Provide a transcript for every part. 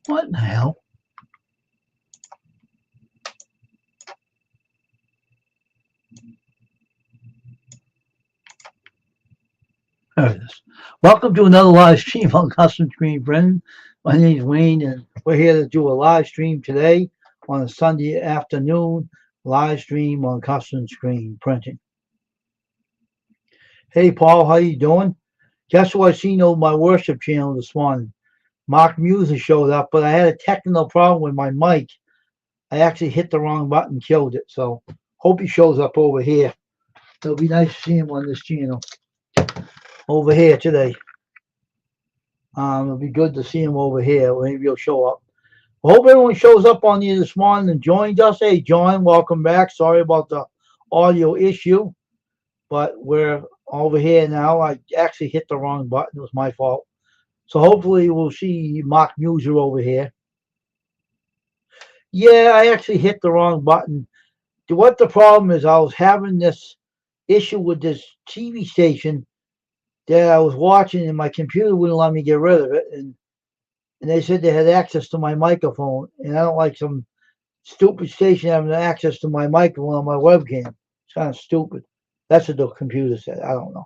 What in the hell? There it is. Welcome to another live stream on Custom Screen Printing. My name is Wayne, and we're here to do a live stream today on a Sunday afternoon. Live stream on Custom Screen Printing. Hey, Paul, how you doing? Guess what I seen on my worship channel this morning? Mark Music showed up, but I had a technical problem with my mic. I actually hit the wrong button, killed it. So hope he shows up over here. It'll be nice to see him on this channel over here today. It'll be good to see him over here. Maybe he'll show up. I hope everyone shows up on you this morning and joins us. Hey, John, welcome back. Sorry about the audio issue, but we're over here now. I actually hit the wrong button. It was my fault. So hopefully we'll see Mark Muser over here. Yeah, I actually hit the wrong button. What the problem is, I was having this issue with this TV station that I was watching, and my computer wouldn't let me get rid of it. And they said they had access to my microphone, and I don't like some stupid station having access to my microphone on my webcam. It's kind of stupid. That's what the computer said. I don't know.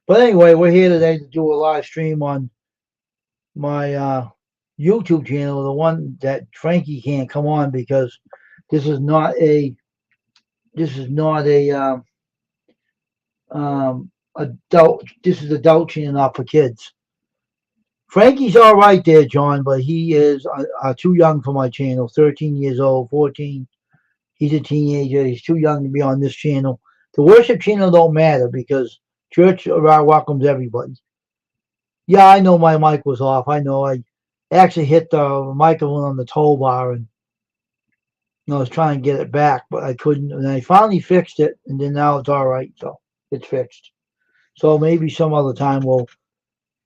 But anyway, we're here today to do a live stream on my YouTube channel, the one that Frankie can't come on because this is not a adult. This is adult channel, not for kids. Frankie's all right there, John, but he is too young for my channel. 13 years old, 14. He's a teenager. He's too young to be on this channel. The worship channel don't matter because church welcomes everybody. Yeah, I know my mic was off. I know I actually hit the microphone on the tow bar, and I was trying to get it back, but I couldn't. And I finally fixed it, and then now it's all right. So it's fixed. So maybe some other time we'll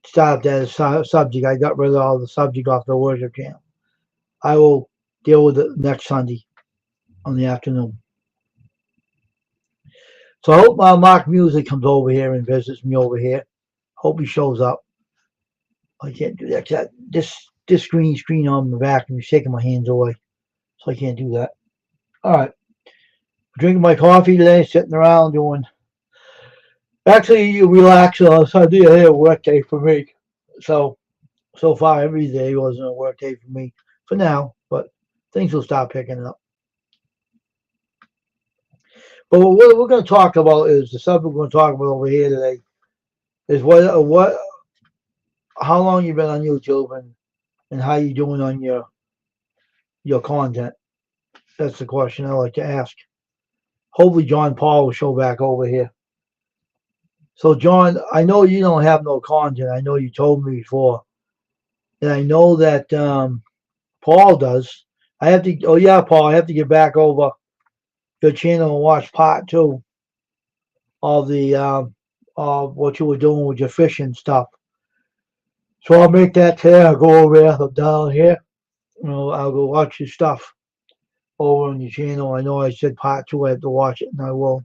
start that subject. I got rid of all the subject off the worship channel. I will deal with it next Sunday on the afternoon. So I hope Mark Music comes over here and visits me over here. Hope he shows up. I can't do that. This screen on the back and he's taking my hands away. So I can't do that. All right. Drinking my coffee today, sitting around doing. Actually, you relax. Sunday a work day for me. So far, every day wasn't a work day for me for now, but things will start picking up. But what we're going to talk about is the subject we're going to talk about over here today is how long you've been on YouTube and how you doing on your content. That's the question I like to ask. Hopefully John Paul will show back over here. So John, I know you don't have no content. I know you told me before. And I know that Paul does. I have to, oh yeah, Paul, I have to get back over your channel and watch part 2 of the of what you were doing with your fishing stuff. So I'll make that today. I'll go over there. I'm down here. I'll go watch your stuff over on your channel. I know I said part 2. I have to watch it, and I will.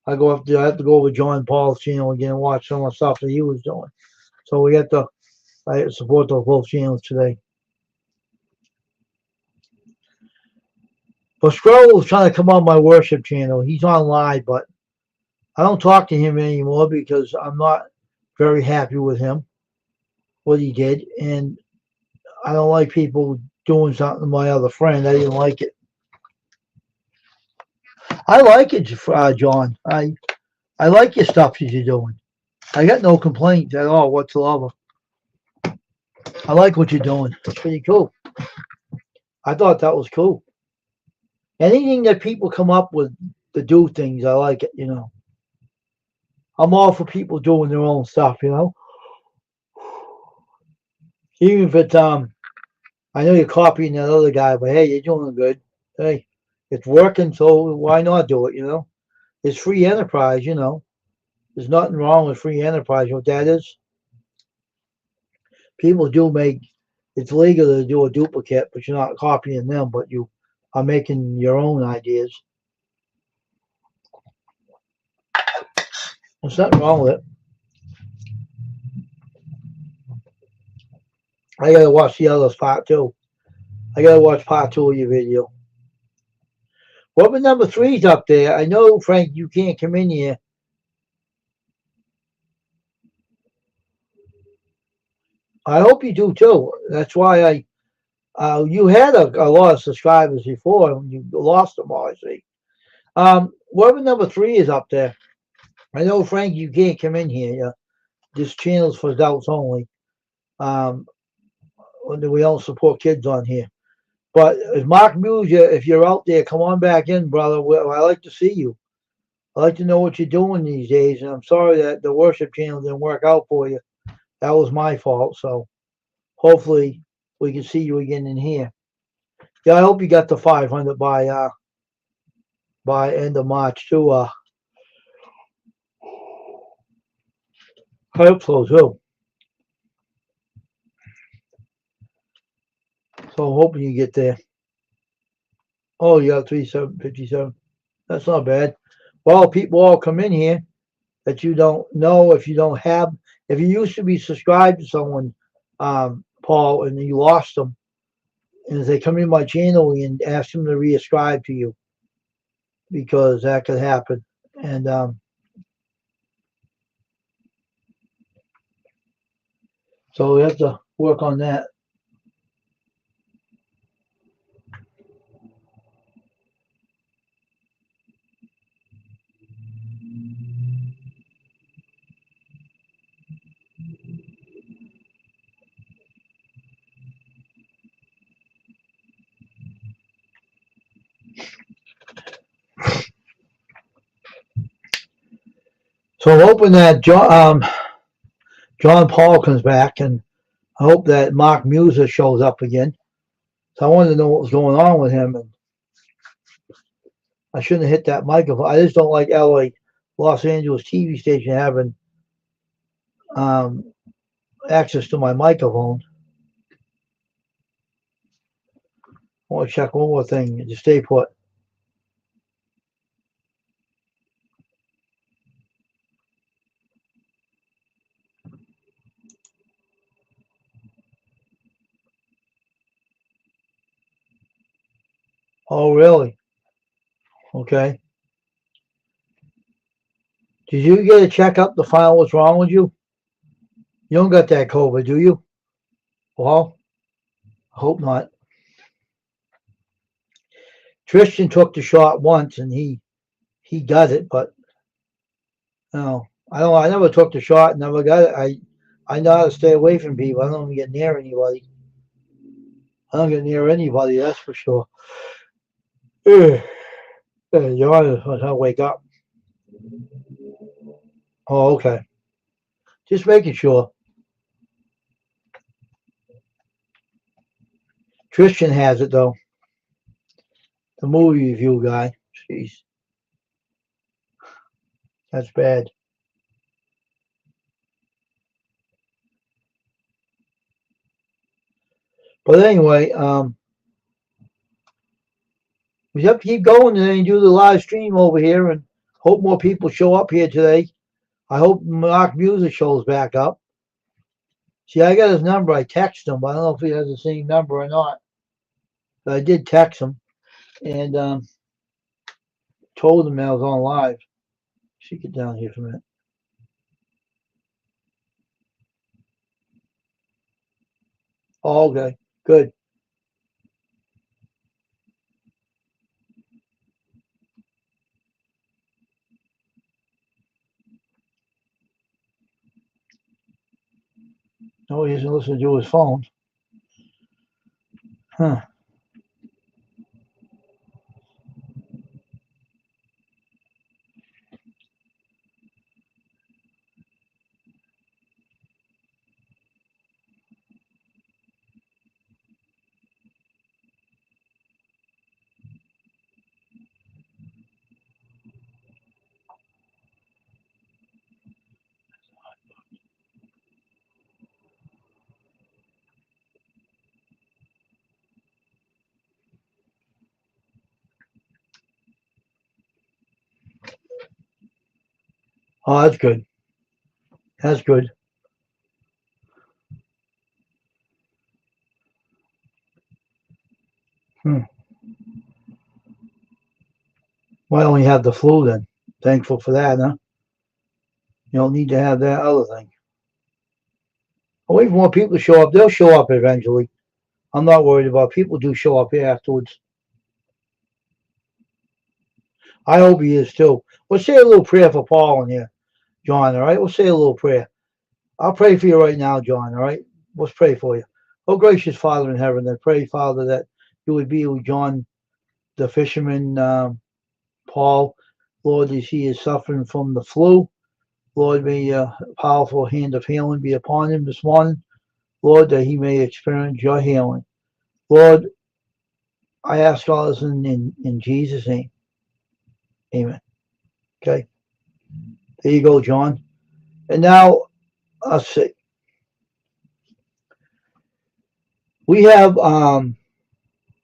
I have to go over John Paul's channel again and watch some of the stuff that he was doing. So we have to support those both channels today. But Scroll is trying to come on my worship channel. He's on live, but I don't talk to him anymore because I'm not very happy with him, what he did. And I don't like people doing something to my other friend. I didn't like it. I like it, John. I like your stuff that you're doing. I got no complaints at all whatsoever. I like what you're doing. It's pretty cool. I thought that was cool. Anything that people come up with to do things, I like it, I'm all for people doing their own stuff, Even if it's I know you're copying that other guy, but hey, you're doing good. Hey, it's working, so why not do it, It's free enterprise, There's nothing wrong with free enterprise. You know what that is? People do it's legal to do a duplicate, but you're not copying them, but you are making your own ideas. There's nothing wrong with it. I gotta watch the others part two. I gotta watch part two of your video. Weapon number three's up there. I know, Frank, you can't come in here. I hope you do too. That's why you had a lot of subscribers before and you lost them all, I see. Weapon number three is up there. I know, Frank, you can't come in here. Yeah. This channel's for adults only. Um, we don't support kids on here. But Mark Musa, if you're out there, come on back in, brother. Well, I like to see you. I like to know what you're doing these days. And I'm sorry that the worship channel didn't work out for you. That was my fault. So hopefully we can see you again in here. Yeah, I hope you got the 500 by end of March too. I hope so too. So I'm hoping you get there. Oh, you got 3757. That's not bad. Well, people all come in here that you don't know if you don't have. If you used to be subscribed to someone, Paul, and you lost them, and if they come in my channel and ask them to reascribe to you, because that could happen. And so we have to work on that. So I'm hoping that John Paul comes back, and I hope that Mark Musa shows up again. So I wanted to know what was going on with him, and I shouldn't have hit that microphone. I just don't like LA, Los Angeles TV station having access to my microphone. I want to check one more thing. Just stay put. Oh, really? Okay. Did you get a checkup to find out what's wrong with you? You don't got that COVID, do you? Well, I hope not. Tristan took the shot once and he got it, but no, I don't. I never took the shot, never got it. I know how to stay away from people. I don't even get near anybody. I don't get near anybody. That's for sure. You're on to wake up. Oh, okay. Just making sure. Tristan has it though. The movie review guy. Jeez, that's bad. But anyway, we have to keep going today and do the live stream over here, and hope more people show up here today. I hope Mark Musa shows back up. See, I got his number. I texted him, but I don't know if he has the same number or not. But I did text him and told him I was on live. She get down here for a minute. Oh, okay, good. No, he doesn't listen to his phone. Huh. Oh, that's good. That's good. Why don't we have the flu then? Thankful for that, huh? You don't need to have that other thing. I'll wait for more people to show up. They'll show up eventually. I'm not worried about it. People do show up here afterwards. I hope he is too. We'll say a little prayer for Paul in here, John, all right? We'll say a little prayer. I'll pray for you right now, John, all right? Let's pray for you. Oh, gracious Father in heaven, I pray, Father, that you would be with John, the fisherman, Paul. Lord, as he is suffering from the flu, Lord, may a powerful hand of healing be upon him this morning. Lord, that he may experience your healing. Lord, I ask all this in Jesus' name. Amen. Okay. There you go, John. And now, let's see. We have, I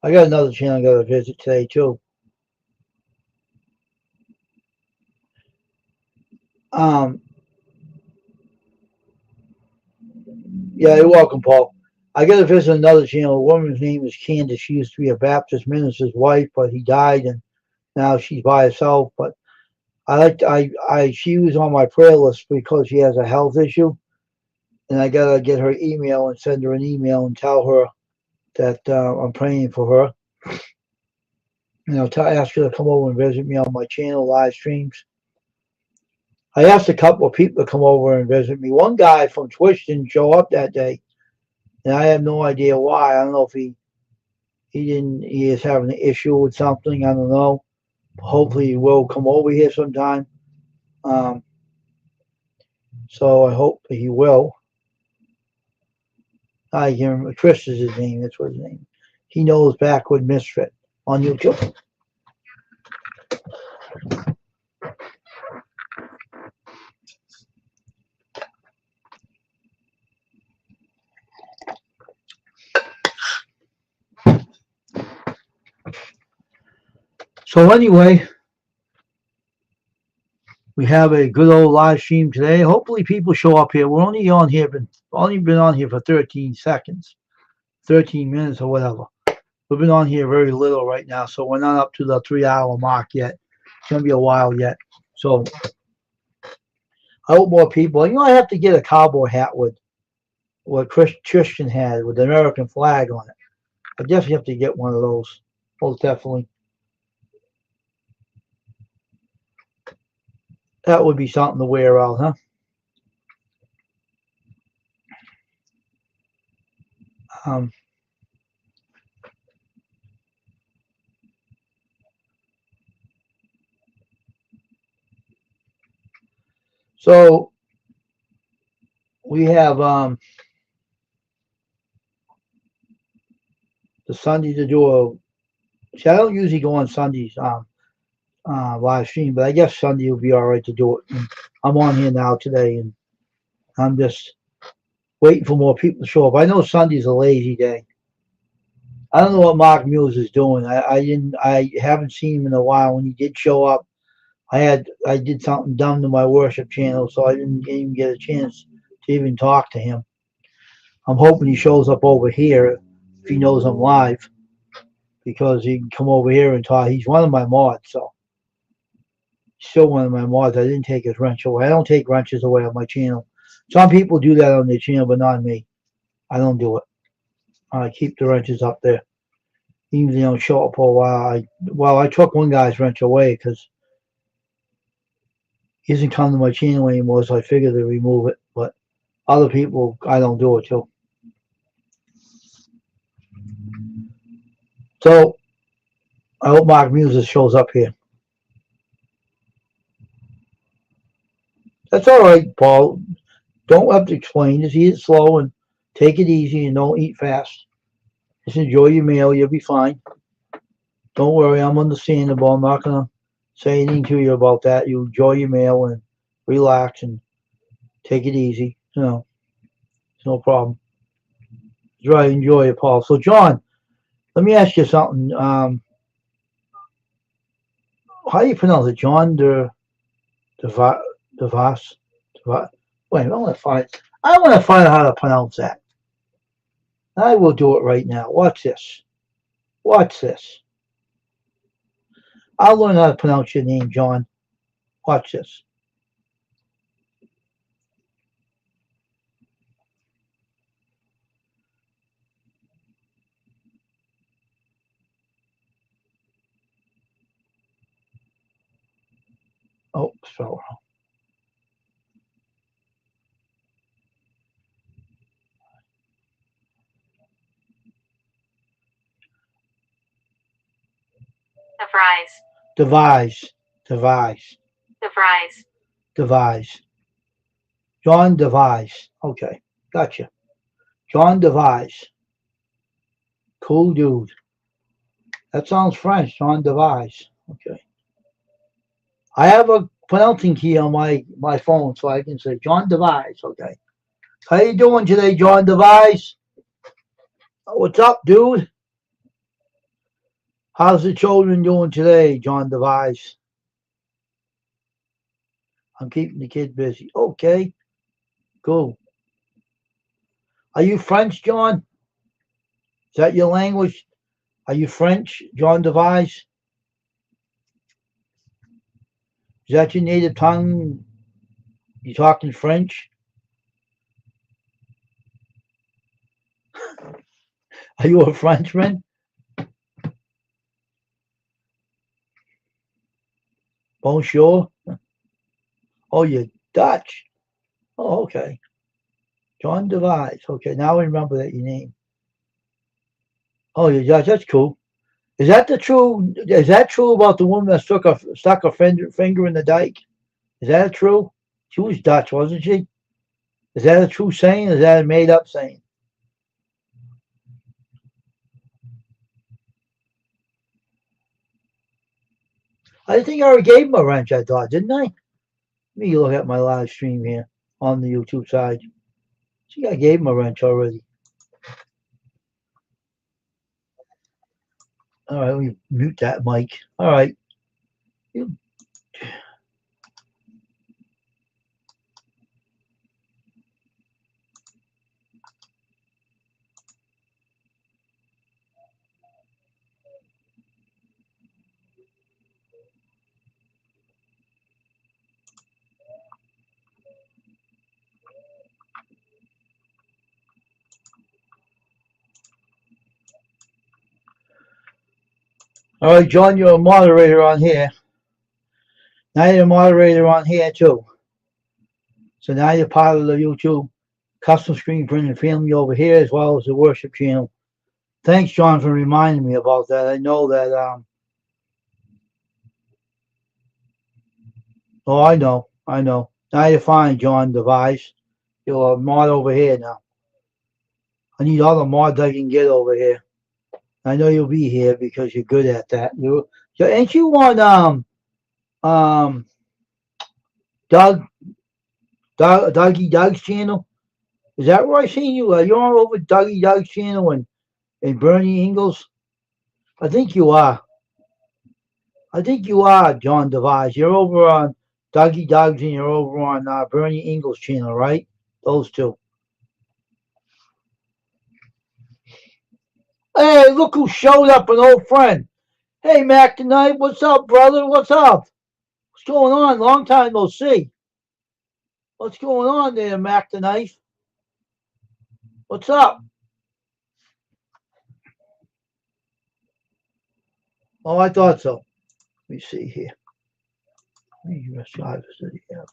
got another channel I got to visit today, too. Yeah, you're welcome, Paul. I got to visit another channel. A woman's name is Candace. She used to be a Baptist minister's wife, but he died, and now she's by herself. But she was on my prayer list because she has a health issue, and I gotta get her email and send her an email and tell her that I'm praying for her. And I'll ask her to come over and visit me on my channel live streams. I asked a couple of people to come over and visit me. One guy from Twitch didn't show up that day, and I have no idea why. I don't know if he is having an issue with something. I don't know. Hopefully he will come over here sometime. So I hope he will. I can remember. Chris is his name. That's what his name. He knows Backward Misfit on YouTube. So anyway, we have a good old live stream today. Hopefully people show up here. We're only been on here for 13 seconds, 13 minutes or whatever. We've been on here very little right now, so we're not up to the 3-hour mark yet. It's gonna be a while yet. So I hope more people. I have to get a cowboy hat with what Christian had with the American flag on it. I definitely have to get one of those. Most definitely. That would be something to wear out, huh? So we have the Sunday to do a. See, I don't usually go on Sundays live stream, but I guess Sunday will be all right to do it. And I'm on here now today, and I'm just waiting for more people to show up. I know Sunday's a lazy day. I don't know what Mark Muse is doing. I haven't seen him in a while. When he did show up, I did something dumb to my worship channel, so I didn't even get a chance to even talk to him. I'm hoping he shows up over here if he knows I'm live, because he can come over here and talk. He's one of my mods, so still one of my mods. I didn't take his wrench away. I don't take wrenches away on my channel. Some people do that on their channel, but not me. I don't do it. I keep the wrenches up there. Even if they don't show up for a while. I took one guy's wrench away because he doesn't come to my channel anymore, so I figured to remove it. But other people, I don't do it too. So I hope Mark Muse shows up here. That's all right, Paul. Don't have to explain. Just eat it slow and take it easy and don't eat fast. Just enjoy your meal. You'll be fine. Don't worry. I'm understandable. I'm not going to say anything to you about that. You enjoy your meal and relax and take it easy. It's no problem. Try to enjoy it, Paul. So, John, let me ask you something. How do you pronounce it? John DeVos? Wait, I want to find out how to pronounce that. I will do it right now. Watch this. Watch this. I'll learn how to pronounce your name, John. Watch this. Oh, spell wrong. Devise. Devise. Devise. Devise. John Devise. Okay, gotcha. John Devise. Cool dude. That sounds French. John Devise. Okay. I have a pronouncing key on my phone, so I can say John Devise. Okay. How you doing today, John Devise? What's up, dude? How's the children doing today, John Devise? I'm keeping the kid busy. Okay, cool. Are you French, John? Is that your language? Are you French, John Devise? Is that your native tongue? You talking French? Are you a Frenchman? Bonjour. Oh, you're Dutch. Oh, okay. John Devise. Okay, now I remember that your name. Oh, you're Dutch. That's cool. Is that true? Is that true about the woman that stuck her finger in the dike? Is that true? She was Dutch, wasn't she? Is that a true saying? Or is that a made up saying? I think I already gave him a wrench, I thought, didn't I? Let me look at my live stream here on the YouTube side. I think I gave him a wrench already. All right, let me mute that mic. All right. All right, John, you're a moderator on here. Now you're a moderator on here too. So now you're part of the YouTube custom screen printing family over here, as well as the worship channel. Thanks, John, for reminding me about that. I know that. Oh, I know. Now you're fine, John Devise. You're a mod over here now. I need all the mods I can get over here. I know you'll be here because you're good at that. Ain't you on Dougie Doug's channel? Is that where I seen you? Are you on over Dougie Doug's channel and Bernie Ingles? I think you are. John Devise. You're over on Dougie Doug's and you're over on Bernie Ingles' channel, right? Those two. Hey, look who showed up, an old friend. Hey, Mac tonight. What's up, brother? What's up? What's going on? Long time no see. What's going on there, Mac tonight? What's up? Oh, I thought so. Let me see here. How many US drivers did he have?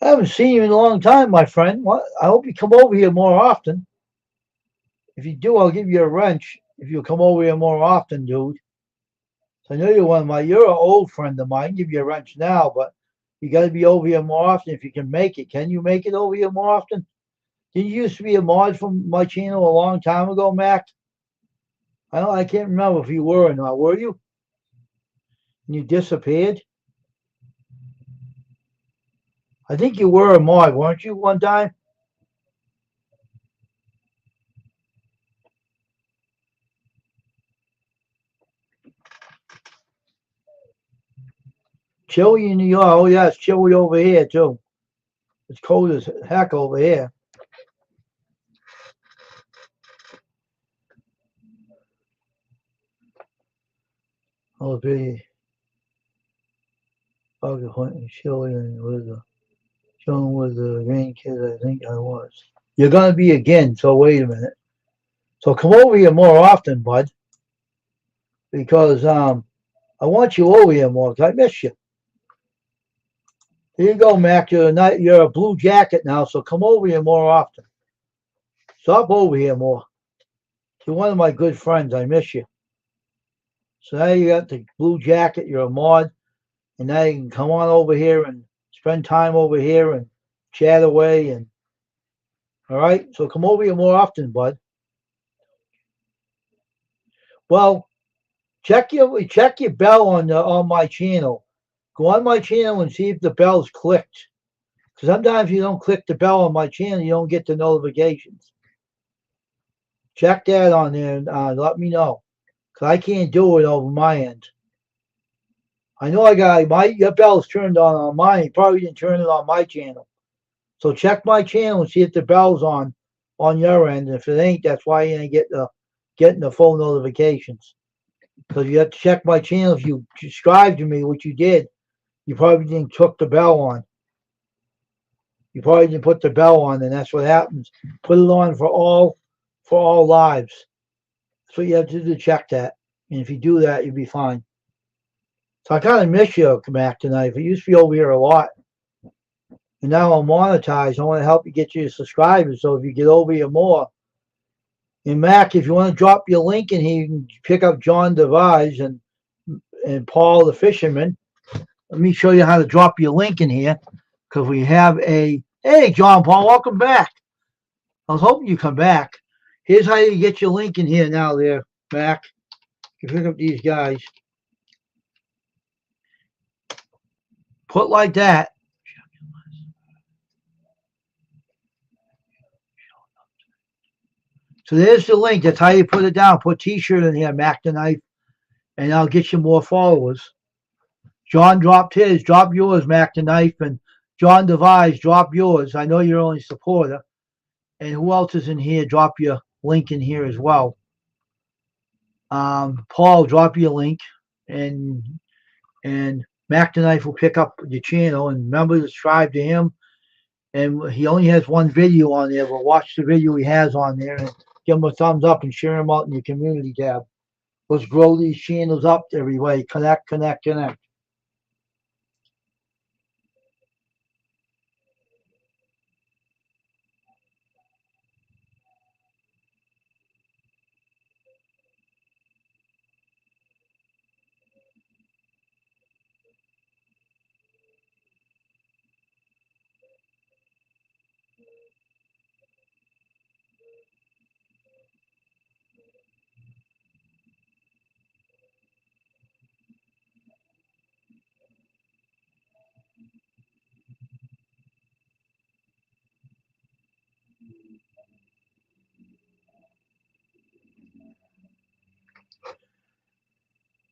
I haven't seen you in a long time, my friend. What? I hope you come over here more often. If you do, I'll give you a wrench. If you come over here more often, dude. So I know you're an old friend of mine. I can give you a wrench now, but you got to be over here more often if you can make it. Can you make it over here more often? Didn't you used to be a mod from my channel a long time ago, Mac? I can't remember if you were or not. Were you? And you disappeared? I think you were a mod, weren't you, one time? Chilly in New York. Oh yeah, it's chilly over here too. It's cold as heck over here. Oh, be bug hunting chilly and with the chilling with the grandkids. I think I was. You're gonna be again. So wait a minute. So come over here more often, bud, because I want you over here more. 'Cause I miss you. Here you go, Mac. You're a blue jacket now, so come over here more often. Stop over here more. You're one of my good friends. I miss you. So now you got the blue jacket. You're a mod, and now you can come on over here and spend time over here and chat away. And all right, so come over here more often, bud. Well, check your bell on my channel. Go on my channel and see if the bell's clicked. Because sometimes you don't click the bell on my channel, you don't get the notifications. Check that on there and let me know. Because I can't do it over my end. I know I got your bell's turned on mine. You probably didn't turn it on my channel. So check my channel and see if the bell's on your end. And if it ain't, that's why you ain't getting the full notifications. Because you have to check my channel. If you subscribe to me, which you did, you probably didn't took the bell on. You probably didn't put the bell on, and that's what happens. Put it on for all lives. That's what you have to do to check that. And if you do that, you'll be fine. So I kind of miss you, Mac, tonight. I used to be over here a lot. And now I'm monetized. I want to help you get your subscribers. So if you get over here more. And Mac, if you want to drop your link in here, you can pick up John Devise and Paul the Fisherman. Let me show you how to drop your link in here. Because we have hey, John Paul, welcome back. I was hoping you'd come back. Here's how you get your link in here now there, Mac. You pick up these guys. Put like that. So there's the link. That's how you put it down. Put t-shirt in here, Mac the Knife, and I'll get you more followers. John dropped his. Drop yours, Mac the Knife, and John Devise, drop yours. I know you're only supporter. And who else is in here? Drop your link in here as well. Paul, drop your link, and Mac the Knife will pick up your channel. And remember to subscribe to him. And he only has one video on there, but watch the video he has on there and give him a thumbs up and share him out in your community tab. Let's grow these channels up every way. Connect, connect, connect.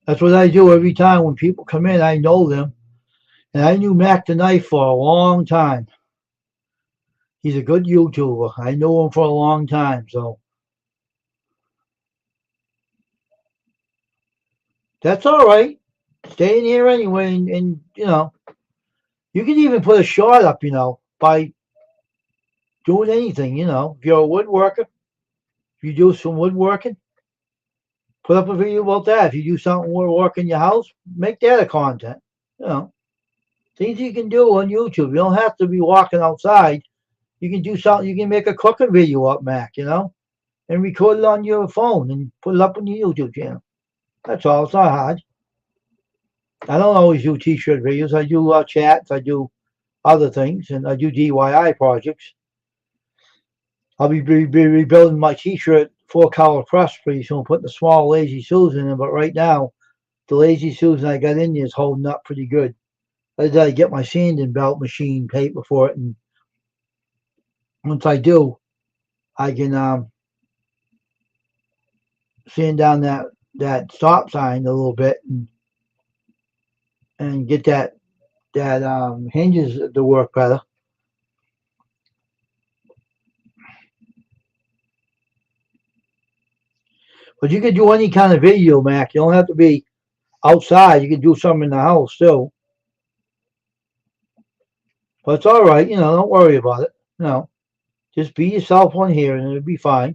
That's what I do every time when people come in. I know them. And I knew Mac the Knife for a long time. He's a good YouTuber. I knew him for a long time. So that's all right. Stay in here anyway. And you know, you can even put a shot up, by doing anything, If you're a woodworker, if you do some woodworking, put up a video about that. If you do something woodwork in your house, make that a content. Things you can do on YouTube. You don't have to be walking outside. You can do something. You can make a cooking video up, Mac, and record it on your phone and put it up on your YouTube channel. That's all. It's not hard. I don't always do t-shirt videos. I do chats. I do other things, and I do DIY projects. I'll be rebuilding my t-shirt 4-color press pretty soon, putting the small Lazy Susan in. But right now, the Lazy Susan I got in there is holding up pretty good. I gotta get my sanding belt machine paper for it, and once I do, I can sand down that stop sign a little bit and get that that hinges the work better. But you can do any kind of video, Mac. You don't have to be outside. You can do something in the house too. But it's all right. Don't worry about it. Just be yourself on here, and it'll be fine.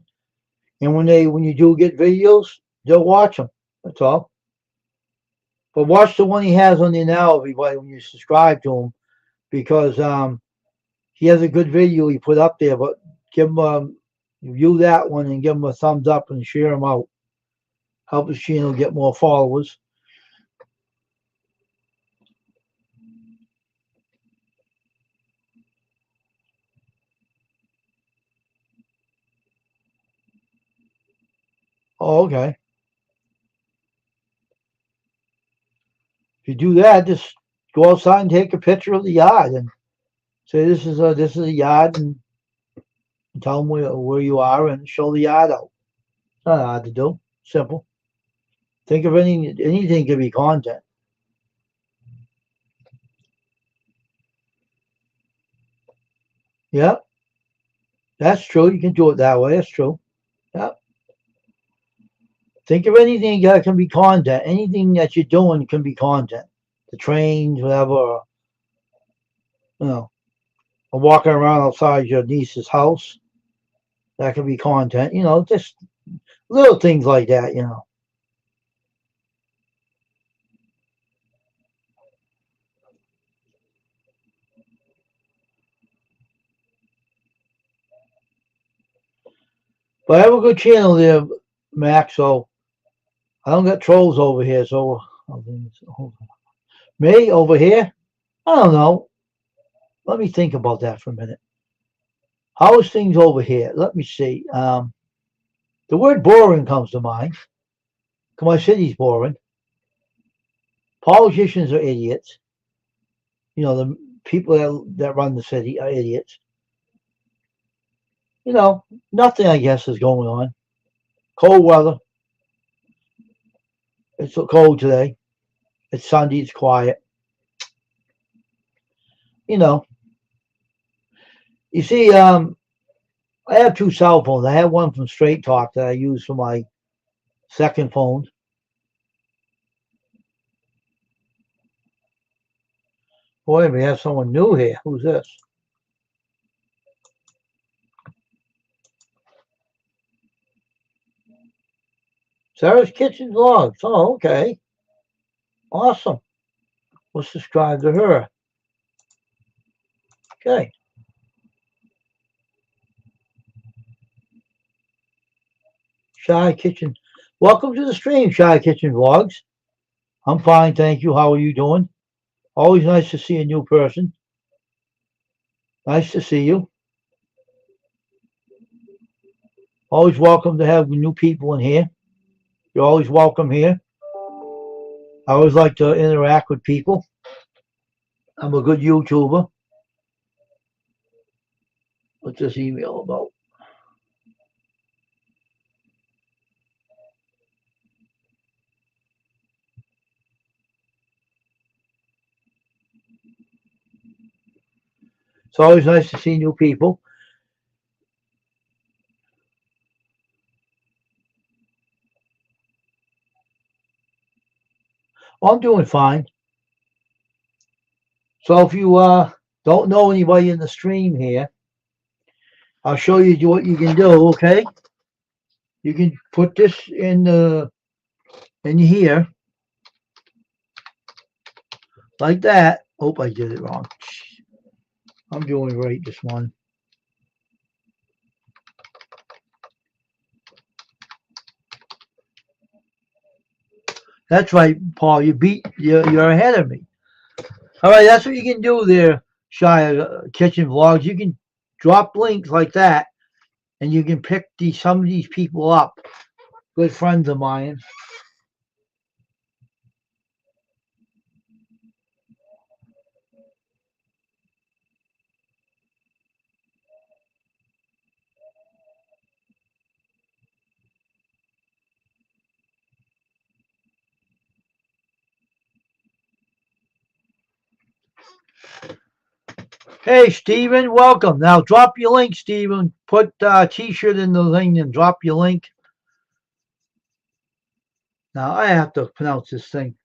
And when you do get videos, they'll watch them. That's all. But watch the one he has on there now, everybody, when you subscribe to him, because he has a good video he put up there. But give him view that one and give him a thumbs up and share him out. Help his channel get more followers. Oh, okay. If you do that, just go outside and take a picture of the yard and say this is a yard, and tell them where you are and show the yard out. It's not hard to do. Simple. Think of anything can be content. Yeah, that's true. You can do it that way. That's true. Yeah. Think of anything that can be content. Anything that you're doing can be content. The trains, whatever. Or walking around outside your niece's house. That can be content. Just little things like that. But I have a good channel there, Mac. So I don't got trolls over here. So me over here? I don't know. Let me think about that for a minute. How is things over here? Let me see. The word boring comes to mind. My city's boring. Politicians are idiots. The people that run the city are idiots. Nothing, I guess, is going on. Cold weather. It's so cold today. It's Sunday. It's quiet. You see, I have two cell phones. I have one from Straight Talk that I use for my second phone. Boy, we have someone new here. Who's this? Sarah's Kitchen Vlogs. Oh, okay. Awesome. We'll subscribe to her. Okay. Shy Kitchen. Welcome to the stream, Shy Kitchen Vlogs. I'm fine, thank you. How are you doing? Always nice to see a new person. Nice to see you. Always welcome to have new people in here. You're always welcome here. I always like to interact with people. I'm a good YouTuber. What's this email about? It's always nice to see new people. Well, I'm doing fine. So if you don't know anybody in the stream here, I'll show you what you can do, okay? You can put this in here like that. Oh, I did it wrong. I'm doing right this one. That's right, Paul. You're ahead of me. All right, that's what you can do there, Shia Kitchen Vlogs. You can drop links like that, and you can pick some of these people up. Good friends of mine. Hey, Steven, welcome. Now drop your link, Steven. Put t-shirt in the thing and drop your link. Now I have to pronounce this thing.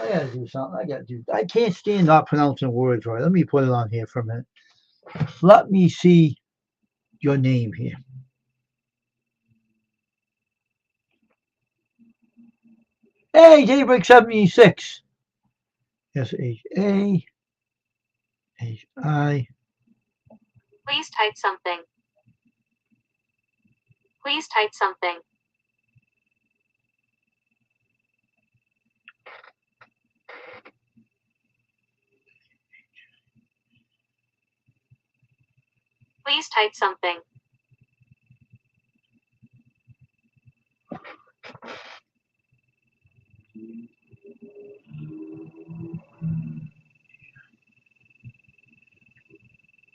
I gotta do something. I can't stand not pronouncing words right. Let me put it on here for a minute. Let me see your name here. Hey, Daybreak 76. S-H-A-H-I. Please type something. Please type something. Please type something.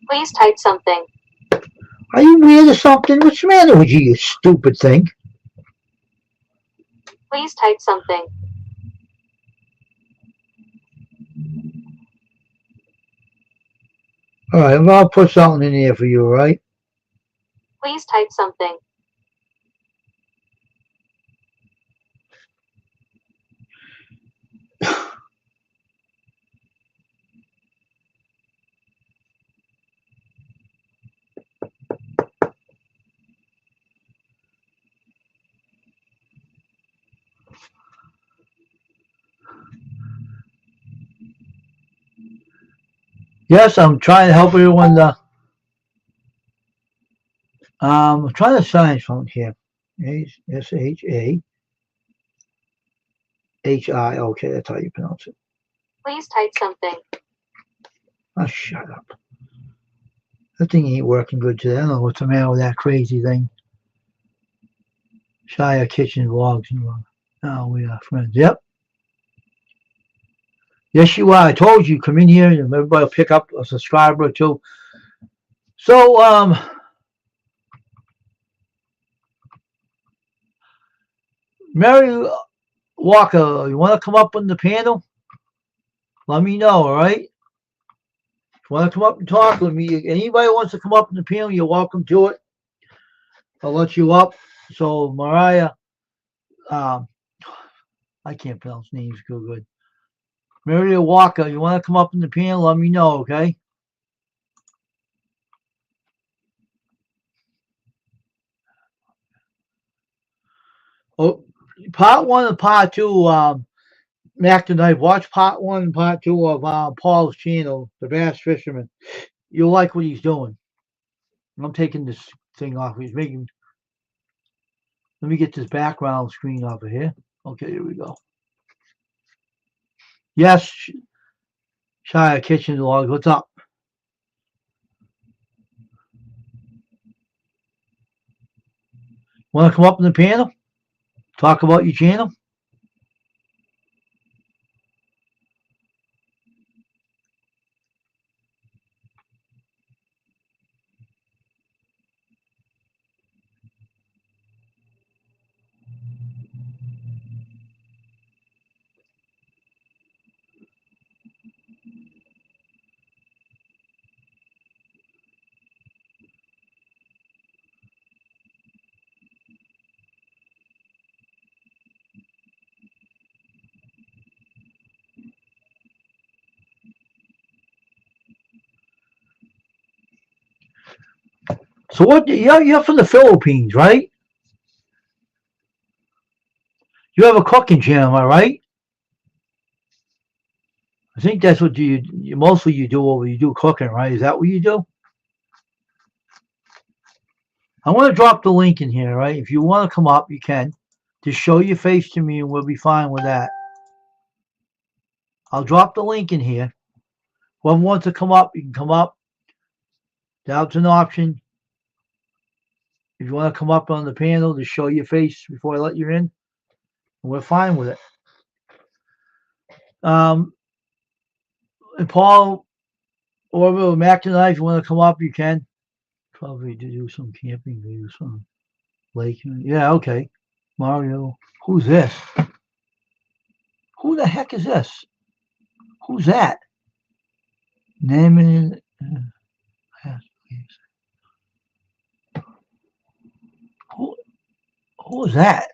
Please type something. Are you weird or something? What's the matter with you, you stupid thing? Please type something. All right, well, I'll put something in here for you, all right? Please type something. Yes, I'm trying to help everyone. I'm trying to sign something here. S-H-A-H-I. Okay, that's how you pronounce it. Please type something. Oh, shut up. That thing ain't working good today. I don't know what's the matter with that crazy thing. Shia Kitchen Vlogs. Oh, we are friends. Yep. Yes, you are. I told you, come in here and everybody will pick up a subscriber or two. So, Mary Walker, you want to come up on the panel? Let me know, all right? If you want to come up and talk with me, anybody wants to come up on the panel, you're welcome to it. I'll let you up. So, Mariah, I can't pronounce names good. Mary Walker, you want to come up on the panel? Let me know, okay? Oh, part one and part two, Mac tonight. Watch part one and part two of Paul's channel, The Bass Fisherman. You'll like what he's doing. I'm taking this thing off. He's making. Let me get this background screen off of here. Okay, here we go. Yes, Shia Kitchen Log. What's up? Want to come up on the panel? Talk about your channel? So what? You're from the Philippines, right? You have a cooking channel, am I right? I think that's what you mostly you do over. You do cooking, right? Is that what you do? I want to drop the link in here, right? If you want to come up, you can. Just show your face to me, and we'll be fine with that. I'll drop the link in here. Whoever wants to come up, you can come up. That's an option. If you want to come up on the panel, just show your face before I let you in. We're fine with it. And Paul, or Mac tonight, if you want to come up, you can. Probably to do some camping videos on lake. Yeah, okay. Mario, who's this? Who the heck is this? Who's that? Name it. Who, who was that?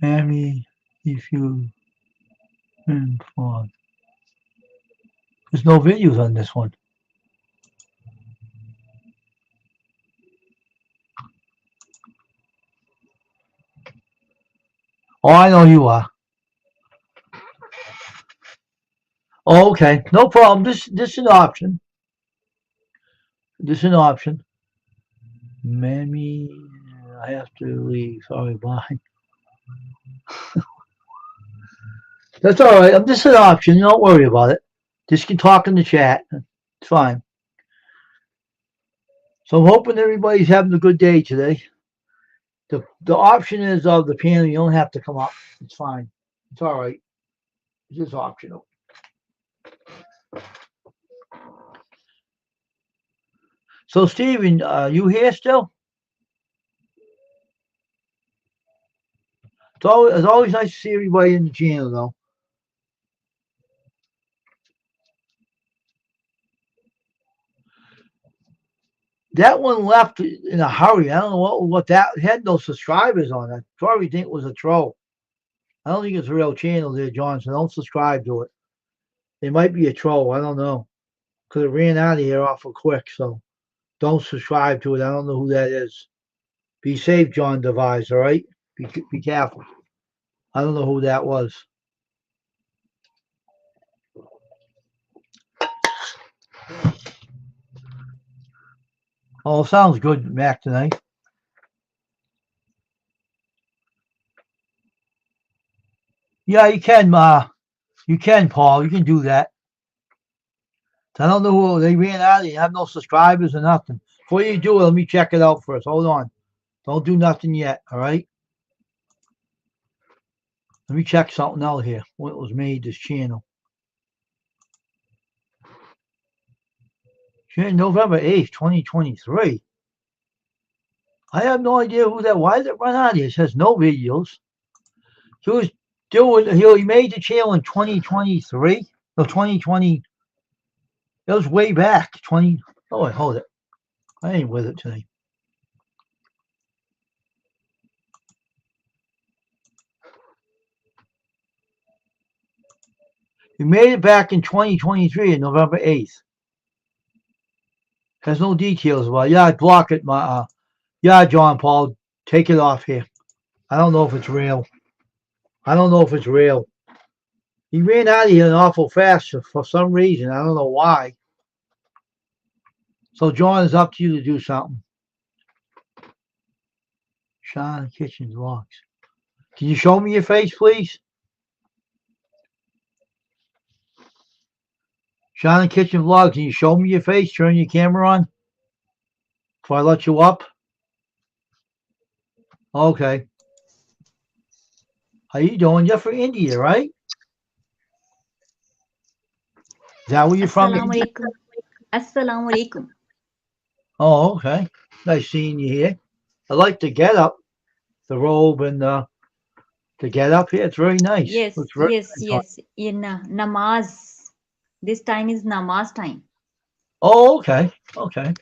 Mammy, if you for there's no videos on this one. Oh, I know you are. Oh, okay, no problem. This is an option. This is an option. Mammy, I have to leave. Sorry, bye. That's all right. This is an option. Don't worry about it. Just can talk in the chat. It's fine. So I'm hoping everybody's having a good day today. The option is of the piano. You don't have to come up. It's fine. It's all right. It's just optional. So Steven, you here still? It's always nice to see everybody in the channel, though. That one left in a hurry. I don't know what that it had no subscribers on it. I probably think it was a troll. I don't think it's a real channel there, John. So don't subscribe to it. It might be a troll. I don't know because it ran out of here awful quick. So don't subscribe to it. I don't know who that is. Be safe, John Devise. All right. Be careful. I don't know who that was. Oh, sounds good, Mac, tonight. Yeah, you can, Paul. You can do that. I don't know who they ran out of. You have no subscribers or nothing. Before you do it, let me check it out first. Hold on. Don't do nothing yet. All right. Let me check something out here. What was made this channel? November 8th, 2023. I have no idea who that. Why did it run out of here? It says no videos. He was doing. He made the channel in 2023. No, 2020. It was way back. 20. Oh wait, hold it. I ain't with it today. He made it back in 2023 on November 8th. Has no details about it. Yeah, I block it. Yeah, John Paul, take it off here. I don't know if it's real. I don't know if it's real. He ran out of here awful fast for some reason. I don't know why. So, John, it's up to you to do something. Sean Kitchen Vlogs. Can you show me your face, please? Sean Kitchen Vlogs, can you show me your face? Turn your camera on before I let you up. Okay. How you doing? You're from India, right? Is that where you're from? Assalamualaikum. Assalamualaikum. Oh, okay. Nice seeing you here. I like the get up, the robe, and the get up here. It's very nice. Yes, Looks very yes, nice. yes. In namaz. This time is namaz time. Oh, okay. Okay.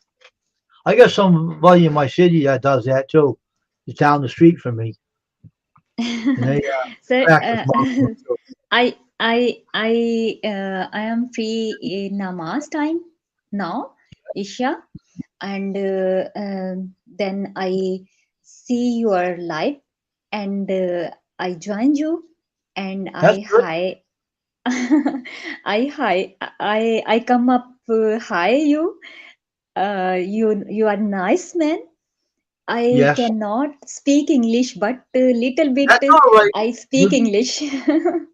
I got somebody in my city that does that too. It's down the street from me. And they Sir, practice Muslim too. I am free in namaz time now, Isha, and then I see your live and I join you and That's good. I come up hi you. You are nice man. I Yes. cannot speak English, but little bit That's all right. I speak You- English. You're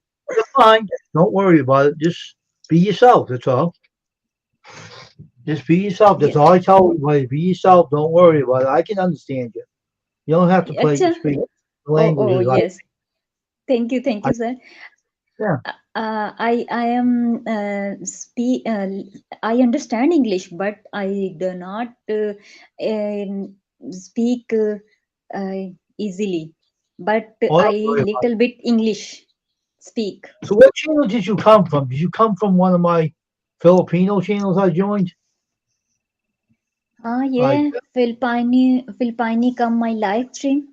fine. Don't worry about it. Just be yourself. That's all. Just be yourself. That's Yes. all I tell everybody. Be yourself. Don't worry about it. I can understand you. You don't have to Acha. speak Oh, languages. yes. Thank you, sir. Yeah. I am I understand English, but I do not speak easily. but Oh, I don't worry about little bit English speak. it. So what channel did you come from? Did you come from one of my Filipino channels I joined? Like, Yeah, Philippine come my live stream.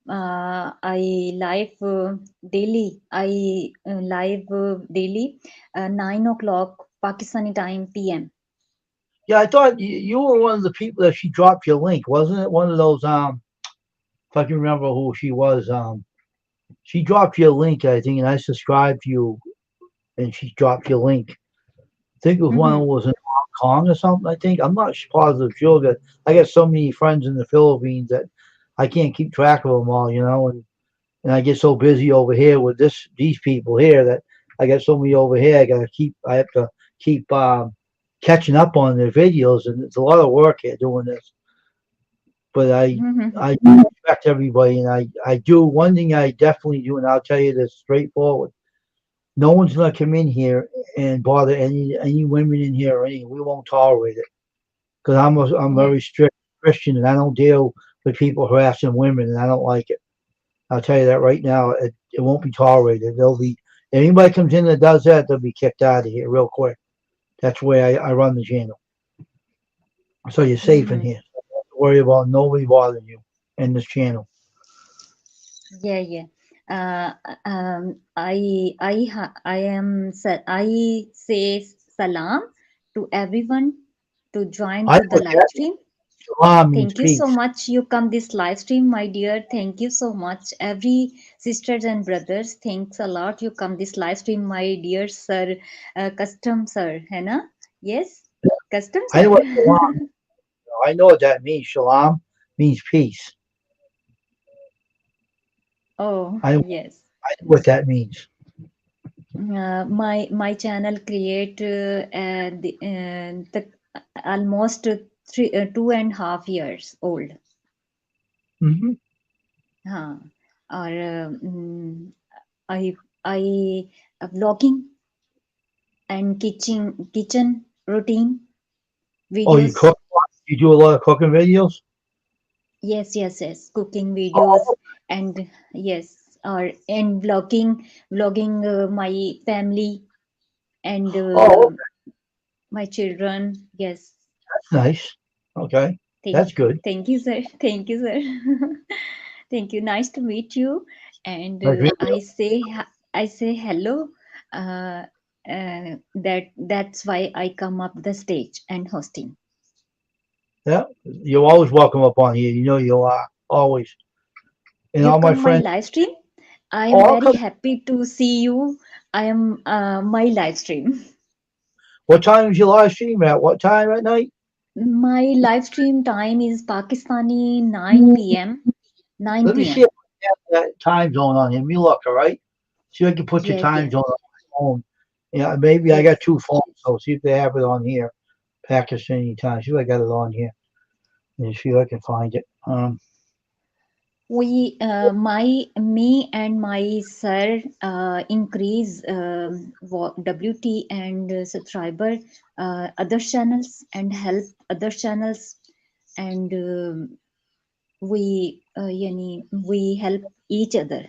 I live daily. I live daily 9 o'clock Pakistani time PM. yeah, I thought you were one of the people that she dropped your link, wasn't it? One of those, if I can remember who she was, she dropped your link, I think, and I subscribed to you, and she dropped your link. I think it was one Mm-hmm. that was in Hong Kong or something. I think I'm not positive. Sure, that I got so many friends in the Philippines that I can't keep track of them all, and I get so busy over here with these people here that I got so many over here. I have to keep catching up on their videos, and it's a lot of work here doing this. But Mm-hmm. I do respect everybody, and I do one thing I definitely do, and I'll tell you this straightforward. No one's gonna come in here and bother any women in here or any. We won't tolerate it because I'm Yeah. very strict Christian, and I don't deal with people harassing women, and I don't like it. I'll tell you that right now. It won't be tolerated. They'll be if anybody comes in that does that, they'll be kicked out of here real quick. That's the way I run the channel. So you're safe in Mm-hmm. here. Don't have to worry about nobody bothering you in this channel. Yeah, yeah. I say salam to everyone to join I to the know live that stream. Islam means Thank you so peace. much. You come this live stream, my dear. Thank you so much, every sisters and brothers. Thanks a lot. You come this live stream, my dear sir, custom sir, है ना? Yes, custom I know sir. what Shalom. I know what that means. Shalom means peace. Oh I know yes. what that means. My channel create the almost 2.5 years old. Hmm. हाँ और I I vlogging and kitchen routine Oh, you videos. cook? You do a lot of cooking videos? Yes, cooking videos. Oh, And yes, or and vlogging my family and oh, my children. Yes. that's nice. Okay, Thank, that's good. thank you, sir. Thank you, sir. Thank you. Nice to meet you. And Like, I say hello. That's why I come up the stage and hosting. yeah, you're always welcome up on here. You know you are always. And You all my come my friends. live stream. I Oh, am I'll very come. happy to see you. I am my live stream. What time is your live stream at? What time at night? My live stream time is Pakistani 9 p.m. 9 Let me see if p.m. I have that time zone on here. Let me look, all right? See if I can put your Yes, time yes, zone on my phone. Yeah, maybe I yes. got two phones, so see if they have it on here. Pakistani time. See if I got it on here. And see if I can find it. Me and my sir increase WT and subscriber other channels and help other channels and we help each other,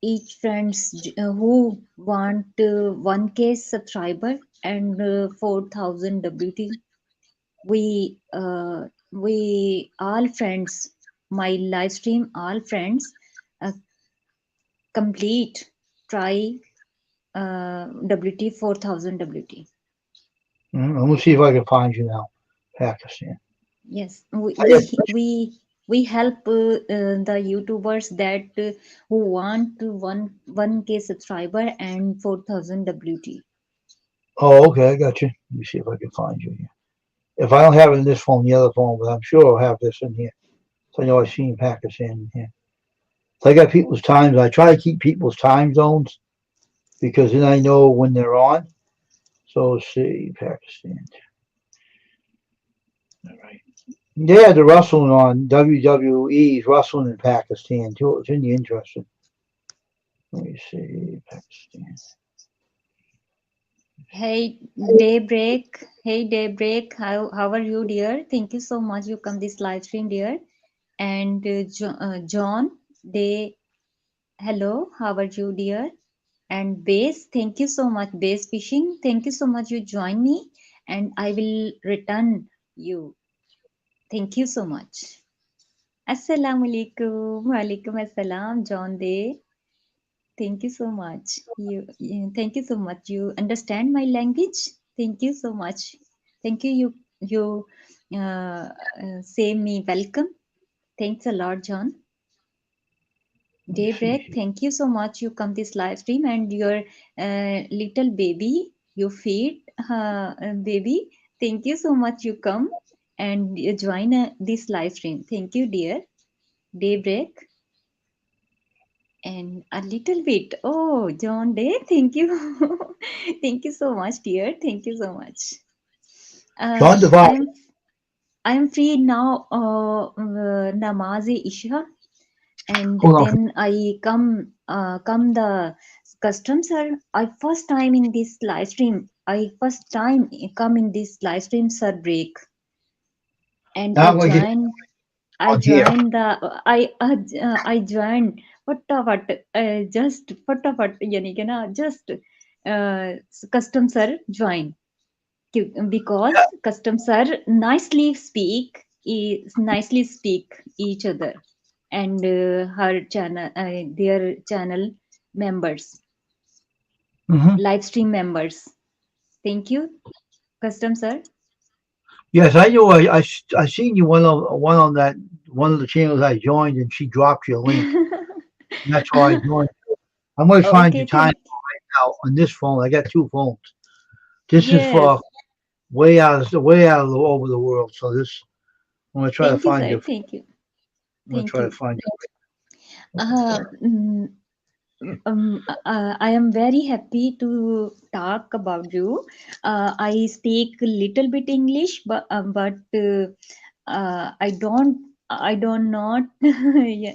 each friends who want 1K subscriber and 4,000 WT. We all friends, my live stream all friends uh, complete try WT 4,000 WT. Let me see if I can find you now. Pakistan. Yes, I got we help the YouTubers that who want to 1K subscriber and 4,000 WT. Oh, okay, I got you. Let me see if I can find you here. If I don't have it in this phone, the other phone, but I'm sure I'll have this in here. So I know I've seen Pakistan in here. So I got people's times. I try to keep people's time zones because then I know when they're on. So let's see, Pakistan. All right. Yeah, the wrestling on WWE's wrestling in Pakistan too. It's really interesting. Let me see, Pakistan. Hey Daybreak, how are you, dear? Thank you so much. You come this live stream, dear. And John, They, hello, how are you, dear? And Base, thank you so much. Base Fishing, thank you so much. You join me, and I will return you. Thank you so much. Assalamu alaikum. Walaikum assalam, John Day. Thank you so much. Thank you so much. You understand my language. Thank you so much. Thank you. You say me welcome. Thanks a lot, John. Daybreak, thank you so much. You come this live stream and your little baby, you feed baby. Thank you so much. You come and you join this live stream. Thank you, dear. Daybreak and a little bit. Oh, John Day, thank you. Thank you so much, dear. Thank you so much. John Devine. I am free now. Namaz-e-Isha. And Hold on. then I come the customs, sir. I first time in this live stream. I first time come in this live stream, sir. Break, and Now we can I on here. joined the I joined just यानी कि ना just custom sir join because custom sir nicely speak each other and her channel their channel members live stream members. Thank you, custom sir. Yes, I knew. I seen you on that one of the channels I joined, and she dropped your link. And that's why I joined. I'm going to find Okay, your time thank right now on this phone. I got two phones. This is yes, for over the world. So this, I'm going to try to thank you find sir, you. thank you, I'm going to thank try to you. find you. uh, mm, I am very happy to talk about you. I speak little bit English, I don't not yeah,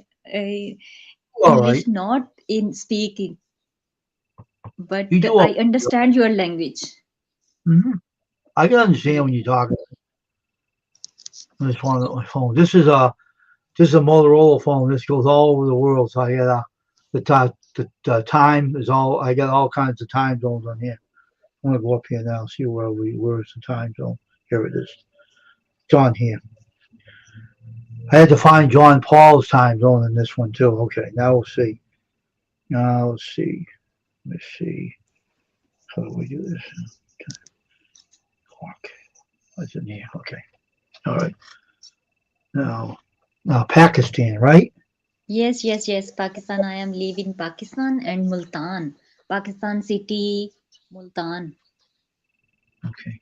All right. English not in speaking, but You do. I understand your language. Mm-hmm. I can understand Yeah. when you talk on this one on my phone. This is a Motorola phone. This goes all over the world. So I got the time is all. I got all kinds of time zones on here. I'm gonna go up here now. See where's the time zone. Here it is. It's on here. I had to find John Paul's time zone in this one too. Okay, now we'll see. Now let's see. Let's see. How do we do this? Okay. What's in here? Okay. All right. Now Pakistan, right? Yes. Pakistan. I am live in Pakistan and Multan. Pakistan city, Multan. Okay.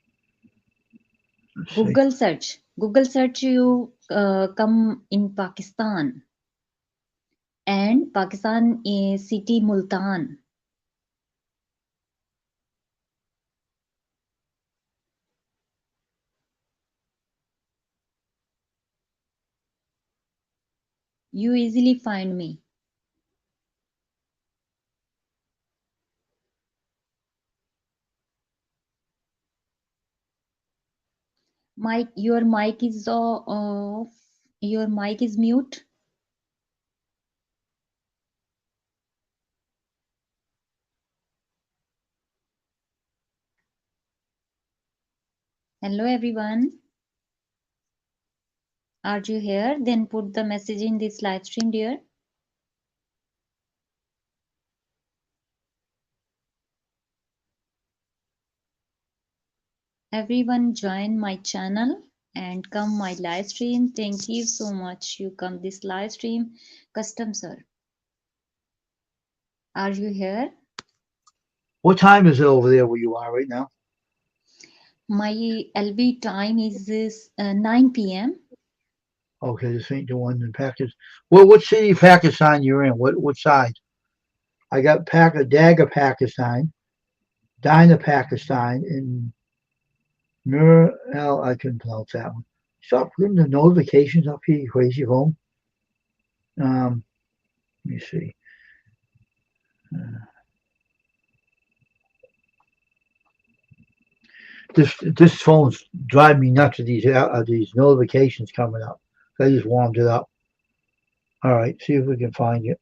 Let's see. Google search. Google search. You come in Pakistan, and Pakistan is city Multan. You easily find me. Mike, your mic is off. Your mic is mute. Hello, everyone. Are you here? Then put the message in this live stream, dear. Everyone join my channel and come my live stream. Thank you so much. You come this live stream. Custom sir. Are you here? What time is it over there where you are right now? My LB time is 9 p.m. Okay, this ain't the one in Pakistan. Well, what city of Pakistan you're in? What side? I got Dagger, Pakistan, Dinah, Pakistan, and Nur El. I couldn't pronounce that one. Stop putting the notifications up here, you crazy phone. Let me see. This phone's driving me nuts with these notifications coming up. I just warmed it up. All right, see if we can find it.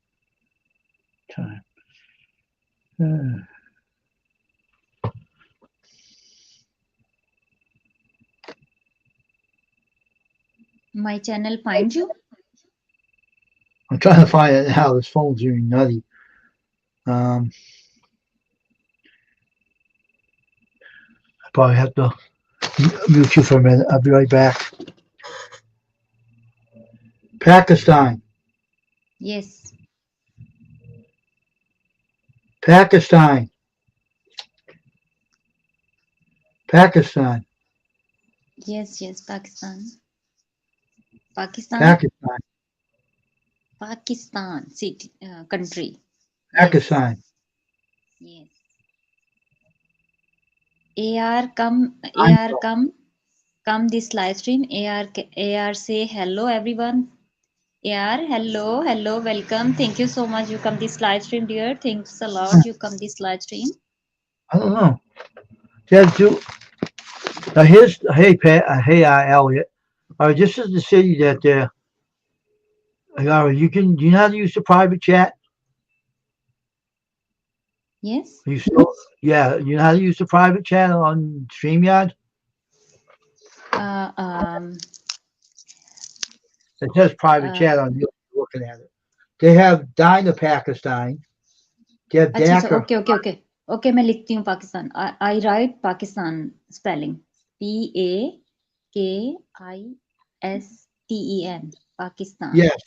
Time. My channel find you? I'm trying to find it now. This phone's doing nutty. I probably have to mute you for a minute. I'll be right back. Pakistan. Yes. Pakistan. Pakistan. Yes, Pakistan. Pakistan. Pakistan. Pakistan city country. Pakistan. Yes. Come this live stream. AR say hello everyone. AR, hello, welcome. Thank you so much. You come this live stream, dear. Thanks a lot. You come this live stream. I don't know. Just do. Now here's hey Pat. Hey Elliot. This is the city that you can. Do you know how to use the private chat? Yes. You still, yeah. You know how to use the private chat on StreamYard? It says private chat on you looking at it. They have Dina Pakistan. They have Dhaka. Okay, मैं लिखती हूँ Pakistan. I write Pakistan spelling. PAKISTEN. Pakistan. Yes,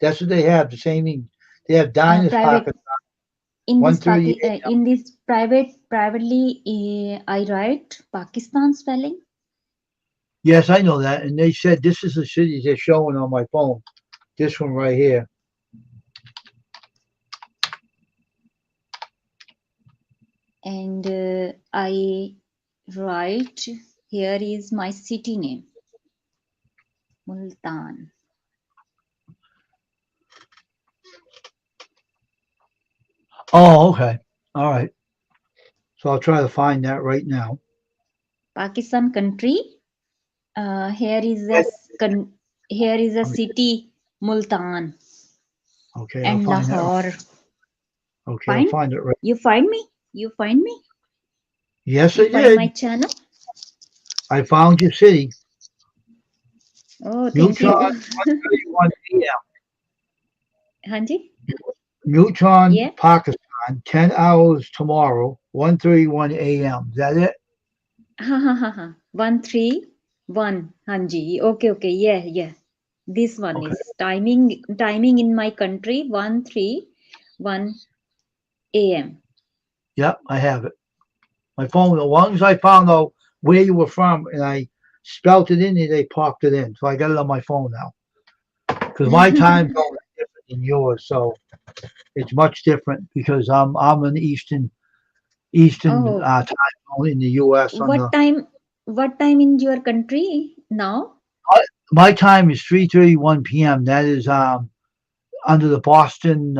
that's what they have. The same thing. They have Dina's private. Pakistan. In this privately, I write Pakistan spelling. Yes, I know that. And they said this is the city they're showing on my phone. This one right here. And I write, here is my city name. Multan. Oh, okay. All right. So I'll try to find that right now. Pakistan country. Here is a city, Multan. Okay, and I'll find Lahore. That. Okay, I'll find it right. You find me? Yes, you I did. My channel. I found your city. Oh, thank you. 1:31 p.m. Hanji? Newton, Pakistan, 10 hours tomorrow, 1:31 a.m. Is that it? 131. Hanji. Okay. Yeah. This one is timing in my country, 1:31 a.m. Yep, I have it. My phone, as long as I found out where you were from and I spelt it in there, they popped it in. So I got it on my phone now. Because my time zone is different than yours, so it's much different because I'm in Eastern time zone in the U.S. What time in your country now? My time is 3:31 p.m. That is under the Boston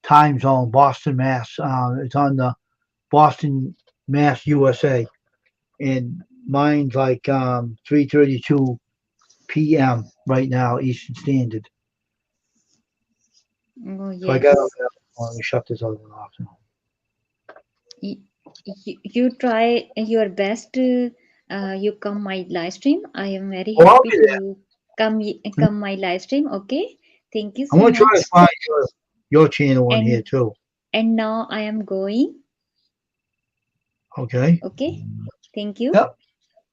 time zone, Boston, Mass. It's on the Boston, Mass, USA, and mine's like 3:32 p.m. right now, Eastern Standard. Oh, yes. So I got. Let me shut this other one off now. You try your best. You come my live stream. I am very happy to come my live stream. Okay, thank you so much. I'm gonna try to find your channel on here too. And now I am going. Okay. Okay. Thank you. Yep.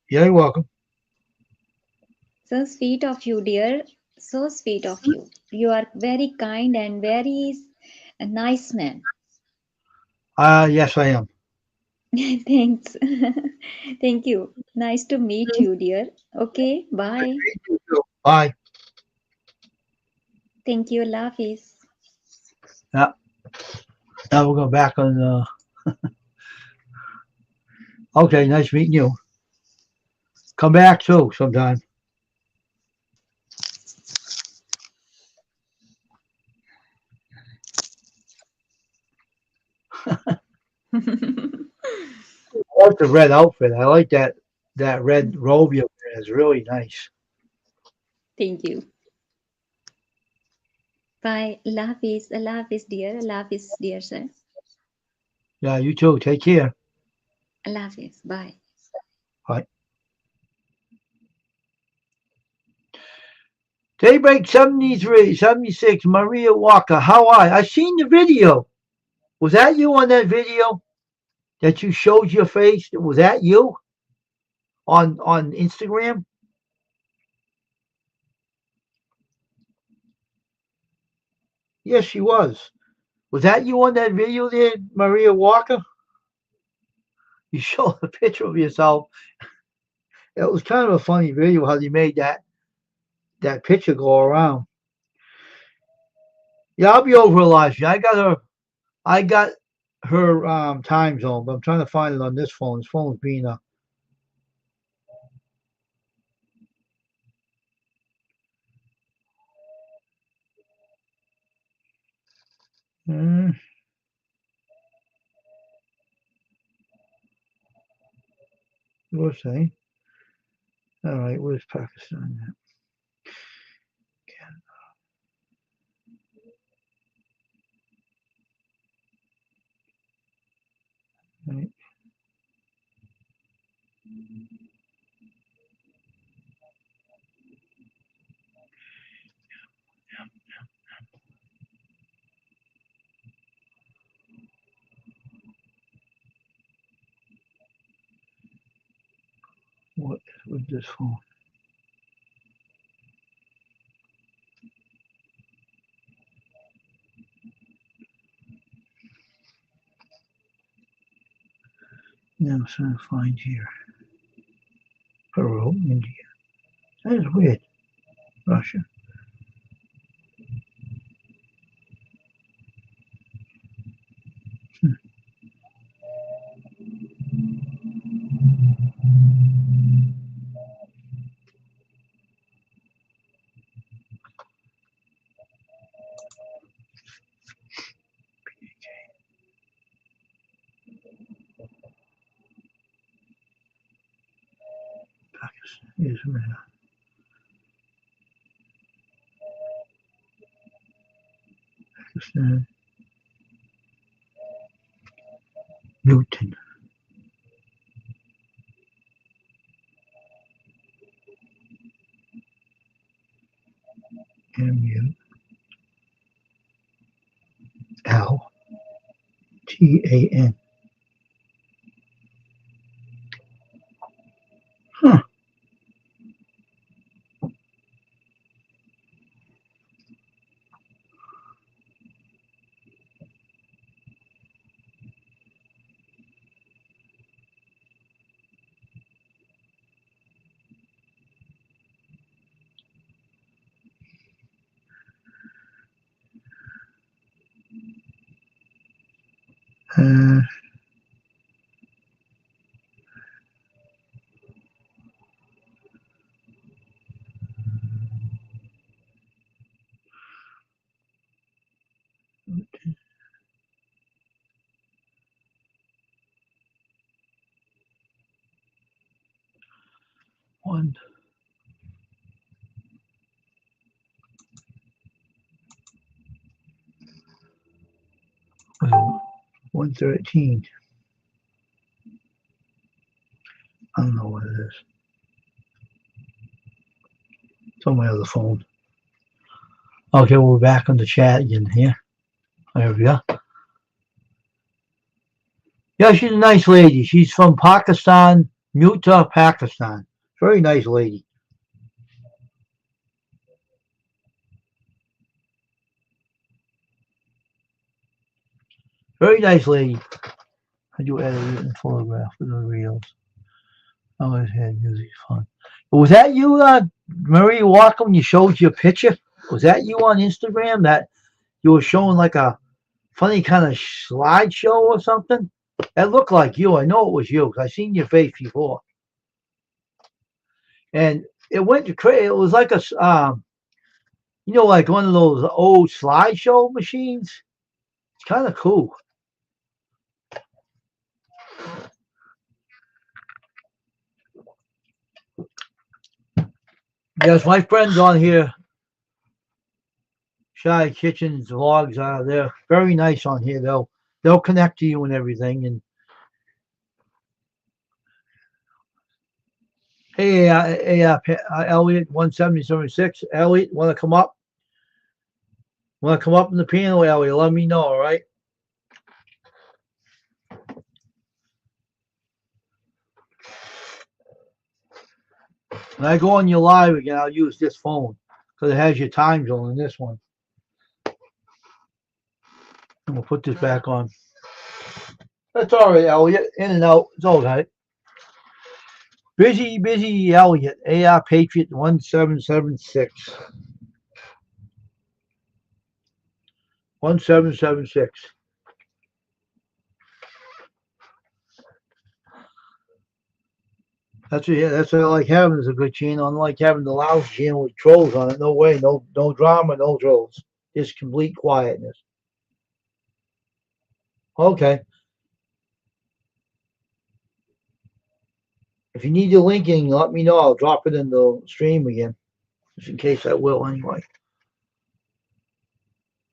Yeah, you're welcome. So sweet of you, dear. So sweet of you. You are very kind and very nice man. Yes, I am. Thanks. Thank you. Nice to meet you, dear. Okay, bye. Bye. Thank you, Allah Hafiz. Yeah. Now we'll go back on okay, nice meeting you. Come back too sometime. I like the red outfit. I like that red robe you wear. It's really nice. Thank you. Bye. Allah Hafiz. Allah Hafiz, dear. Allah Hafiz, dear sir. Yeah, you too. Take care. Allah Hafiz. Bye. Bye. Daybreak 73, 76, Maria Walker. How are you? I seen the video. Was that you on that video that you showed your face? Was that you on Instagram? Yes, she was. Was that you on that video there, Maria Walker? You showed a picture of yourself. It was kind of a funny video how you made that picture go around. Yeah, I'll be over her live stream. I got her time zone, but I'm trying to find it on this phone. This phone's being a we'll see. All right, where's Pakistan at? Right. What is with this phone? Now I'm trying to find here. Peru, India. That is weird. Russia. Pakistan, Israel. Pakistan. Newton. MULTAN. Huh. Uh, one. 113. I don't know what it is. It's on my other phone. Okay, we're back on the chat again here. There we go. Yeah, she's a nice lady. She's from Pakistan, Utah, Pakistan. Very nice lady. Very nice lady. I do edit and photograph for the reels. I always had music fun. But was that you, Maria Walker, when you showed your picture? Was that you on Instagram that you were showing like a funny kind of slideshow or something? That looked like you. I know it was you because I seen your face before. And it went to crazy. It was like a, like one of those old slideshow machines. It's kind of cool. Yes, my friend's on here. Shy Kitchens vlogs, they're very nice on here. They'll connect to you and everything. And hey, Elliot 17076. Elliot, want to come up? Want to come up in the panel, Elliot? Let me know. All right. When I go on your live again, I'll use this phone because it has your time zone in this one. I'm gonna put this back on. That's all right, Elliot. In and out. It's all right. Busy Elliot. AR Patriot 1776. 1776. That's what I like having is a good channel. Unlike having the loud channel with trolls on it. No way. No drama, no trolls. Just complete quietness. Okay. If you need the linking, let me know. I'll drop it in the stream again. Just in case I will anyway.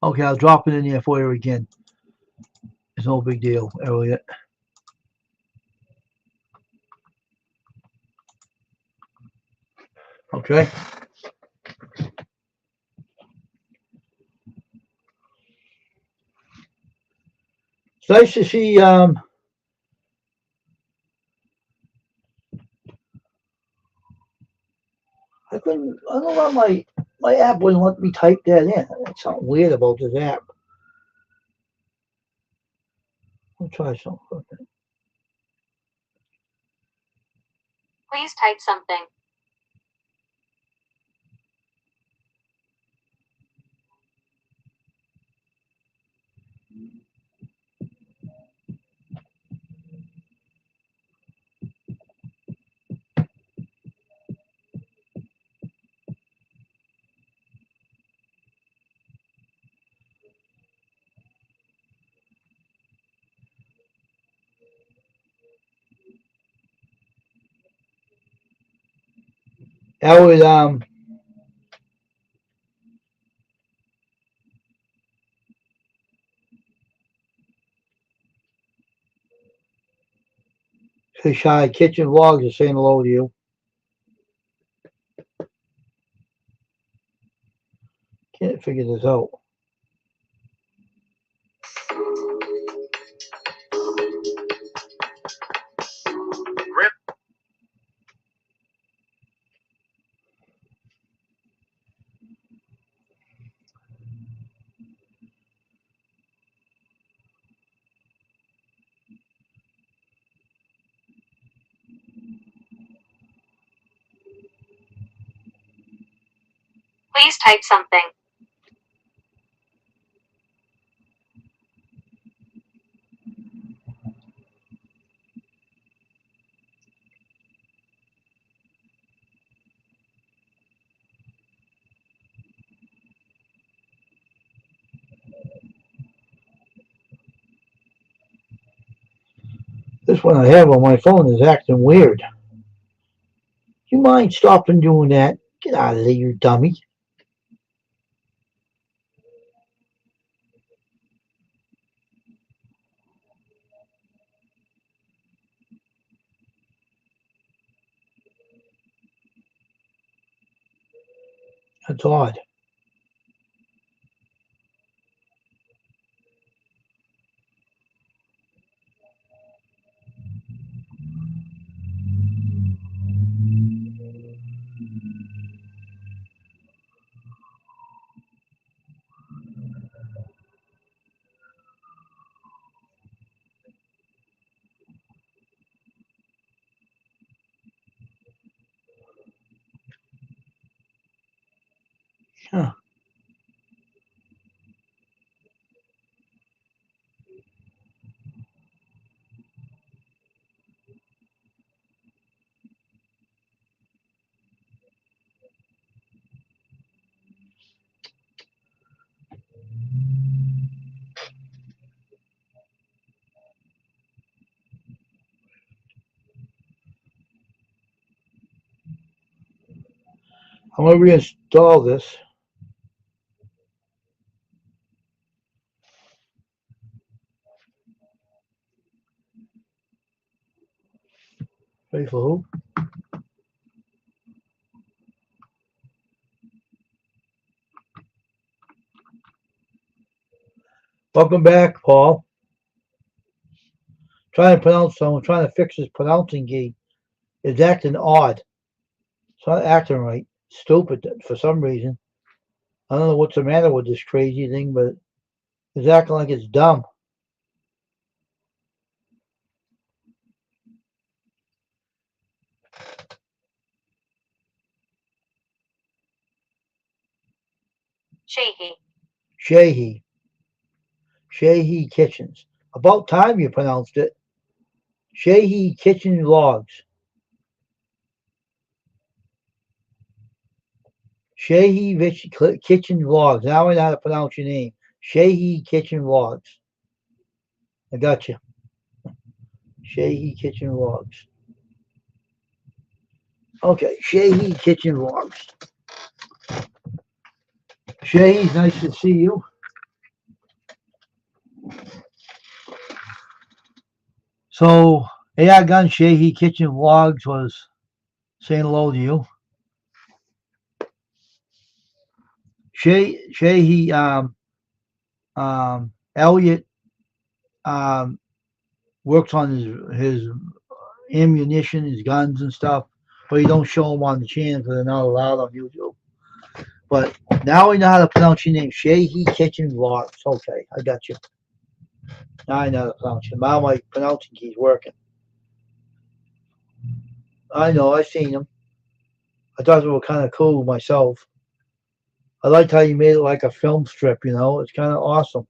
Okay, I'll drop it in there for you again. It's no big deal, Elliot. Okay. It's nice to see I don't know why my app wouldn't let me type that in. That's something weird about this app. I'll try something. Please type something. Elliot, Shy Kitchen Vlogs is saying hello to you. Can't figure this out. Please type something. This one I have on my phone is acting weird. You mind stopping doing that? Get out of there, you dummy. That's odd. Huh. I'm going to reinstall this. Ready for who? Welcome back, Paul. Trying to pronounce someone, trying to fix his pronouncing key. It's acting odd. It's not acting right. Stupid for some reason. I don't know what's the matter with this crazy thing, but it's acting like it's dumb. Sheehy. Sheehy. Sheehy Kitchens. About time you pronounced it. Sheehy Kitchen Logs. Sheehy Kitchen Logs. Now I know how to pronounce your name. Sheehy Kitchen Logs. I got you. Sheehy Kitchen Logs. Okay, Sheehy Kitchen Logs. Sheehy, nice to see you. So, AI Gun Sheehy Kitchen Vlogs was saying hello to you. Sheehy, Elliot works on his ammunition, his guns and stuff, but he don't show them on the channel because they're not allowed on YouTube. But now we know how to pronounce your name, Sheehy Kitchen Vlogs. Okay, I got you. Now I know how to pronounce it. Now my pronouncing key's working. I know, I've seen them. I thought they were kind of cool myself. I liked how you made it like a film strip, you know. It's kind of awesome.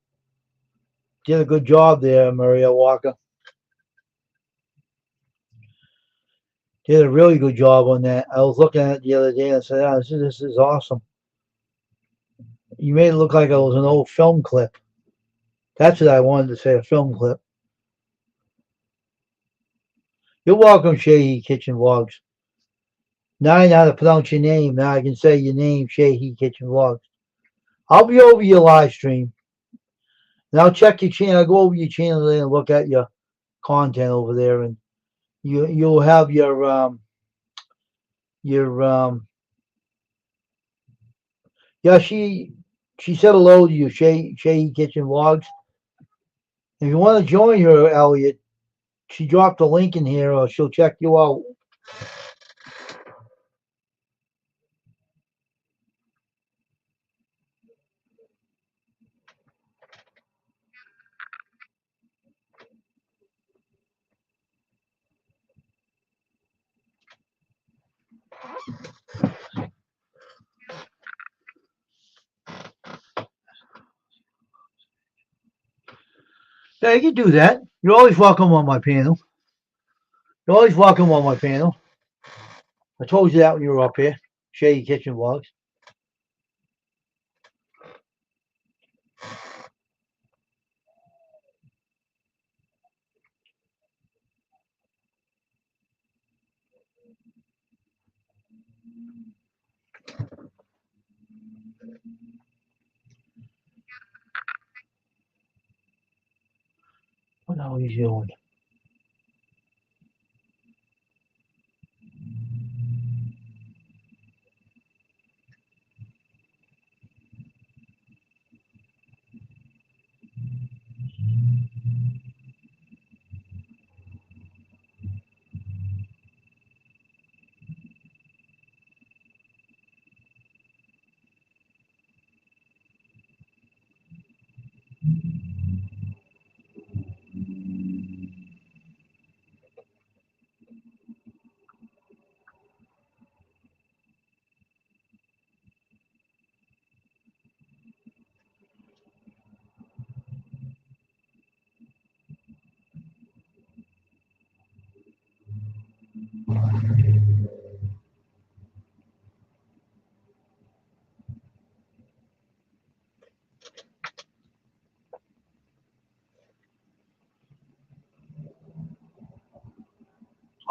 Did a good job there, Maria Walker. Did a really good job on that. I was looking at it the other day and I said, oh, this is awesome. You made it look like it was an old film clip. That's what I wanted to say, a film clip. You're welcome, Sheehy Kitchen Vlogs. Now I know how to pronounce your name. Now I can say your name, Sheehy Kitchen Vlogs. I'll be over your live stream. And I'll check your channel. I'll go over your channel and look at your content over there, and you'll have your yeah, she said hello to you, Sheehy Kitchen Vlogs. If you want to join her, Elliot, she dropped a link in here, or she'll check you out. Yeah, you can do that. You're always welcome on my panel. You're always welcome on my panel. I told you that when you were up here. Sheehy Kitchen Vlogs. What the hell are you doing?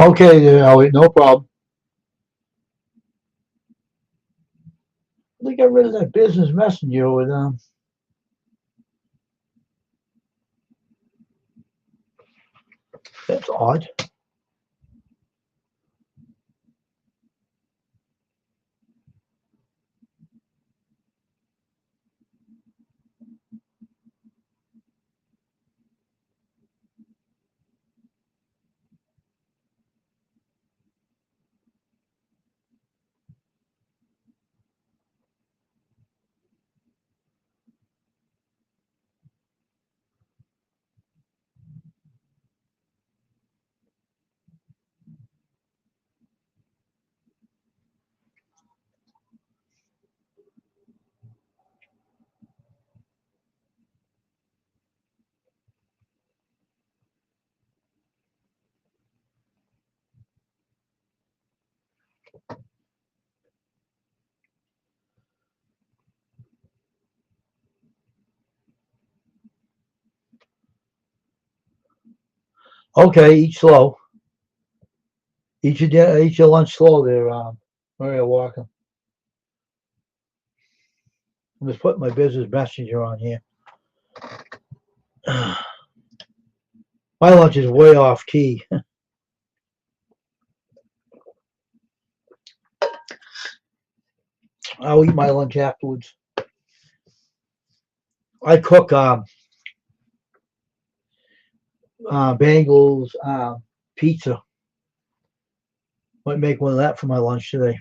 Okay, there, Elliot, no problem. They got rid of that business messenger with that's odd. Okay, eat slow. Eat your lunch slow there, Maria Walker. I'm just putting my business messenger on here. My lunch is way off key. I'll eat my lunch afterwards. I cook bagels, pizza. Might make one of that for my lunch today.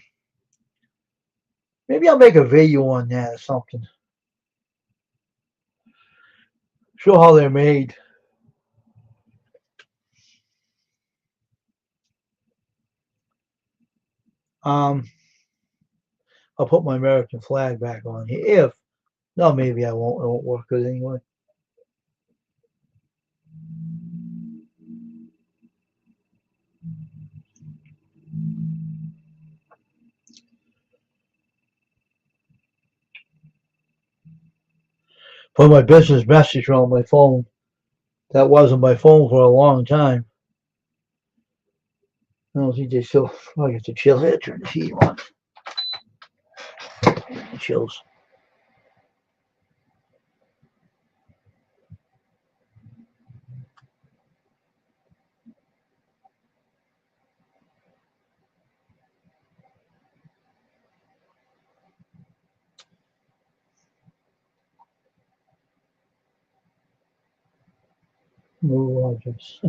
Maybe I'll make a video on that or something. Show how they're made. I'll put my American flag back on here. If no, maybe I won't. It won't work good anyway. Put my business messenger on my phone. That wasn't my phone for a long time. I don't think they still. I get to chill here. Turn the heat on. It chills. Move objects.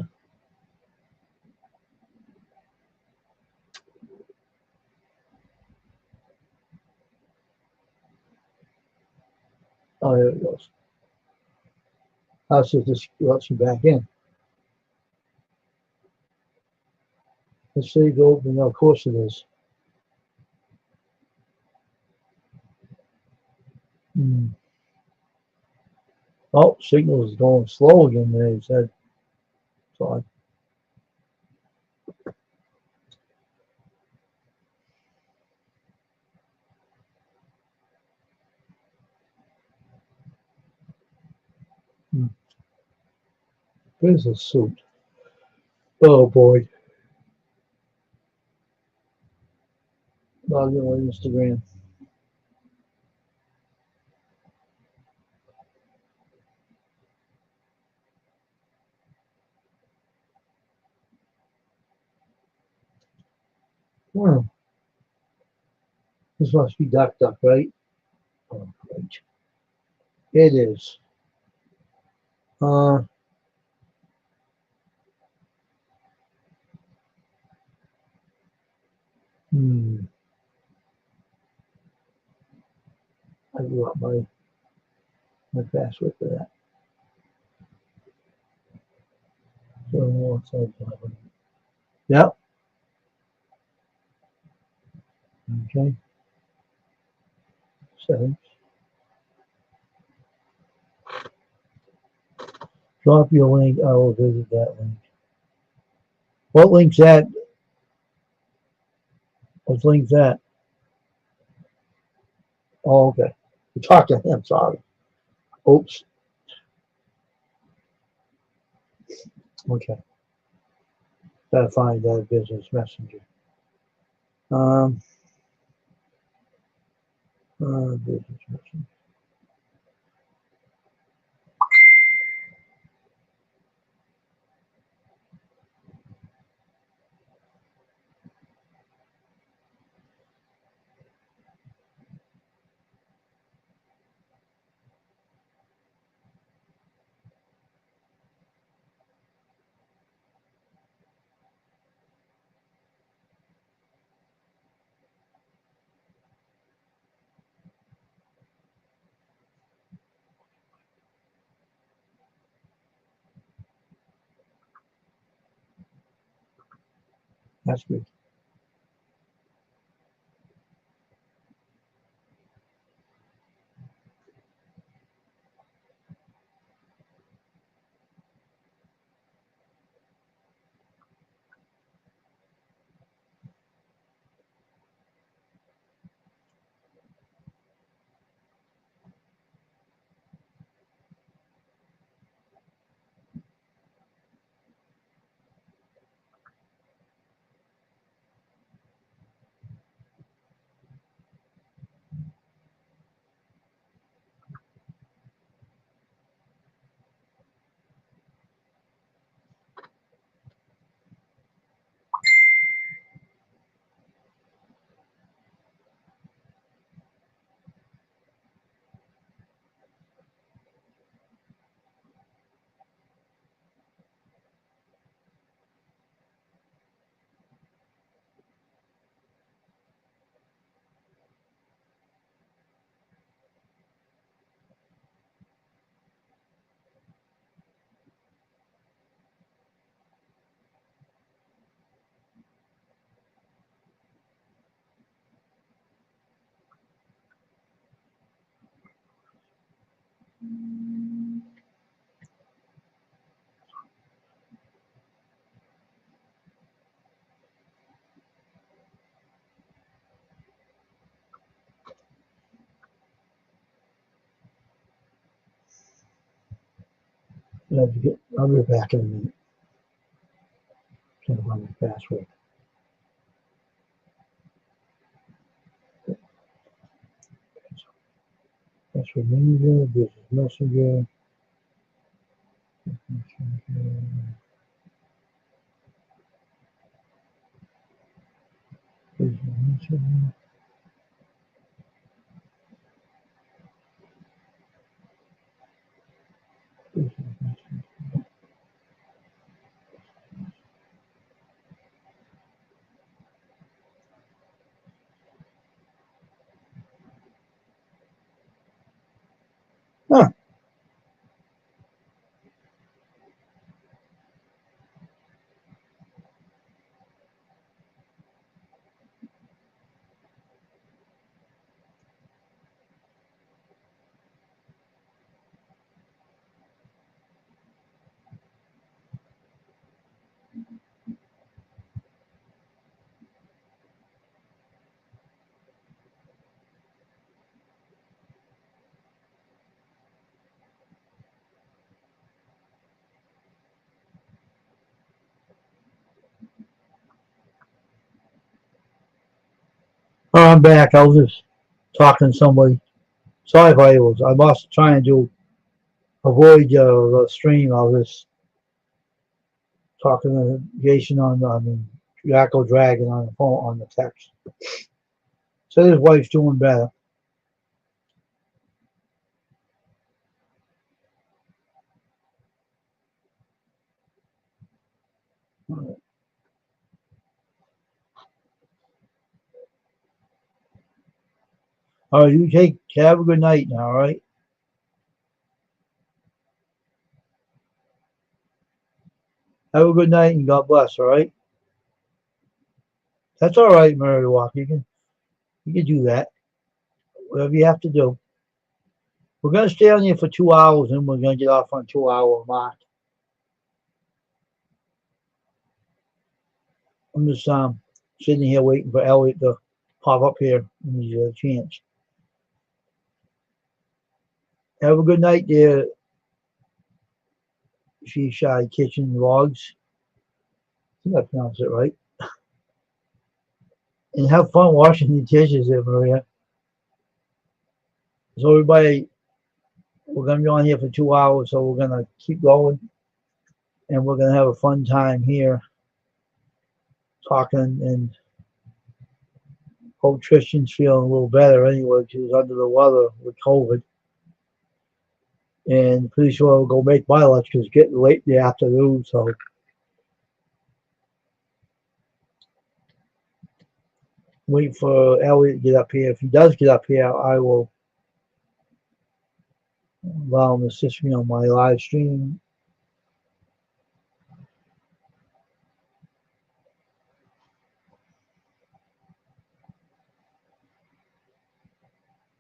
Oh, there it goes. How should this lets you back in? Let's say go open. Of course it is. Hmm. Oh, signal is going slow again. They said. So business suit. Oh boy. Log in on Instagram. Hmm. This must be Duck Duck, right? Oh, right. It is. Uh, hmm. I blew up my password for that. So, yep. Okay. Settings. Drop your link. I will visit that link. What link's that? What link's that? Oh, okay. You talked to him. Sorry. Oops. Okay. Gotta find that business messenger. Um. Business messenger. That's good. I'll be back in a minute. Can't find my password. Password manager, business messenger. Business messenger. Business messenger. Huh. Oh, I'm back. I was just talking to somebody. Sorry if I was trying to avoid the stream. I was just talking to Jason on Jacko Dragon on the phone on the text. Said his wife's doing better. All right, have a good night now, all right? Have a good night and God bless, all right? That's all right, Mary Walker. You can do that. Whatever you have to do. We're gonna stay on here for 2 hours and we're gonna get off on 2 hour mark. I'm just sitting here waiting for Elliot to pop up here when he's a chance. Have a good night there, Shy Kitchen Logs. I think I pronounced it right. And have fun washing the dishes there, Maria. So everybody, we're gonna be on here for 2 hours, so we're gonna keep going, and we're gonna have a fun time here, talking, and hope Tristan's feeling a little better anyway, because he's under the weather with COVID. And pretty sure I'll go make my lunch because it's getting late in the afternoon, so wait for Elliot to get up here. If he does get up here, I will allow him to assist me on my live stream.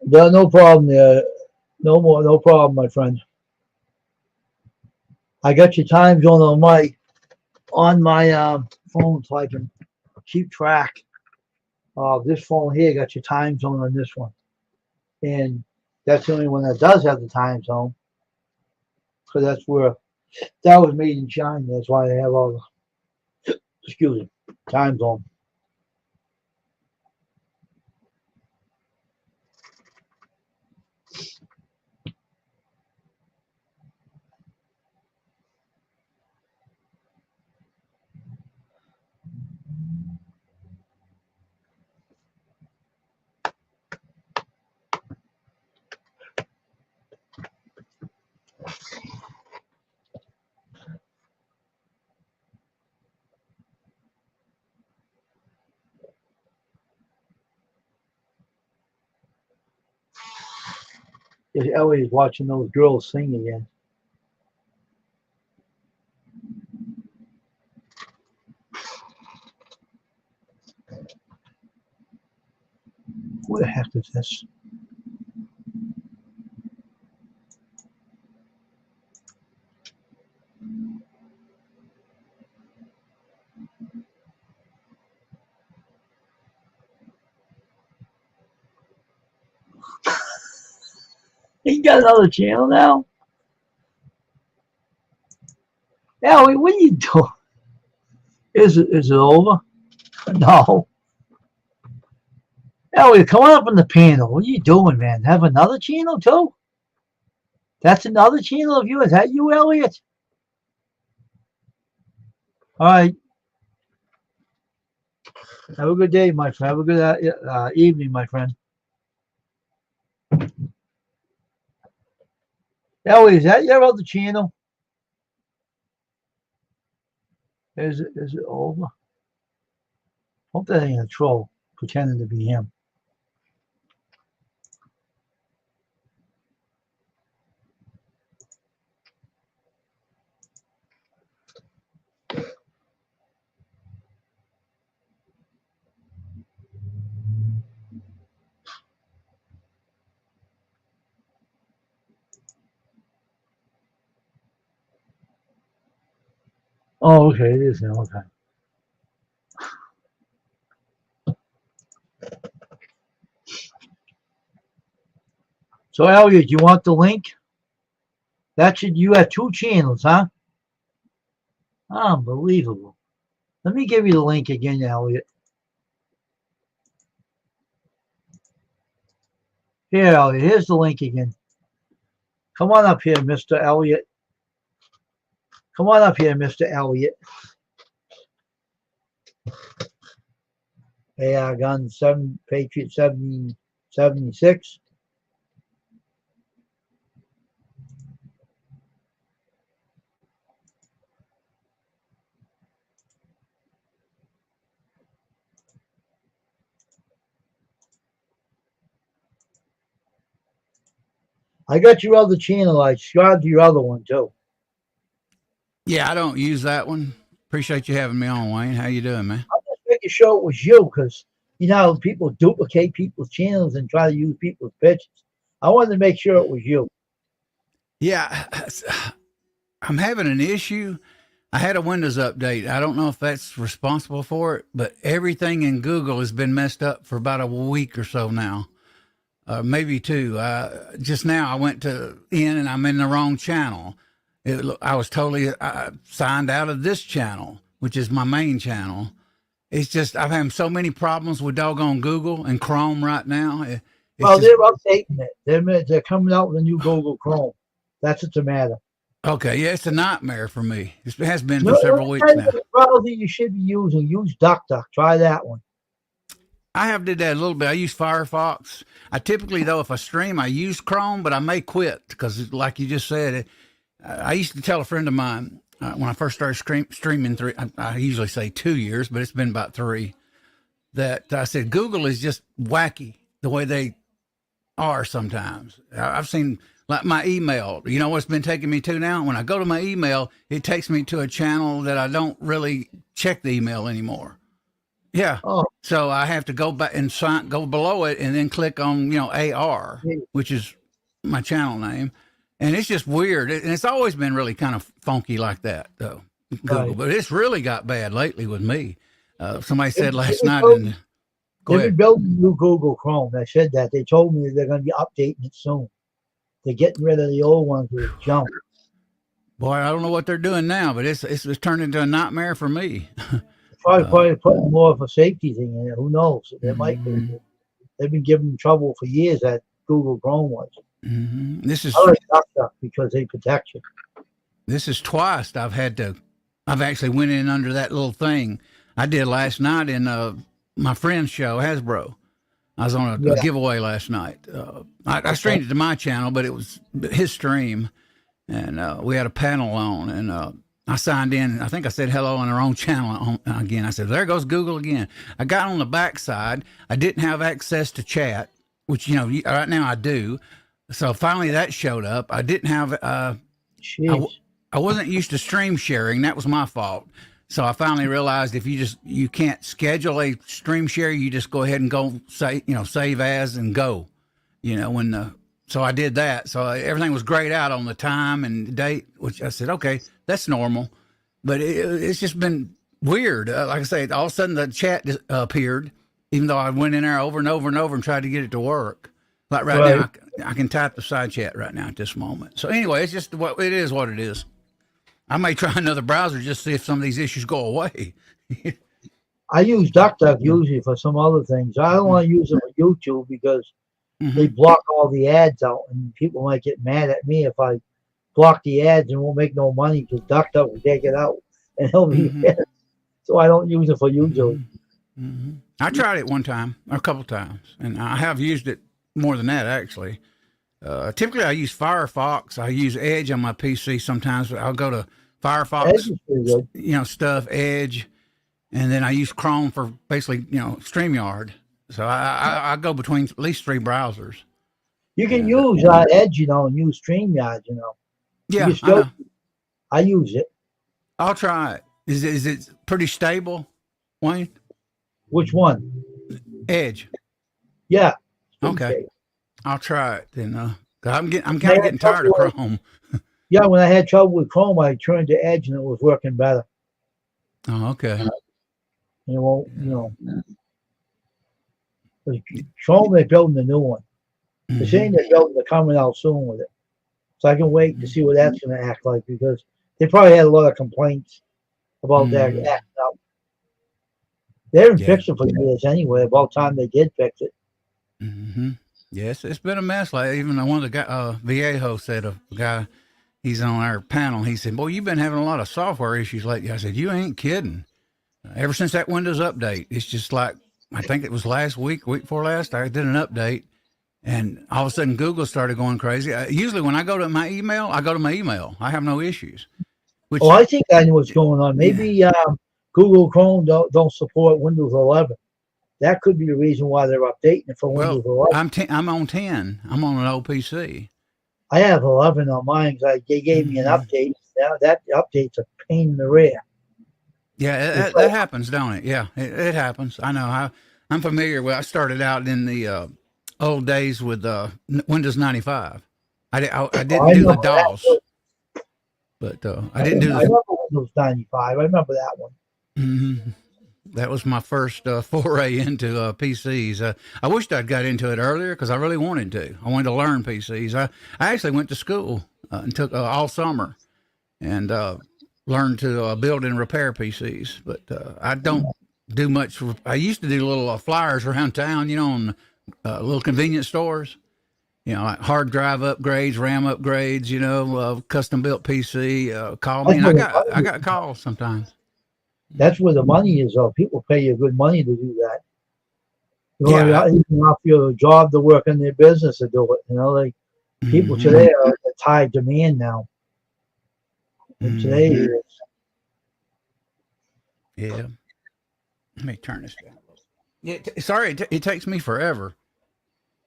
No problem there. No problem, my friend. I got your time zone on my phone, so I can keep track. This phone here got your time zone on this one, and that's the only one that does have the time zone, because that's where that was made in China. That's why they have all the time zone. Elliot is watching those girls sing again. What the heck is this? got another channel now? Ellie, what are you doing? Is it over? No. Elliot, come on up on the panel. What are you doing, man? Have another channel too? That's another channel of yours. Is that you, Elliot? All right. Have a good day, my friend. Have a good evening, my friend. Elliot, is that your other channel? Is it over? Hope that ain't a troll pretending to be him. Oh, okay, it is now. Okay. So, Elliot, you want the link? You have two channels, huh? Unbelievable. Let me give you the link again, Elliot. Here, Elliot, here's the link again. Come on up here, Mr. Elliot. Come on up here, Mr. Elliot. AR gun 7 Patriot 76. I got your other channel. I subscribed to your other one too. Yeah, I don't use that one. Appreciate you having me on, Wayne. How you doing, man? I'm just making sure it was you because you know how people duplicate people's channels and try to use people's pictures. I wanted to make sure it was you. Yeah, I'm having an issue. I had a Windows update. I don't know if that's responsible for it, but everything in Google has been messed up for about a week or so now. Maybe two. Just now I went in and I'm in the wrong channel. I was totally signed out of this channel, which is my main channel. It's just, I'm having so many problems with doggone Google and Chrome right now. Well, they're updating it. They're coming out with a new Google Chrome. That's what's the matter. Okay, yeah, it's a nightmare for me. It has been for several weeks now. The browser you should be using, use DuckDuck. Try that one. I have did that a little bit. I use Firefox. I typically, though, if I stream, I use Chrome, but I may quit because, like you just said, I used to tell a friend of mine when I first started streaming, I usually say 2 years, but it's been about 3, that I said, Google is just wacky the way they are sometimes. I've seen like my email, you know what's been taking me to now? When I go to my email, it takes me to a channel that I don't really check the email anymore. Yeah. Oh. So I have to go back and go below it and then click on, AR, which is my channel name. And it's just weird. And it's always been really kind of funky like that, though, Google. Right. But it's really got bad lately with me. Somebody said last night. They've been building new Google Chrome. They said that. They told me they're going to be updating it soon. They're getting rid of the old ones with junk. Boy, I don't know what they're doing now, but it's turned into a nightmare for me. Probably putting more of a safety thing in it. Who knows? There might be. They've been giving them trouble for years that Google Chrome was. Mm-hmm. I like DuckDuck because they protect you. This is twice I've actually went in under that little thing. I did last night in my friend's show, Hasbro. I was on a giveaway last night. I streamed it to my channel, but it was his stream, and we had a panel on, and I signed in. I think I said hello on their own channel again. I said, there goes Google again. I got on the backside. I didn't have access to chat, which, right now I do. So finally that showed up. I didn't have, I wasn't used to stream sharing. That was my fault. So I finally realized if you can't schedule a stream share, you just go ahead and go save as and go, so I did that. So everything was grayed out on the time and date, which I said, okay, that's normal. But it's just been weird. Like I say, all of a sudden the chat appeared, even though I went in there over and over and over and tried to get it to work. Like right now, I can type the side chat right now at this moment. So anyway, it's just what it is. What it is. I may try another browser just to see if some of these issues go away. I use DuckDuck usually for some other things. I don't want to use it for YouTube because they block all the ads out, and people might get mad at me if I block the ads and won't make no money because DuckDuck will take it out and he'll be mad. So I don't use it for YouTube. I tried it one time or a couple times, and I have used it more than that actually. Typically, I use Firefox. I use Edge on my PC sometimes, but I'll go to Firefox, Edge is pretty good. Stuff, Edge, and then I use Chrome for basically, StreamYard. So I go between at least 3 browsers. You can use Edge, and use StreamYard, Yeah, You still, I use it. I'll try it. Is it pretty stable, Wayne? Which one? Edge. Yeah. Okay. I'll try it then. I'm kind of getting tired of Chrome. Yeah, when I had trouble with Chrome, I turned to Edge and it was working better. Oh, okay. Chrome, they're building a new one. They're saying they're coming out soon with it. So I can wait to see what that's going to act like because they probably had a lot of complaints about that acting out. They haven't fixed it for years anyway. About time they did fix it. Yes, it's been a mess. Like even one of the guy, Viejo said, a guy, he's on our panel. He said, "Boy, you've been having a lot of software issues lately." I said, "You ain't kidding." Ever since that Windows update, it's just like I think it was last week before last, I did an update, and all of a sudden Google started going crazy. Usually when I go to my email, I have no issues. I think I know what's going on. Maybe Google Chrome don't support Windows 11. That could be the reason why they're updating it for Windows 11. I'm on 10. I'm on an old PC. I have 11 on mine because they gave me an update. Now that update's a pain in the rear. Yeah, that happens, don't it? Yeah, it happens. I know. I'm familiar with. I started out in the old days with Windows 95. I didn't do the DOS, but I didn't do the. I remember Windows 95. I remember that one. That was my first foray into PCs. I wished I'd got into it earlier because I really wanted to. I wanted to learn PCs. I actually went to school and took all summer and learned to build and repair PCs. But I don't do much. I used to do little flyers around town, on little convenience stores. Like hard drive upgrades, RAM upgrades. Custom built PC. Call me, and I got calls sometimes. That's where the money is, though. People pay you good money to do that. You can offer you a job to work in their business to do it. People today are at high demand now. And today it is. Yeah. Let me turn this down. It takes me forever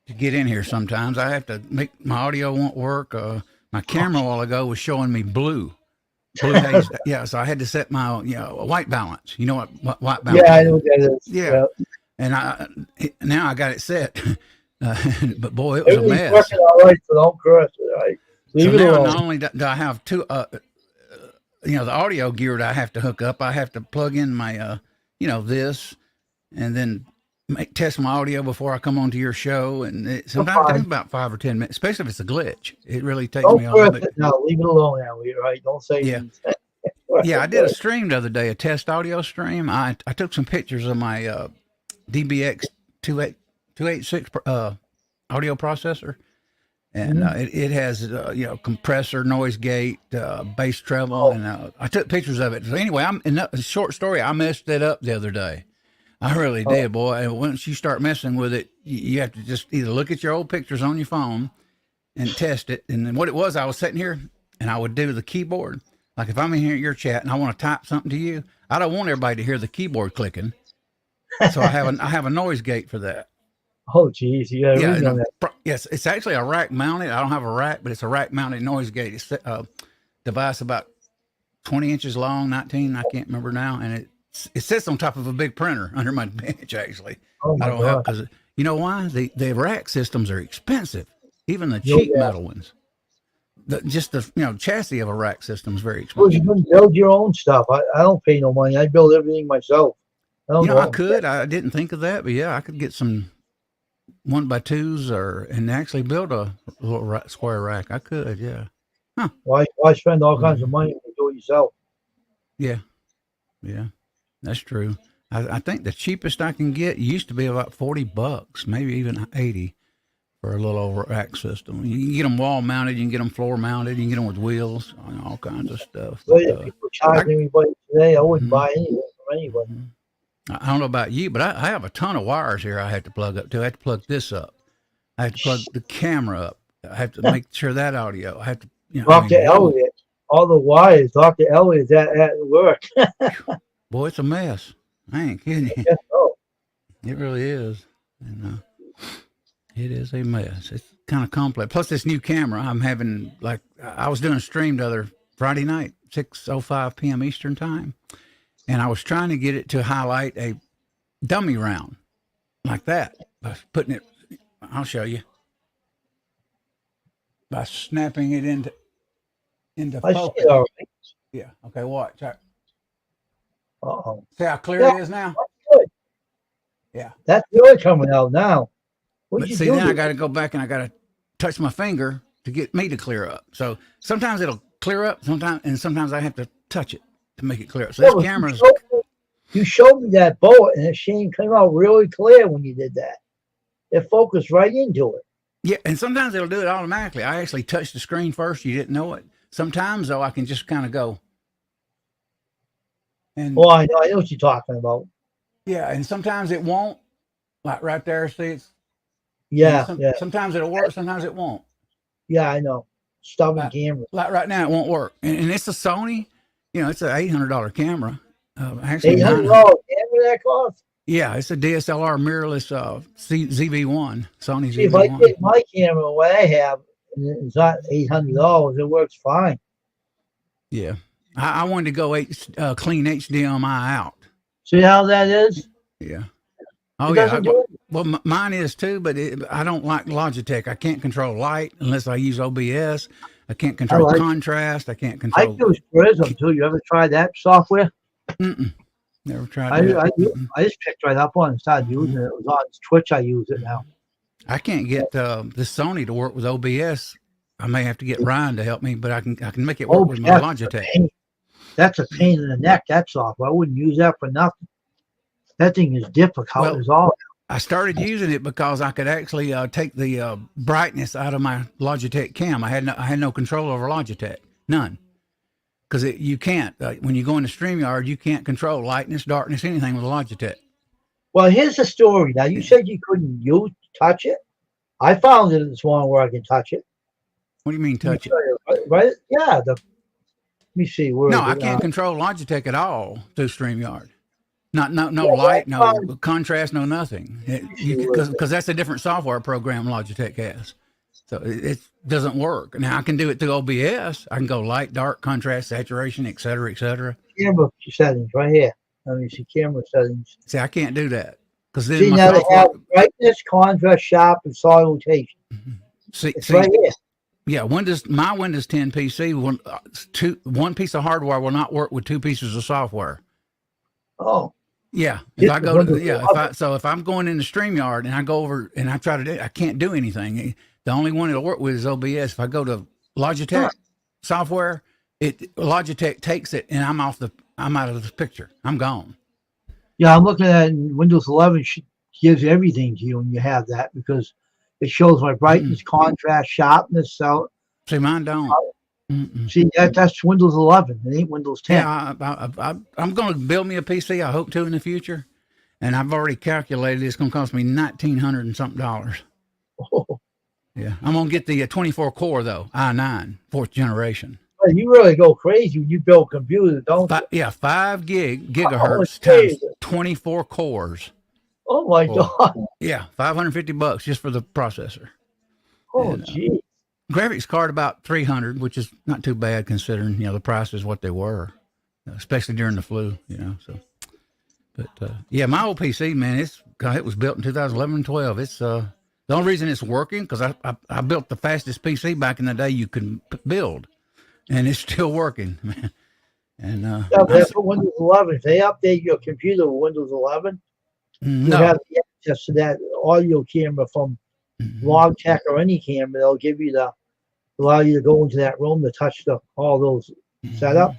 to get in here sometimes. I have to make my audio won't work. My camera a while ago was showing me blue haze. Yeah, so I had to set my white balance. You know what white balance? Yeah, I know what that is. Yeah, and now I got it set, but boy, it was a mess. Working all right, so don't curse it. Right? So now not only do I have two, the audio gear that I have to hook up, I have to plug in my, this, and then test my audio before I come onto your show. And sometimes it takes about 5 or 10 minutes, especially if it's a glitch. It really takes me a little bit. No, leave it alone now. Right? Don't say. Yeah. Yeah, I did a stream the other day, a test audio stream. I took some pictures of my DBX 286 audio processor, and it has compressor, noise gate, bass treble, and I took pictures of it. So anyway, in a short story, I messed it up the other day. I really did, boy. And once you start messing with it, you have to just either look at your old pictures on your phone and test it. And then what it was, I was sitting here and I would do the keyboard. Like if I'm in here at your chat and I want to type something to you, I don't want everybody to hear the keyboard clicking. So I have a noise gate for that. Oh, geez. You got to on that. Yes, it's actually a rack mounted. I don't have a rack, but it's a rack mounted noise gate. It's a device about 20 inches long, 19, I can't remember now. And it sits on top of a big printer under my bench, actually. Oh my God. Because you know why? The rack systems are expensive, even the cheap metal ones. The chassis of a rack system is very expensive. Well, you can build your own stuff. I don't pay no money. I build everything myself. I could. I didn't think of that, but yeah, I could get some 1x2s and actually build a little square rack. I could, yeah. Why spend all kinds Mm-hmm. of money to do it yourself? Yeah. Yeah. That's true. I think the cheapest I can get used to be about $40, maybe even 80 for a little over rack system. You can get them wall mounted, you can get them floor mounted, you can get them with wheels, all kinds of stuff. But But, if people charge anybody today, I wouldn't Mhm. buy anything from anybody. I don't know about you, but I have a ton of wires here I have to plug up to. I have to plug this up. I have to plug the camera up. I have to make sure that audio. I have to, Dr. Elliott, all the wires, Dr. Elliott's at work. boy, it's a mess. I ain't kidding you. Yes, so. It really is. And it is a mess. It's kind of complex. Plus this new camera I'm having, like I was doing a stream the other Friday night, 6:05 p.m. Eastern time. And I was trying to get it to highlight a dummy round like that by putting it, I'll show you, by snapping it into I see focus. it already. Yeah. Okay. Watch. Uh-oh. See how clear Yeah. it is now? Good. Yeah. That's really coming out now. What But you see, do? then I got to go back and I got to touch my finger to get me to clear up. So sometimes it'll clear up, sometimes I have to touch it to make it clear up. So Yeah, this but camera's, you showed me that bullet, and the sheen came out really clear when you did that. It focused right into it. yeah, and sometimes it'll do it automatically. I actually touched the screen first. You didn't know it. Sometimes, though, I can just kind of go. And Oh, I know what you're talking about. yeah, and sometimes it won't. Like right there, see, it's, Yeah, some- yeah, sometimes it'll work, sometimes it won't. yeah. I know. Stubborn Uh, camera. Like right now, it won't work. And it's a Sony, it's an $800 camera. Actually, $800 $900. camera that cost. Yeah, it's a DSLR mirrorless ZV1, Sony See, if I ZV1. take my camera, what I have, and it's not $800. It works fine. Yeah, I wanted to go clean HDMI out. See how that is? Yeah. It Oh yeah. doesn't do it. Well, mine is too, but I don't like Logitech. I can't control light unless I use OBS. I can't control like it. contrast. I can't I control. use Prism too. You ever tried that software? Mm-mm. Never tried I that. I just picked right up on it and started using it. It was on Twitch. I use it now. I can't get this Sony to work with OBS. I may have to get Ryan to help me, but I can make it work with my Logitech. That's a pain in the neck. That software. I wouldn't use that for nothing. That thing is difficult. Well, as all. I started using it because I could actually take the brightness out of my Logitech cam. I had no control over Logitech, none, because you can't when you go into StreamYard, you can't control lightness, darkness, anything with Logitech. Well, here's the story. Now you said you couldn't touch it. I found it this one where I can touch it. What do you mean touch it? Right? Yeah. Let me see. Where No, is I it? can't control Logitech at all through StreamYard. No light, no contrast, no nothing. Because that's a different software program Logitech has. So it doesn't work. Now I can do it through OBS. I can go light, dark, contrast, saturation, et cetera, et cetera. Camera settings right here. Let me see camera settings. See, I can't do that because then See, my now they software. have brightness, contrast, sharp, and salutation. See, It's right here. yeah, my Windows 10 PC, one piece of hardware will not work with two pieces of software. Oh, Yeah, if It's I the go to Windows if I'm going into StreamYard and I go over and I try to do it, I can't do anything. The only one it'll work with is OBS. If I go to Logitech software, Logitech takes it and I'm out of the picture. I'm gone. yeah. I'm looking at Windows 11. Gives everything to you when you have that because it shows my brightness, contrast, sharpness. So See, mine don't. Mm-mm. see that's Windows 11. It ain't Windows 10. Yeah, I'm going to build me a PC. I hope to in the future, and I've already calculated it's going to cost me $1,900 and something dollars. Oh, Yeah, I'm going to get the 24 core though, i9 4th generation. well, you really go crazy when you build computers, don't you? 5 gigahertz geez. times 24 cores. Oh my Oh. God. Yeah, $550 just for the processor. Oh, And, gee. Graphics card about 300, which is not too bad considering the price is what they were, especially during the flu. So. But yeah, my old PC, man, it was built in 2011, 12. It's the only reason it's working because I built the fastest PC back in the day you could build, and it's still working, man. And Yeah, but that's what Windows 11. If they update your computer with Windows 11, you no, have the access to that audio camera from Mhm. Logitech or any camera. They'll give you allow you to go into that room to touch all those setup.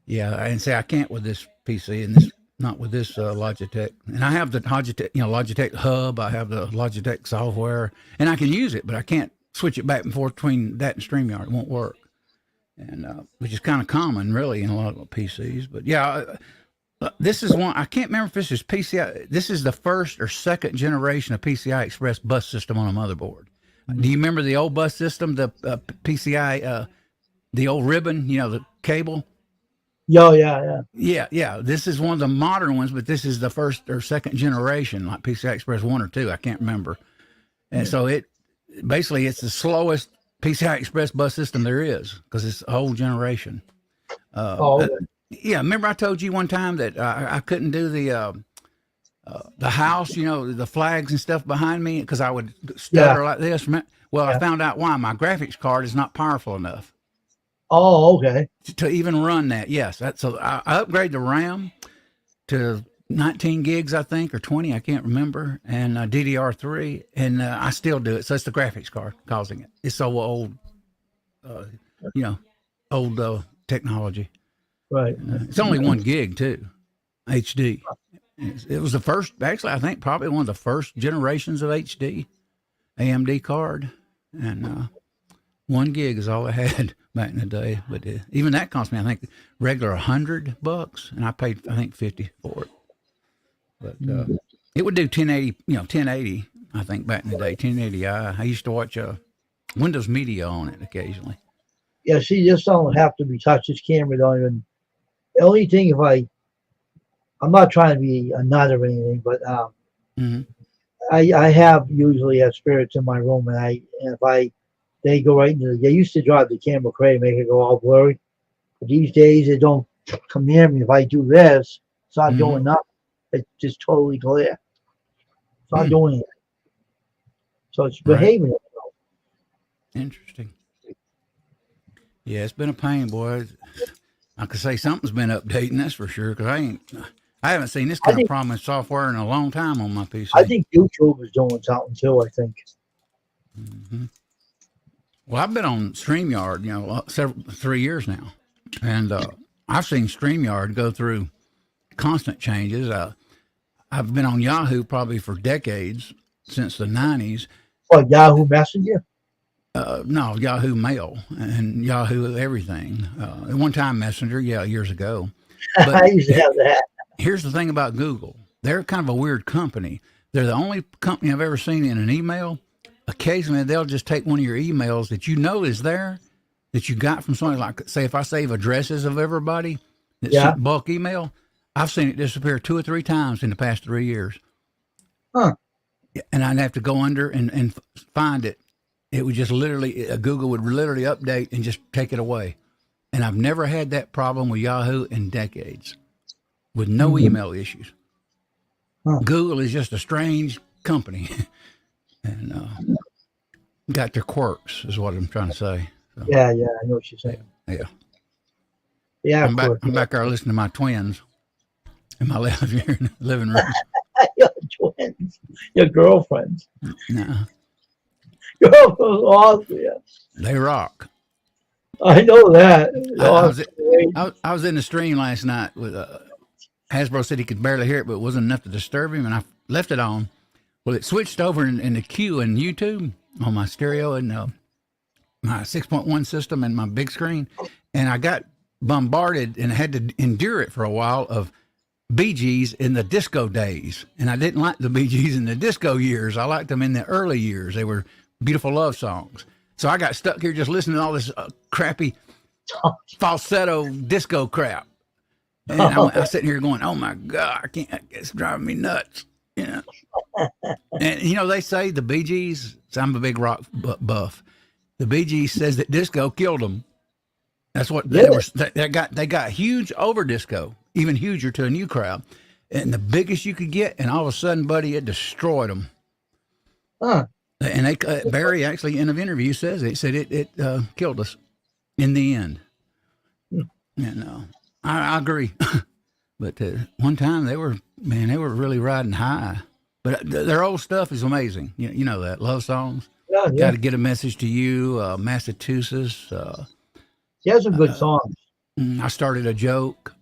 Yeah, and say I can't with this PC and this not with this Logitech. And I have the Logitech, Logitech Hub. I have the Logitech software, and I can use it, but I can't switch it back and forth between that and StreamYard. It won't work, and which is kind of common, really, in a lot of PCs. But yeah, this is one I can't remember if this is PCI. This is the first or second generation of PCI Express bus system on a motherboard. Do you remember the old bus system, the PCI, the old ribbon, the cable? Yeah. Yeah. This is one of the modern ones, but this is the first or second generation, like PCI Express 1 or 2. I can't remember. And so it's the slowest PCI Express bus system there is because it's a whole generation. Okay. Yeah. Remember I told you one time that I couldn't do the house, the flags and stuff behind me because I would stutter like this. Well, I found out why. My graphics card is not powerful enough. Oh, okay. To even run that. Yes. So I upgrade the RAM to 19 gigs, I think, or 20. I can't remember. And DDR3. And I still do it. So it's the graphics card causing it. It's so old, old technology. Right. It's only 1 gig too. HD. It was the first, actually, I think probably one of the first generations of HD AMD card. And 1 gig is all I had back in the day. But even that cost me, I think, regular $100, and I paid, I think, $50 for it. But it would do 1080, I think, back in the day, 1080i. I used to watch Windows Media on it occasionally. Yeah, see, this don't have to be touched. This camera don't even. The only thing, I'm not trying to be a nut or anything, but I have usually spirits in my room, and they go right into. They used to drive the camera crazy, make it go all blurry. But these days, they don't come near me. If I do this, it's not doing nothing. It's just totally clear. It's not doing anything. So it's behaving itself. Interesting. Yeah, it's been a pain, boy. I could say something's been updating, that's for sure, because I haven't seen this kind of problem in software in a long time on my PC. I think YouTube is doing something too, I think. Mm-hmm. Well, I've been on StreamYard, 3 years now, and I've seen StreamYard go through constant changes. I've been on Yahoo probably for decades, since the 90s. What, Yahoo Messenger? No, Yahoo Mail and Yahoo everything. At one time Messenger, years ago. But I used to have that. Here's the thing about Google. They're kind of a weird company. They're the only company I've ever seen in an email. Occasionally, they'll just take one of your emails that is there, that you got from somebody, like, say, if I save addresses of everybody that sent bulk email, I've seen it disappear 2 or 3 times in the past 3 years. Huh. And I'd have to go under and find it. It would just literally, Google would literally update and just take it away. And I've never had that problem with Yahoo in decades, with no email issues. Huh. Google is just a strange company. And got their quirks, is what I'm trying to say. So, yeah, I know what you're saying. Yeah. I'm back there listening to my twins in my living room. Your twins, your girlfriends. No. Girlfriends, awesome. Yeah. They rock. I know that. I was in the stream last night with Hasbro said he could barely hear it, but it wasn't enough to disturb him, and I left it on. Well, it switched over in the queue in YouTube on my stereo and my 6.1 system and my big screen. And I got bombarded and had to endure it for a while of Bee Gees in the disco days. And I didn't like the Bee Gees in the disco years. I liked them in the early years. They were beautiful love songs. So I got stuck here just listening to all this crappy falsetto disco crap. And I was sitting here going, oh my God, I can't, it's driving me nuts. And they say the Bee Gees, so I'm a big rock buff. The Bee Gees says that disco killed them. That's what they were. They got huge over disco, even huger to a new crowd, and the biggest you could get. And all of a sudden, buddy, it destroyed them. Huh. And Barry actually in an interview says it said it killed us in the end. And I agree. But one time they were really riding high. But their old stuff is amazing. You know that love songs. Yeah, Got yeah. to get a message to you, Massachusetts. He has some good songs. I started a joke.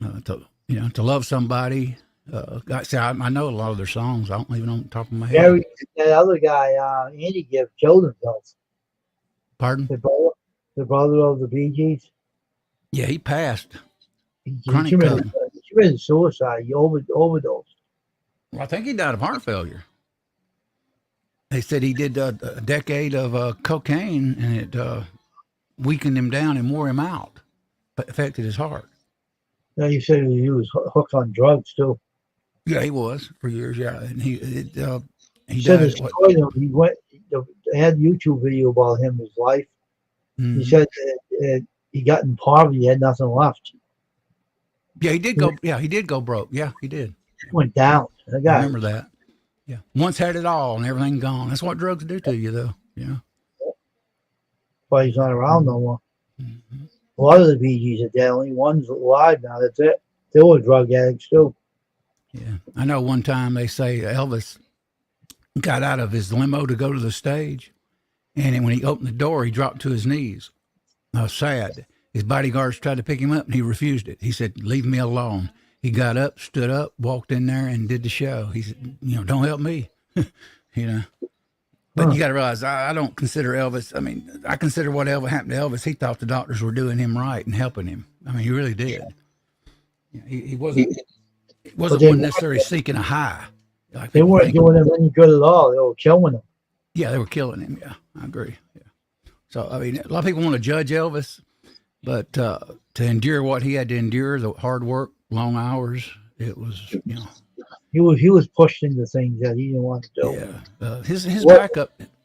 To love somebody. I know a lot of their songs. I don't even on the top of my head. Gary, that other guy, Andy, killed himself. Pardon? The brother of the Bee Gees. Yeah, he passed. He Chronic committed suicide. He overdosed. Well, I think he died of heart failure. They said he did a decade of cocaine, and it weakened him down and wore him out, but affected his heart. Yeah, you said he was hooked on drugs too. Yeah, he was for years. Yeah, and he said died. his story, he went. They had a YouTube video about him, his life. Mhm. He said he got in poverty, he had nothing left. Yeah, he did go. Yeah, he did go broke. Yeah, he did. He went down. The I guy. remember that. Yeah, once had it all and everything gone. That's what drugs do to you, though. Yeah. But he's not around no more. Mm-hmm. A lot of the Bee Gees are dead. Only one's alive now. That's it. They were drug addicts too. Yeah, I know. One time they say Elvis got out of his limo to go to the stage, and then when he opened the door, he dropped to his knees. Sad. His bodyguards tried to pick him up, and he refused it. He said, "Leave me alone." He got up, stood up, walked in there, and did the show. He said, "Don't help me," But you got to realize, I don't consider Elvis. I mean, I consider what happened to Elvis. He thought the doctors were doing him right and helping him. I mean, he really did. He wasn't necessarily seeking a high. Like They weren't doing him any good at all. They were killing him. Yeah, they were killing him. Yeah, I agree. Yeah. So, I mean, a lot of people want to judge Elvis, but to endure what he had to endure, the hard work, long hours, it was, He was pushed into things that he didn't want to do. Yeah.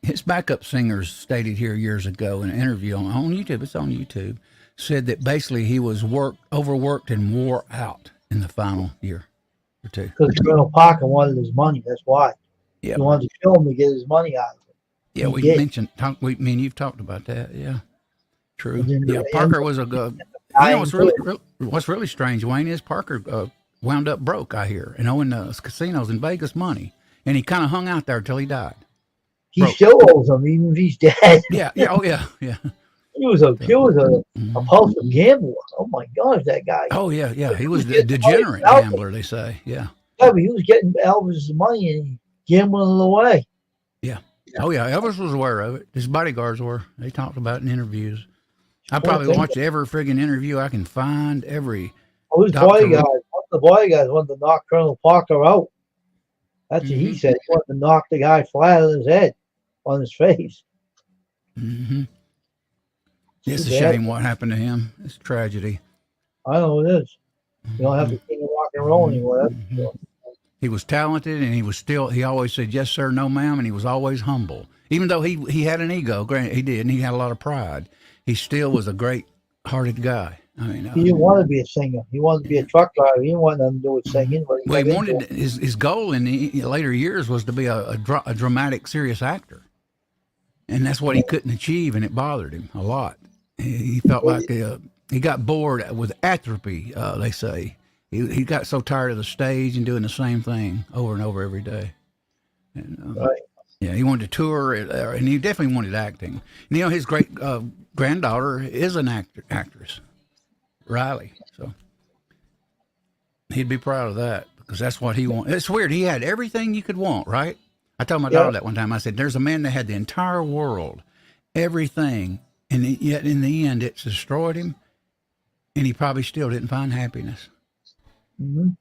His backup singers stated here years ago in an interview on YouTube, it's on YouTube, said that basically he was overworked and wore out in the final year or two. Because Colonel Parker wanted his money. That's why. Yeah. He wanted to kill him to get his money out of him. Yeah, He we did. mentioned, you've talked about that. Yeah. True. And then Yeah, the Parker end- was a good. dying What's really strange, Wayne, is Parker wound up broke, I hear, and owing casinos in Vegas money, and he kind of hung out there till he died. He broke. still owes him, even if he's dead. Yeah, yeah, oh yeah, yeah. He was a Mhm. compulsive gambler. Oh my gosh, that guy. Oh yeah, yeah. He was He a was degenerate getting money. gambler, they say. Yeah. Yeah, but he was getting Elvis's money and he gambling it away. Oh yeah, Elvis was aware of it. His bodyguards were. They talked about it in interviews. I Poor probably thing. watched every friggin' interview I can find. Every. Oh, his Dr. bodyguards, one of the bodyguards wanted to knock Colonel Parker out. That's what he Mhm. said. He wanted to knock the guy flat on his head, on his face. Mm-hmm. It's a Too bad. shame what happened to him. It's a tragedy. I know it is. You don't have the king of rock and roll anymore. That's for sure. He was talented, and he always said, "Yes, sir, no, ma'am," and he was always humble. Even though he had an ego, granted, he did, and he had a lot of pride, he still was a great-hearted guy. I mean, He didn't want to be a singer. He wanted to be a truck driver. He didn't want nothing to do with singing. But well, he got into wanted it. his goal in the later years was to be a dramatic, serious actor, and that's what he couldn't achieve, and it bothered him a lot. He felt like he got bored with atrophy. They say he got so tired of the stage and doing the same thing over and over every day. And, Right. Yeah, he wanted to tour, and he definitely wanted acting. And, his great granddaughter is an actress, Riley. So he'd be proud of that because that's what he wanted. It's weird. He had everything you could want, right? I told my daughter that one time. I said, "There's a man that had the entire world, everything, and yet in the end, it's destroyed him, and he probably still didn't find happiness." Mhm.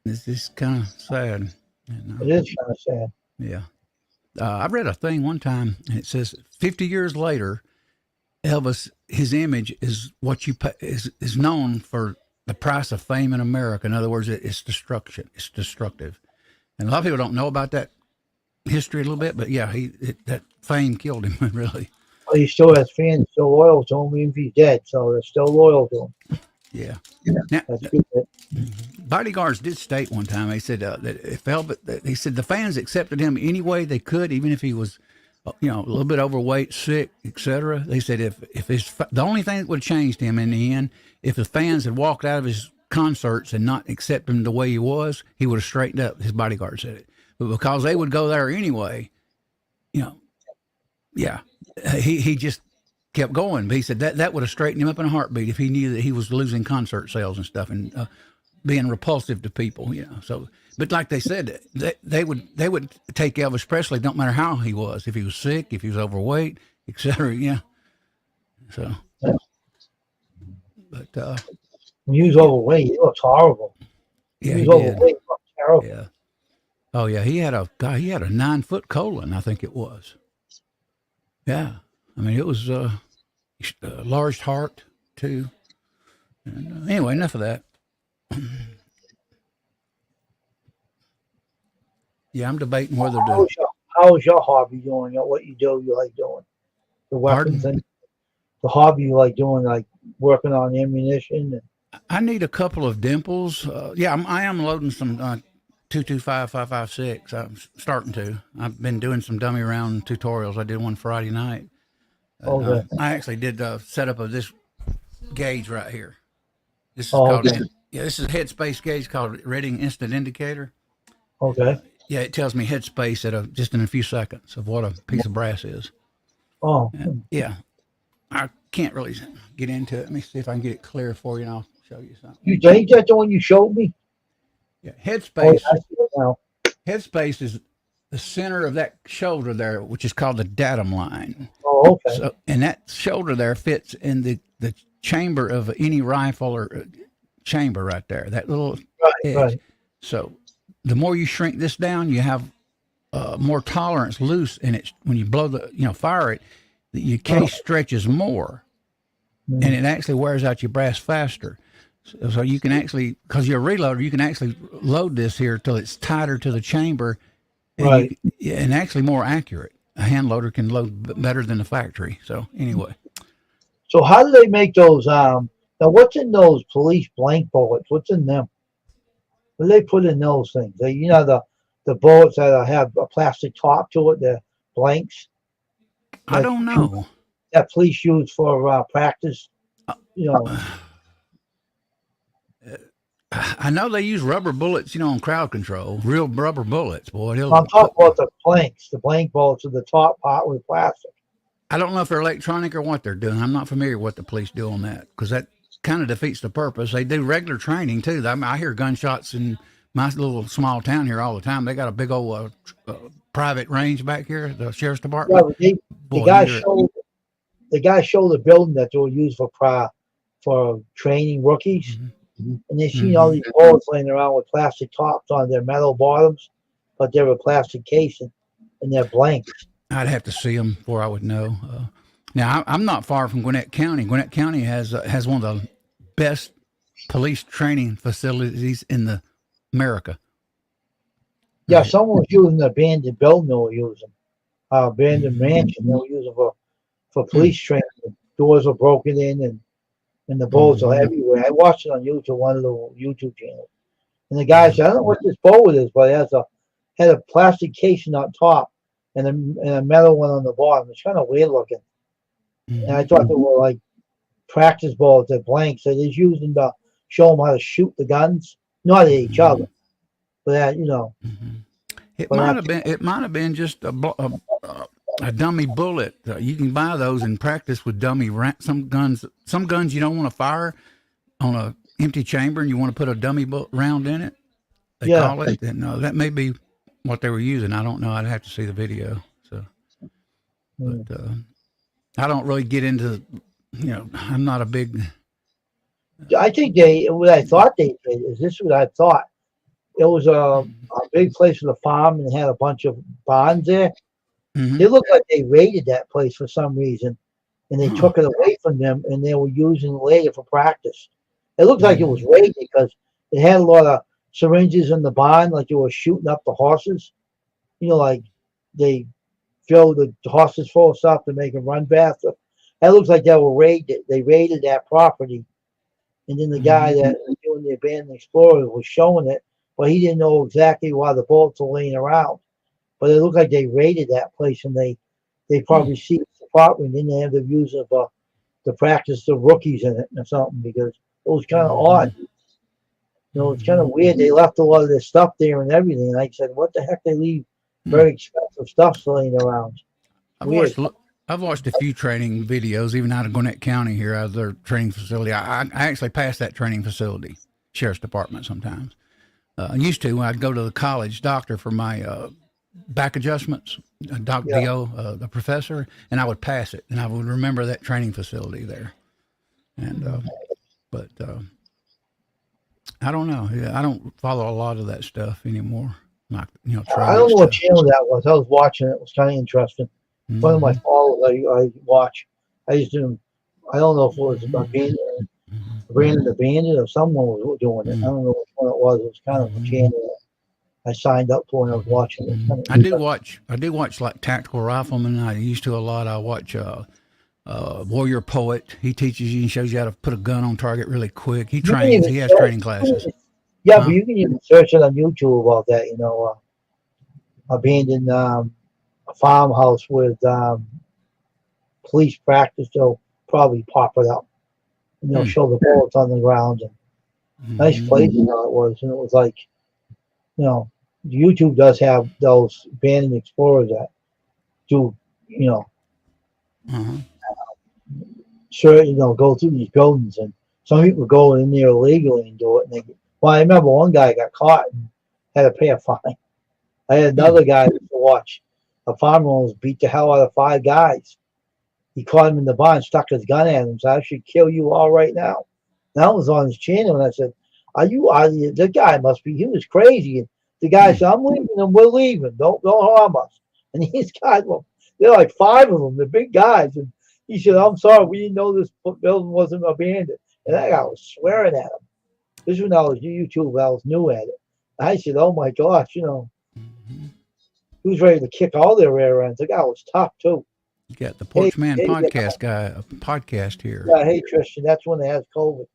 It's just kind of sad. It is kind of sad. Yeah. I read a thing one time, and it says 50 years later, Elvis, his image is what you pay, is known for the price of fame in America. In other words, it's destruction. It's destructive. And a lot of people don't know about that history a little bit, but yeah, that fame killed him, really. Well, he still has fans still loyal to him, even if he's dead. So they're still loyal to him. Yeah. Now, That's good. bodyguards did state one time, they said that if Elvis, he said the fans accepted him any way they could, even if he was, a little bit overweight, sick, etc. They said if the only thing that would have changed him in the end, if the fans had walked out of his concerts and not accept him the way he was, he would have straightened up. His bodyguard said it. but because they would go there anyway, you know, yeah, he just kept going. But he said that would have straightened him up in a heartbeat if he knew that he was losing concert sales and stuff and being repulsive to people, you know. So, but like they said, they would take Elvis Presley, don't matter how he was, if he was sick, if he was overweight, etc. Yeah. So, but when he was overweight, he looks horrible. yeah, He he was did. overweight, he looked terrible. Yeah. Oh yeah, he had a 9-foot colon, I think it was. Yeah, I mean it was a large heart too. And, anyway, enough of that. Yeah, I'm debating whether to. How is your hobby doing? What you do, you like doing? The weapons Pardon? thing. The hobby you like doing, like working on ammunition. I need a couple of dimples. Yeah, I am loading some 225 5.56. I'm starting to. I've been doing some dummy round tutorials. I did one Friday night. Okay. I actually did the setup of this gauge right here. This is Okay. this is a headspace gauge called Reading Instant Indicator. Okay. Yeah, it tells me headspace at just in a few seconds of what a piece of brass is. Oh, Yeah, I can't really get into it. Let me see if I can get it clear for you, and I'll show you something. you think that's the one you showed me? Yeah, Oh, headspace. I see it now. Headspace is the center of that shoulder there, which is called the datum line. Oh, okay. So, and that shoulder there fits in the chamber of any rifle or chamber right there. That little edge. Right. So, the more you shrink this down, you have more tolerance loose in it. When you blow fire it, your case stretches more, Mm. and it actually wears out your brass faster. So you can actually, because you're a reloader, you can actually load this here till it's tighter to the chamber, and Right. and actually more accurate. A hand loader can load better than the factory. So anyway, So how do they make those? Now what's in those police blank bullets? What's in them? What do they put in those things? The bullets that have a plastic top to it, the blanks I don't know. that police use for practice. You know, I know they use rubber bullets, on crowd control. Real rubber bullets, boy. I'm talking about the blanks. The blank bullets with the top part with plastic. I don't know if they're electronic or what they're doing. I'm not familiar with what the police do on that because that kind of defeats the purpose. They do regular training too. I hear gunshots in my little small town here all the time. They got a big old private range back here, the sheriff's Yeah, department. but the Boy, guy you hear it. showed the building that they were used for training rookies, and they seen all these bullets laying around with plastic tops on their metal bottoms, but they're a plastic casing and they're blanks. I'd have to see them before I would know. Now, I'm not far from Gwinnett County. Gwinnett County has one of the best police training facilities in America. Yeah, Right. someone was using the abandoned building they were using, abandoned mansion they were using for police training. The doors were broken in and the bullets are everywhere. I watched it on YouTube, one of the YouTube channels. And the guy said, I don't know what this bullet is, but it had a plastic casing on top and a metal one on the bottom. It's kind of weird looking. And I thought they were like practice bullets at blanks. They just used them to show them how to shoot the guns, not at each other, but that, It Well, might have been just a dummy bullet. You can buy those and practice with dummy some guns you don't want to fire on a empty chamber and you want to put a dummy round in it. They Yeah. call it. And that may be what they were using. I don't know. I'd have to see the video. So, but I don't really get into. I'm not a big. I think what I thought they did is this is what I thought. It was a big place with a farm and had a bunch of barns there. Mhm. It looked like they raided that place for some reason, and they took it away from them, and they were using it later for practice. It looked like it was raided because it had a lot of syringes in the barn, like they were shooting up the horses. Like they filled the horses full of stuff to make them run faster. That looks like they were raided. They raided that property, and then the guy that was doing the abandoned explorer was showing it, but he didn't know exactly why the bullets were laying around. But it looked like they raided that place, and they probably seized the property, and then they had the use of to practice the rookies in it or something because it was kind of odd. It's kind of weird. They left a lot of their stuff there and everything. And I said, what the heck? They leave very expensive stuff laying around. Weird. I've watched a few training videos, even out of Gwinnett County here, out of their training facility. I actually pass that training facility, sheriff's department sometimes. I used to when I'd go to the college doctor for my back adjustments, Doc Dio, the professor, and I would pass it, and I would remember that training facility there. And but I don't know. I don't follow a lot of that stuff anymore. Like I don't know what channel that was. I was watching it. It was kind of interesting. Mm-hmm. One of my followers I watch. I just didn't. I don't know if it was Brandon the Bandit or someone was doing it. I don't know which one it was. It was kind of a channel that I signed up for and I was watching it. I do watch like Tactical Rifleman. I used to a lot. I watch Warrior Poet. He teaches you and shows you how to put a gun on target really quick. He trains. He has training classes. Yeah, but you can even search it on YouTube about that. Abandoned a farmhouse with police practice. They'll probably pop it up. Show the bullets on the ground and nice place it was. And it was like, YouTube does have those abandoned explorers that do, go through these buildings, and some people go in there illegally and do it. And I remember one guy got caught and had to pay a fine. I had another guy to watch. A farmer almost beat the hell out of 5 guys. He caught him in the barn, stuck his gun at him, said, I should kill you all right now. That was on his channel, and I said, are you out of here? The guy must be, he was crazy. And the guy said, I'm leaving and we're leaving. Don't harm us. And these guys, they're like 5 of them, the big guys. And he said, I'm sorry, we didn't know this building wasn't abandoned. And that guy was swearing at him. This was when I was YouTube, I was new at it. I said, oh my gosh, he was ready to kick all their rear ends. The guy was tough too. You got the Porchman podcast guy, a podcast here. Yeah, hey Tristan, that's when they had COVID.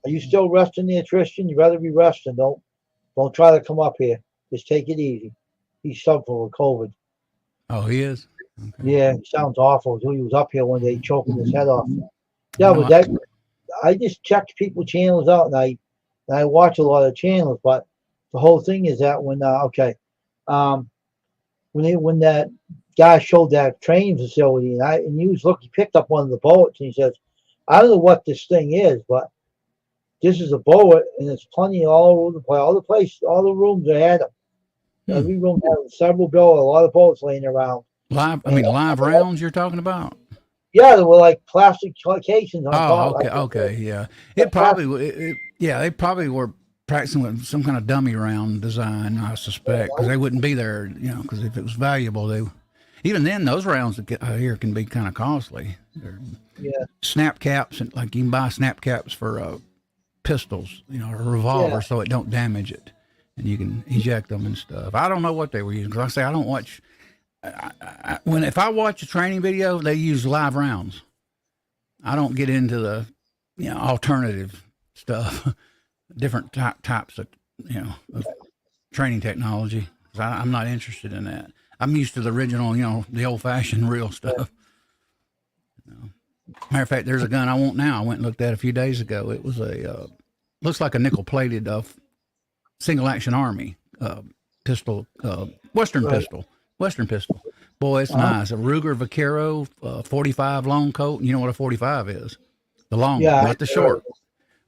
Are you still resting there, Tristan? You better be resting. Don't try to come up here. Just take it easy. He's suffering with COVID. Oh, he is? Okay. Yeah, he sounds awful. He was up here one day choking his head off. Yeah, but I just checked people's channels out, and I watch a lot of channels, but the whole thing is that when that guy showed that training facility, and he picked up one of the bullets, and he says, I don't know what this thing is, but this is a bullet, and it's plenty all over the place. All the rooms they had them. Every room had several bullets, a lot of bullets laying around. Live rounds you're talking about? Yeah, they were like plastic casings on top. Okay, yeah. They probably were practicing with some kind of dummy round design, I suspect, because they wouldn't be there, because if it was valuable, even then those rounds here can be kind of costly. Snap caps, and like you can buy snap caps for pistols, a revolver, so it don't damage it, and you can eject them and stuff. I don't know what they were using, because I don't watch. If I watch a training video, they use live rounds. I don't get into the alternative stuff, different types of of training technology. I'm not interested in that. I'm used to the original, the old-fashioned real stuff. Matter of fact, there's a gun I want now. I went and looked at a few days ago. It was looks like a nickel-plated single action army pistol, Western pistol. Boy, it's nice. A Ruger Vaquero 45 long Colt. You know what a 45 is? The long, not the short.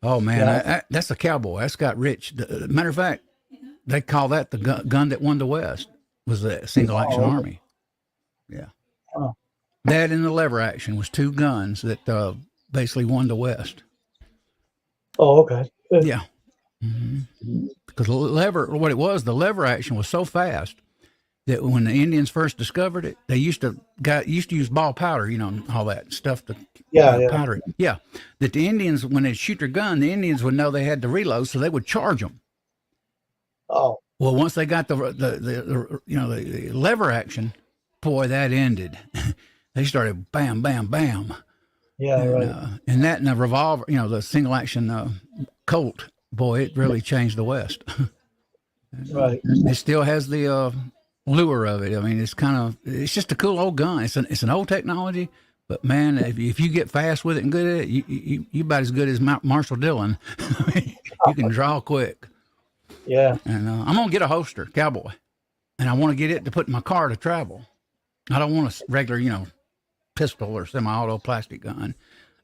Oh man, that's a cowboy. That's got rich. Matter of fact, they call that the gun that won the West. Was the single action army. Yeah. That and the lever action was 2 guns that basically won the West. Oh, okay. Good. Yeah. Because the lever action was so fast that when the Indians first discovered it, they used to use ball powder, all that stuff to powder it. Yeah. That the Indians, when they shoot their gun, the Indians would know they had to reload, so they would charge them. Oh. Well, once they got the lever action, boy, that ended. They started bam, bam, bam. Yeah, right. And that and the revolver, the single action Colt, boy, it really changed the West. Right. It still has the lure of it. I mean, it's just a cool old gun. It's an old technology, but man, if you get fast with it and good at it, you about as good as Marshall Dillon. You can draw quick. Yeah. And I'm gonna get a holster, cowboy, and I want to get it to put in my car to travel. I don't want a regular, pistol or semi-auto plastic gun.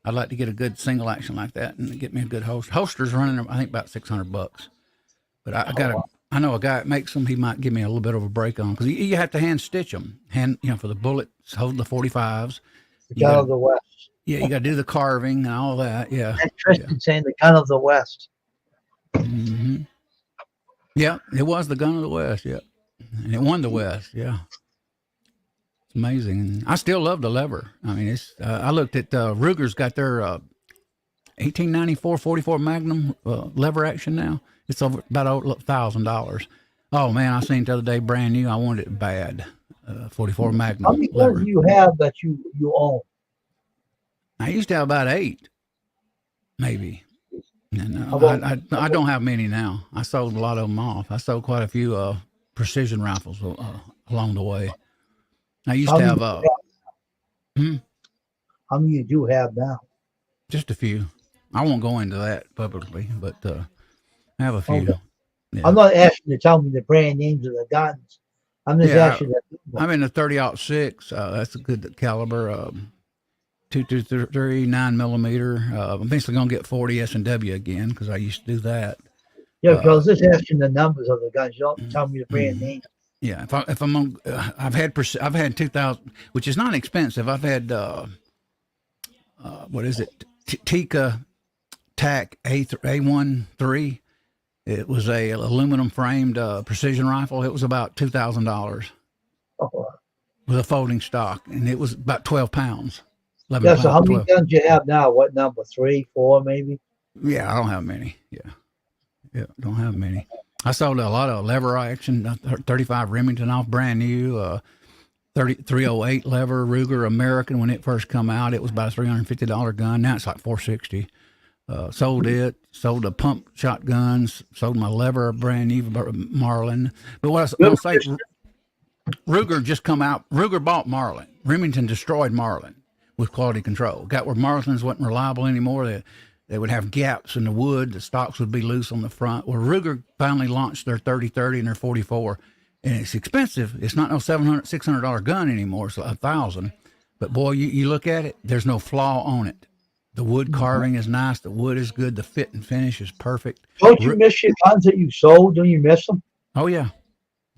I'd like to get a good single action like that and get me a good holster. Holster's running, I think, about $600. But I know a guy that makes them. He might give me a little bit of a break on because you have to hand stitch them. For the bullets, hold the 45s. The gun of the West. Yeah, you got to do the carving and all that. Yeah. That's Tristan saying the gun of the West. Mm-hmm. Yeah, it was the gun of the West. Yeah, and it won the West. Yeah, it's amazing. And I still love the lever. I mean, it's. I looked at Ruger's got their 1894 44 Magnum lever action now. It's over about $1,000. Oh man, I seen it the other day, brand new. I wanted it bad. 44 Magnum. How many guns do you have that you own? I used to have about 8, maybe. And, I don't have many now. I sold a lot of them off. I sold quite a few precision rifles along the way. I used to have How many you do have now? just a few. I won't go into that publicly, but I have a few. Okay. Yeah. I'm not asking you to tell me the brand names of the guns. I'm just asking that. I'm in the 30-06. That's a good caliber. 223 9mm. I'm eventually gonna get 40 S&W again because I used to do that. Yeah, because just asking the numbers of the guns. You don't tell me the brand name. Yeah, if I'm on, I've had 2,000, which is not expensive. I've had what is it? Tikka TAC A13. It was a aluminum framed precision rifle. It was about $2,000 Oh. with a folding stock, and it was about 12 pounds. 11 Yeah, so pounds, how many 12. guns you have now? What number? 3, 4, maybe? Yeah, I don't have many. Yeah, don't have many. I sold a lot of lever action, 35 Remington off brand new, 308 lever Ruger American when it first come out. It was about a $350 gun. Now it's like $460. Sold the pump shotguns, sold my lever brand new Marlin. But what I'll say, Ruger just come out. Ruger bought Marlin. Remington destroyed Marlin with quality control. Got where Marlins wasn't reliable anymore. They would have gaps in the wood. The stocks would be loose on the front. Well, Ruger finally launched their 30-30 and their 44, and it's expensive. It's not no $700, $600 gun anymore. It's $1,000. But boy, you look at it, there's no flaw on it. The wood carving is nice. The wood is good. The fit and finish is perfect. Don't you miss your guns that you sold? Don't you miss them? Oh yeah.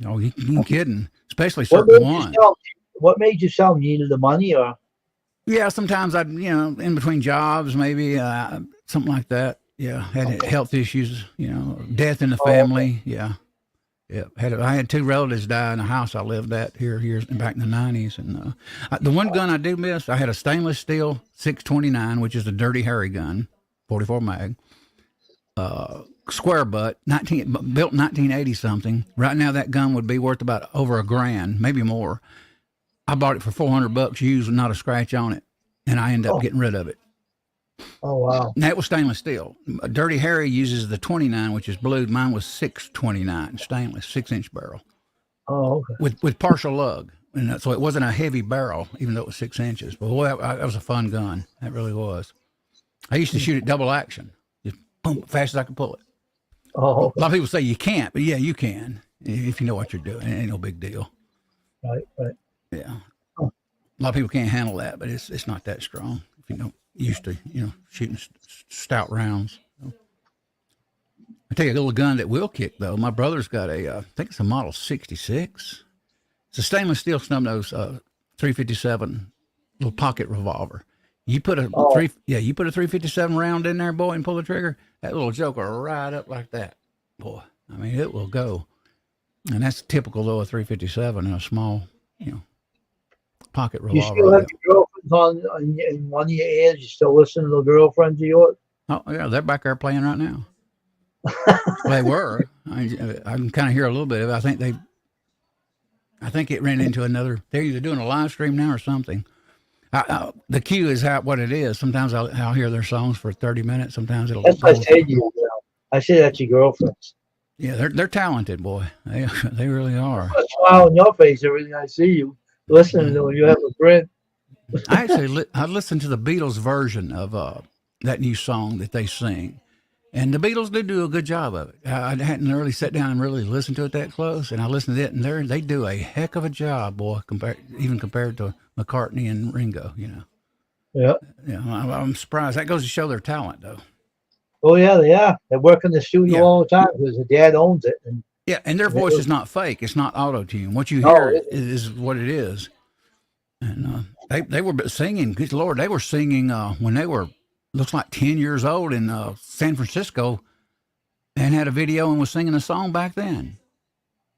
Oh, you kidding? Especially certain ones. What made you sell? You needed the money, or? Yeah, sometimes I'd, in between jobs, maybe something like that. Yeah, had health issues, death in the family. Yeah. I had 2 relatives die in a house I lived at here back in the 90s. And the one gun I do miss, I had a stainless steel 629, which is a Dirty Harry gun, 44 mag, square butt, built 1980 something. Right now that gun would be worth about over $1,000, maybe more. I bought it for $400 used with not a scratch on it, and I ended up getting rid of it. Oh, wow. And that was stainless steel. Dirty Harry uses the 29, which is blued. Mine was 629 stainless, 6-inch barrel. Oh, okay. With partial lug. And so it wasn't a heavy barrel, even though it was 6 inches. But boy, that was a fun gun. That really was. I used to shoot it double action, just boom, fast as I could pull it. Oh, okay. A lot of people say you can't, but yeah, you can if you know what you're doing. It ain't no big deal. Right. Yeah. A lot of people can't handle that, but it's not that strong if you don't used to, shooting stout rounds. I tell you a little gun that will kick though. My brother's got I think it's a Model 66. It's a stainless steel snub nose 357 little pocket revolver. You put a 357 round in there, boy, and pull the trigger. That little joker will ride up like that, boy. I mean, it will go. And that's typical though, a 357 and a small, pocket revolver. You still have your girlfriends in one of your ears? You still listen to the girlfriends of yours? Oh yeah, they're back there playing right now. They were. I can kind of hear a little bit of it. I think it ran into another. They're either doing a live stream now or something. The cue is what it is. Sometimes I'll hear their songs for 30 minutes. Sometimes it'll. That's what I say to you. I say that's your girlfriends. Yeah, they're talented, boy. They really are. I smile on your face every time I see you. Listening to when you have a friend. I listened to the Beatles version of that new song that they sing, And the Beatles do a good job of it. I hadn't really sat down and really listened to it that close, and I listened to it, and they do a heck of a job, boy, compared to McCartney and Ringo, you know. Yeah. Yeah, I'm surprised. That goes to show their talent, though. Oh yeah, they are. They work in the studio Yeah. all the time because the dad owns it. And Yeah, and their voice is not fake. It's not auto-tune. What you No, hear it is what it is. And they were singing, good Lord, they were singing when they were, looks like 10 years old in San Francisco, and had a video and was singing a song back then.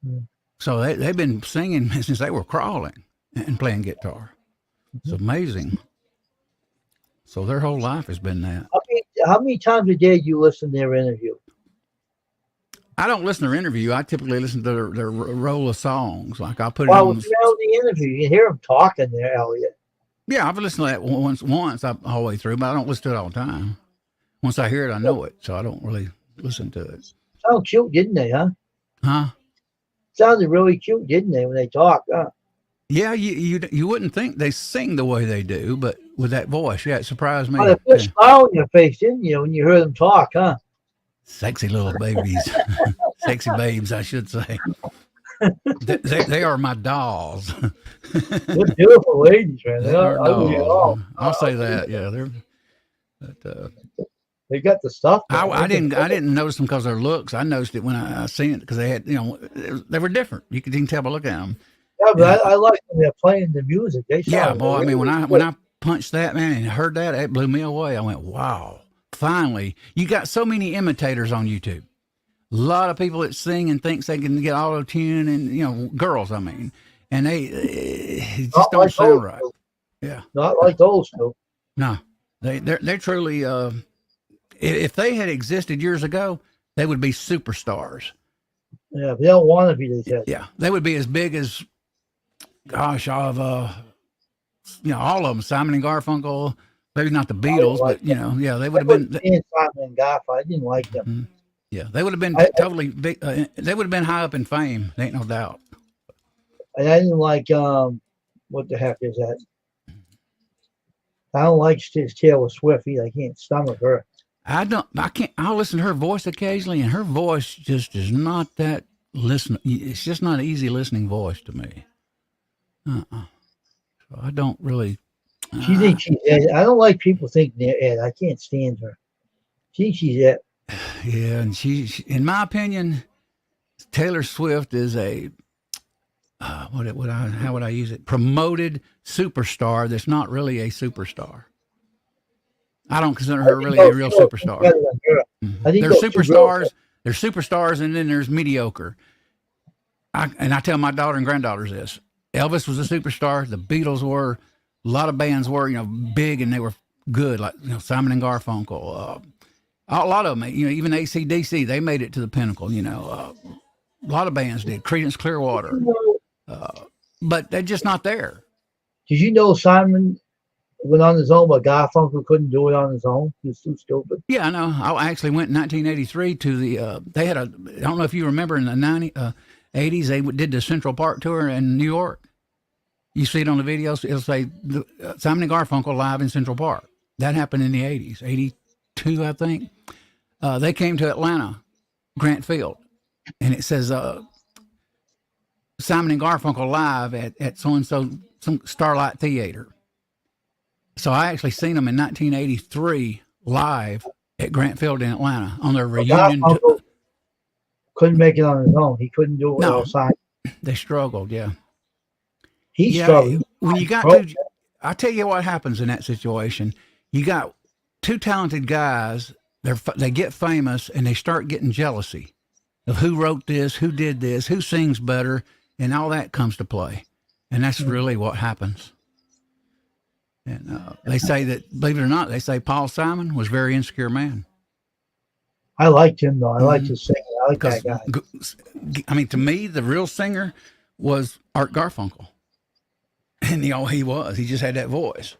Mm. So they've been singing since they were crawling and playing guitar. It's amazing. So their whole life has been that. how many times a day do you listen to their interview? I don't listen to their interview. I typically listen to their roll of songs. Like I'll put it Well, on. it's the interview. You can hear them talking there, Elliot. Yeah, I've listened to that once all the way through, but I don't listen to it all the time. Once I hear it, I know it, so I don't really listen to it. Sound cute, didn't they, huh? Huh? Sounded really cute, didn't they, when they talk, huh? Yeah, you wouldn't think they sing the way they do, but with that voice, yeah, it surprised me. Oh, they put a smile on your face, didn't you, when you heard them talk, huh? Sexy little babies, sexy babes, I should say. They are my dolls. They're beautiful ladies, man. They are Ugly at all. dolls. I'll say that. Yeah, they're. But, They got the stuff. man. I didn't notice them because of their looks. I noticed it when I seen it because they had, they were different. You can tell by looking at them. Yeah, but I like when they're playing the music. They Yeah, sound boy. I mean, really when I punched that, man, and heard that, it blew me away. I went, wow! Finally, you got so many imitators on YouTube. A lot of people that sing and thinks they can get auto tune, and girls, I mean, and they just Not don't like sound those right. two. Yeah, Not like those two. no, they're truly. If they had existed years ago, they would be superstars. Yeah, they don't want to be, they said. Yeah, they would be as big as, gosh, of all of them. Simon and Garfunkel, maybe not the Beatles, like but yeah, they I would have wasn't been. seeing Simon and Garfunkel. I didn't like them. Yeah, they would have been I- totally big. They would have been high up in fame. There ain't no doubt. And I didn't like, what the heck is that? I don't like Taylor Swift either. I can't stomach her. I can't. I'll listen to her voice occasionally, and her voice just is not that listen. It's just not an easy listening voice to me. So I don't really. She thinks she's Ed. I don't like people thinking they're Ed. I can't stand her. She thinks she's Ed. Yeah, and she, in my opinion, Taylor Swift is a how would I use it? Promoted superstar that's not really a superstar. I don't consider her really a real superstar. Better than her. I think They're those two superstars. girls- There's superstars, and then there's mediocre. I tell my daughter and granddaughters this: Elvis was a superstar. The Beatles were. A lot of bands were, big, and they were good, like Simon and Garfunkel. A lot of them, even AC/DC, they made it to the pinnacle. A lot of bands did. Creedence Clearwater, but they're just not there. Did you know Simon went on his own, but Garfunkel couldn't do it on his own? He was too stupid. Yeah, I know. I actually went in 1983 to the. They had I don't know if you remember in the 80s, they did the Central Park tour in New York. You see it on the videos. It'll say Simon and Garfunkel live in Central Park. That happened in the 80s, 82, I think. They came to Atlanta, Grant Field, and it says Simon and Garfunkel live at so-and-so, some Starlight Theater. So I actually seen them in 1983 live at Grant Field in Atlanta on their reunion. Garfunkel couldn't make it on his own. He couldn't do it No. without Simon. They struggled, yeah. He struggled. When you got Broke. to, I tell you what happens in that situation. You got two talented guys. They get famous and they start getting jealousy of who wrote this, who did this, who sings better, and all that comes to play. And that's really what happens. And they say that, believe it or not, they say Paul Simon was a very insecure man. I liked him though. I liked his singing. I like that guy. I mean, to me, the real singer was Art Garfunkel. And he was. He just had that voice.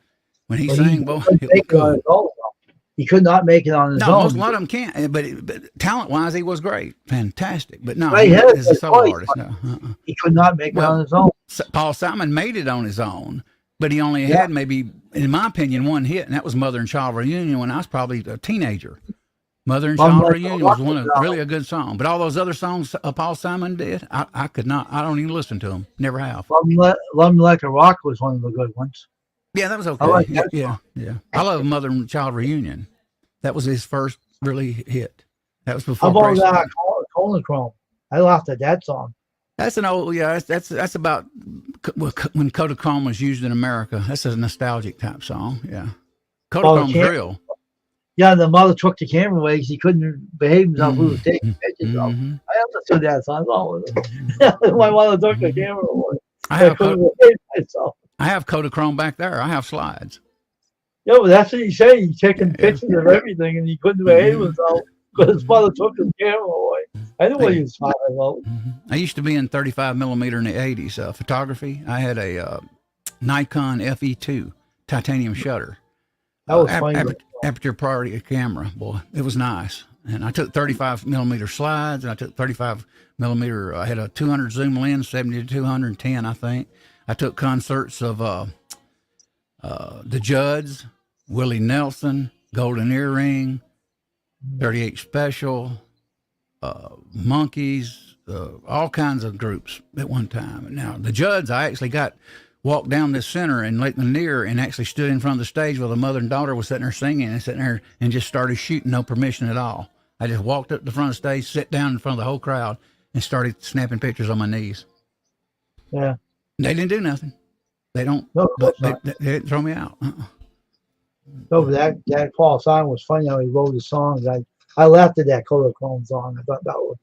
When he But sang, boy, couldn't it make was it on good. his own, though. He could not make it on his No, own. a lot of them can't. But talent-wise, he was great, fantastic. But no, Right, he he had is a a solo voice, artist. No, He could not make it Well, on his own. Paul Simon made it on his own, but he only had maybe, in my opinion, one hit, and that was Mother and Child Reunion when I was probably a teenager. Mother and Love Me Child Like a Reunion was Rocket really a good song. But all those other songs Paul Simon did, I could not. I don't even listen to them. Never have. Love Me Like a Rock was one of the good ones. Yeah, that was okay. I like yeah, that yeah, yeah. I love Mother and Child Reunion. That was his first really hit. That was How before about Graceland. Kodachrome? I laughed at that song. That's an old, yeah. That's about when Kodachrome was used in America. That's a nostalgic type song. Yeah, Kodachrome's real. Yeah, the mother took the camera away because he couldn't behave himself. We were taking pictures of him. I understood that song. My mother took the camera away. I couldn't behave myself. I have Kodachrome back there. I have slides. Yeah, but that's what he said. He's taking pictures of everything, and he couldn't behave himself because his mother took his camera away. I know what he was talking about. I used to be in 35 millimeter in the 80s photography. I had a Nikon FE2 titanium shutter. That was funny. Aperture priority camera, boy, it was nice. And I took 35 millimeter slides, and I took 35 millimeter. I had a 200 zoom lens, 70 to 210, I think. I took concerts of the Judds, Willie Nelson, Golden Earring, 38 Special, Monkeys, all kinds of groups at one time. Now the Judds, I actually walked down this center in Lake Lanier and actually stood in front of the stage while the mother and daughter was sitting there singing and sitting there and just started shooting, no permission at all. I just walked up to the front of the stage, sit down in front of the whole crowd, and started snapping pictures on my knees. Yeah. They didn't do nothing. They don't. No, they didn't throw me out. No, but that Paul Simon was funny how he wrote the songs. I laughed at that Kodachrome song. I thought that was.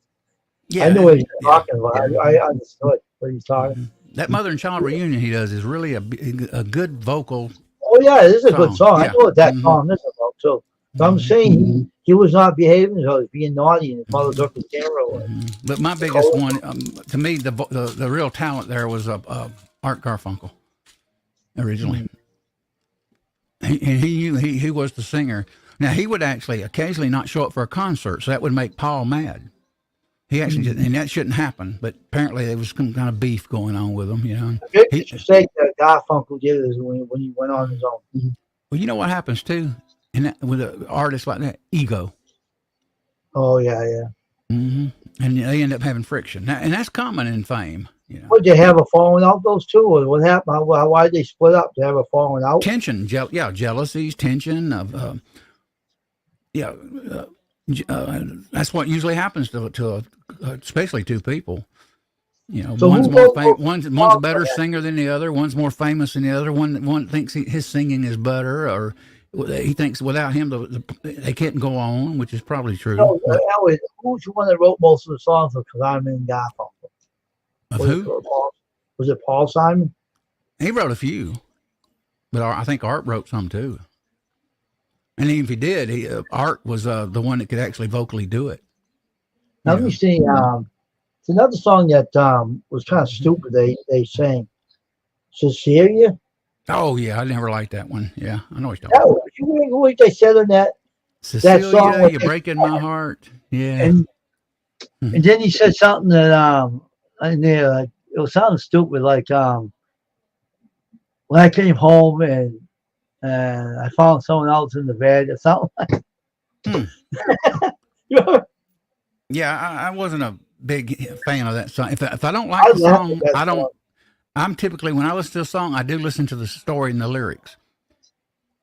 Yeah, I knew what he was talking about. I understood what he's talking. That Mother and Child Reunion he does is really a good vocal. Oh yeah, it is a good song. Yeah. I know what that song is about too. So I'm saying he was not behaving, so he was being naughty, and his mother took the camera away. But my biggest one, to me, the real talent there was Art Garfunkel. Originally, he was the singer. Now he would actually occasionally not show up for a concert, so that would make Paul mad. He actually did, and that shouldn't happen. But apparently there was some kind of beef going on with him. You know, the biggest mistake that Garfunkel did is when he went on his own. Well, you know what happens too, and with an artist like that, ego. Oh yeah. And they end up having friction, and that's common in fame. You know. Would they have a falling out, those two, or what happened? Why did they split up? To have a falling out? Tension, jealousies, tension of, that's what usually happens to especially two people. You know, So one's a better singer than the other. One's more famous than the other. One thinks his singing is better, or he thinks without him they can't go on, which is probably true. No, Elliot, who's the one that wrote most of the songs of Simon and Garfunkel? Of who? Was it Paul Simon? He wrote a few, but I think Art wrote some too. And even if he did, Art was the one that could actually vocally do it. Now, let me see. It's another song that was kind of stupid. They sang Cecilia. Oh yeah, I never liked that one. Yeah, I know what you're talking about. You remember what they said on that? Cecilia, song you're breaking my heart. Yeah. And then he said something that in there, like, it was something stupid, like when I came home and I found someone else in the bed or something like that. Yeah, I wasn't a big fan of that song. If I don't like the song, I don't. I'm typically, when I listen to a song, I do listen to the story and the lyrics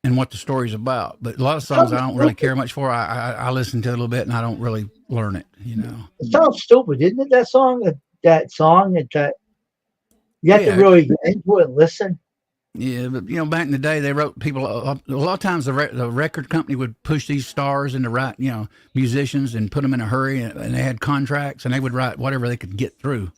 and what the story's about. But a lot of songs I don't really care much for. I listen to it a little bit and I don't really learn it, you know. It sounds stupid, didn't it? That song that you have to really get into it and listen. Yeah, but you know, back in the day, they wrote people. A lot of times, the record company would push these stars into write, musicians and put them in a hurry, and they had contracts, and they would write whatever they could get through.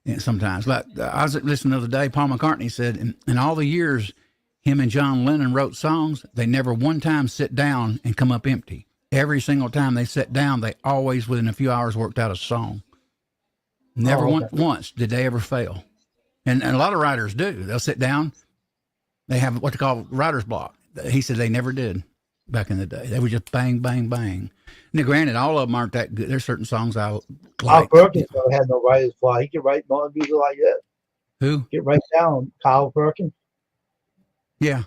And sometimes, like I was listening the other day, Paul McCartney said, in all the years him and John Lennon wrote songs, they never one time sit down and come up empty. Every single time they sat down, they always within a few hours worked out a song. Never once did they ever fail. And a lot of writers do. They'll sit down. They have what they call writer's block. He said they never did back in the day. They were just bang, bang, bang. Now, granted, all of them aren't that good. There's certain songs I like. Carl Perkins never had no writer's block. He could write more music like that. Who? Get right down, Carl Perkins. Yeah.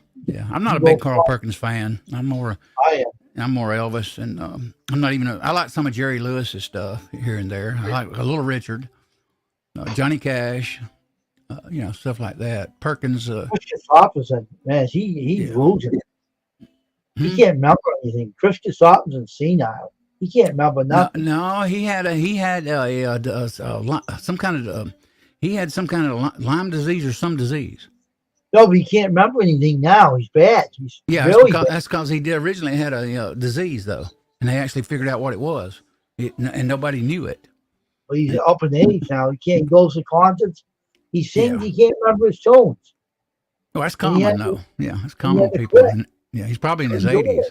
I'm not a big Carl Perkins fan. I'm more. I am. I'm more Elvis, and I'm not even. I like some of Jerry Lewis's stuff here and there. I like a Little Richard, Johnny Cash, stuff like that. Perkins. Christopherson, man, he's Yeah. losing it. He Hmm? can't remember anything. Chris Christopherson's senile. He can't remember No, nothing. no, he had some kind of Lyme disease or some disease. No, but he can't remember anything now. He's bad. He's Yeah, really bad. that's because he did originally had a disease though, and they actually figured out what it was, and nobody knew it. But he's up in age now. He can't go to concerts. He sings. Yeah. He can't remember his tunes. Well, that's And he common had to- though. Yeah, it's common with to people. quit. Yeah, he's probably in his Couldn't do 80s.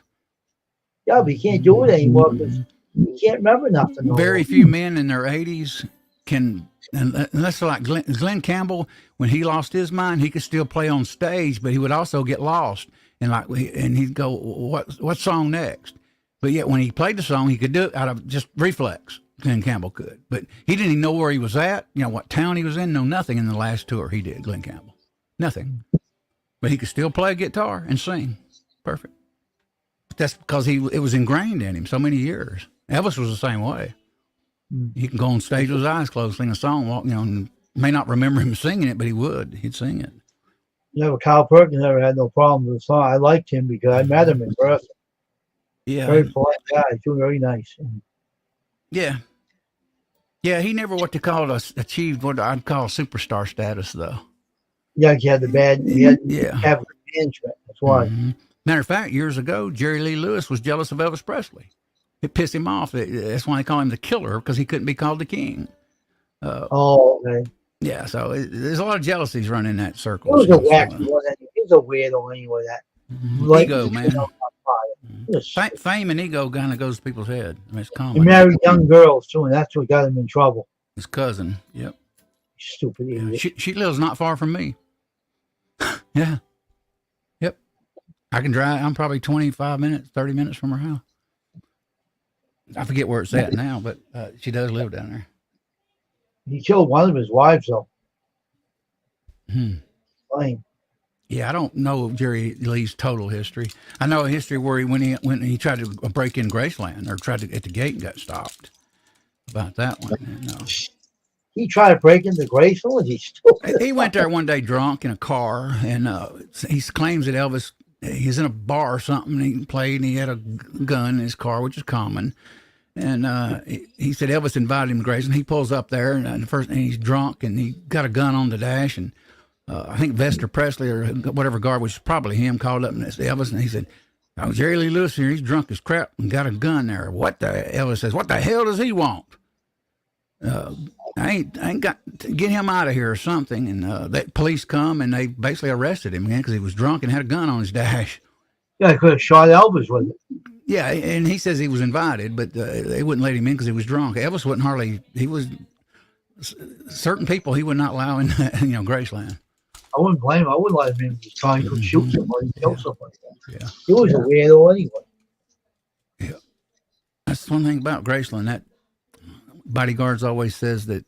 Yeah, but he can't do it anymore because he can't remember nothing. no Very more. few men in their 80s can, unless they're like Glenn Campbell, when he lost his mind, he could still play on stage, but he would also get lost. And he'd go, what song next? But yet when he played the song, he could do it out of just reflex. Glenn Campbell could. But he didn't even know where he was at, what town he was in, nothing in the last tour he did, Glenn Campbell. Nothing. But he could still play a guitar and sing. Perfect. But that's because it was ingrained in him so many years. Elvis was the same way. He can go on stage with his eyes closed, sing a song, and may not remember him singing it, but he would. He'd sing it. Never, Kyle Perkins never had no problem with the song. I liked him because I met him in person. Yeah. Very polite guy. Too very nice. Yeah. Yeah, he never achieved what I'd call superstar status, though. Yeah, he had the bad. He had Yeah. have management. That's why. Mhm. Matter of fact, years ago, Jerry Lee Lewis was jealous of Elvis Presley. It pissed him off. That's why they call him the killer, because he couldn't be called the king. Oh, okay. Yeah, so there's a lot of jealousies running that He circle. was a wacky one. He was a weirdo anyway. That like, Ego, man. on fire. He was Fame and ego kind of goes to people's head. I mean, it's He common. married young girls too, and that's what got him in trouble. His cousin. Yep. Stupid Yeah. idiot. She lives not far from me. Yeah. Yep. I can drive. I'm probably 25 minutes, 30 minutes from her house. I forget where it's at now, but she does live down there. He killed one of his wives though. Hmm. Lame. Yeah, I don't know Jerry Lee's total history. I know a history where when he tried to break in Graceland or tried to at the gate and got stopped. About that one. And, He tried to break into Graceland. He's stupid. he went there one day drunk in a car, and he claims that Elvis, he's in a bar or something, and he played, and he had a gun in his car, which is common. And he said Elvis invited him to Graceland. He pulls up there, and he's drunk, and he got a gun on the dash, and I think Vester Presley or whatever guard, which is probably him, called up and it's Elvis, and he said, "Oh, Jerry Lee Lewis here, he's drunk as crap and got a gun there." Elvis says, "What the hell does he want? I ain't got to get him out of here or something." And the police come and they basically arrested him again because he was drunk and had a gun on his dash. Yeah, I could have shot Elvis with it. Yeah, and he says he was invited, but they wouldn't let him in because he was drunk. Elvis wouldn't hardly. He was certain people he would not allow in, Graceland. I wouldn't blame him. I wouldn't let him in. He was trying to shoot somebody, kill somebody. Yeah, He was a weirdo anyway. that's one thing about Graceland. That bodyguards always says that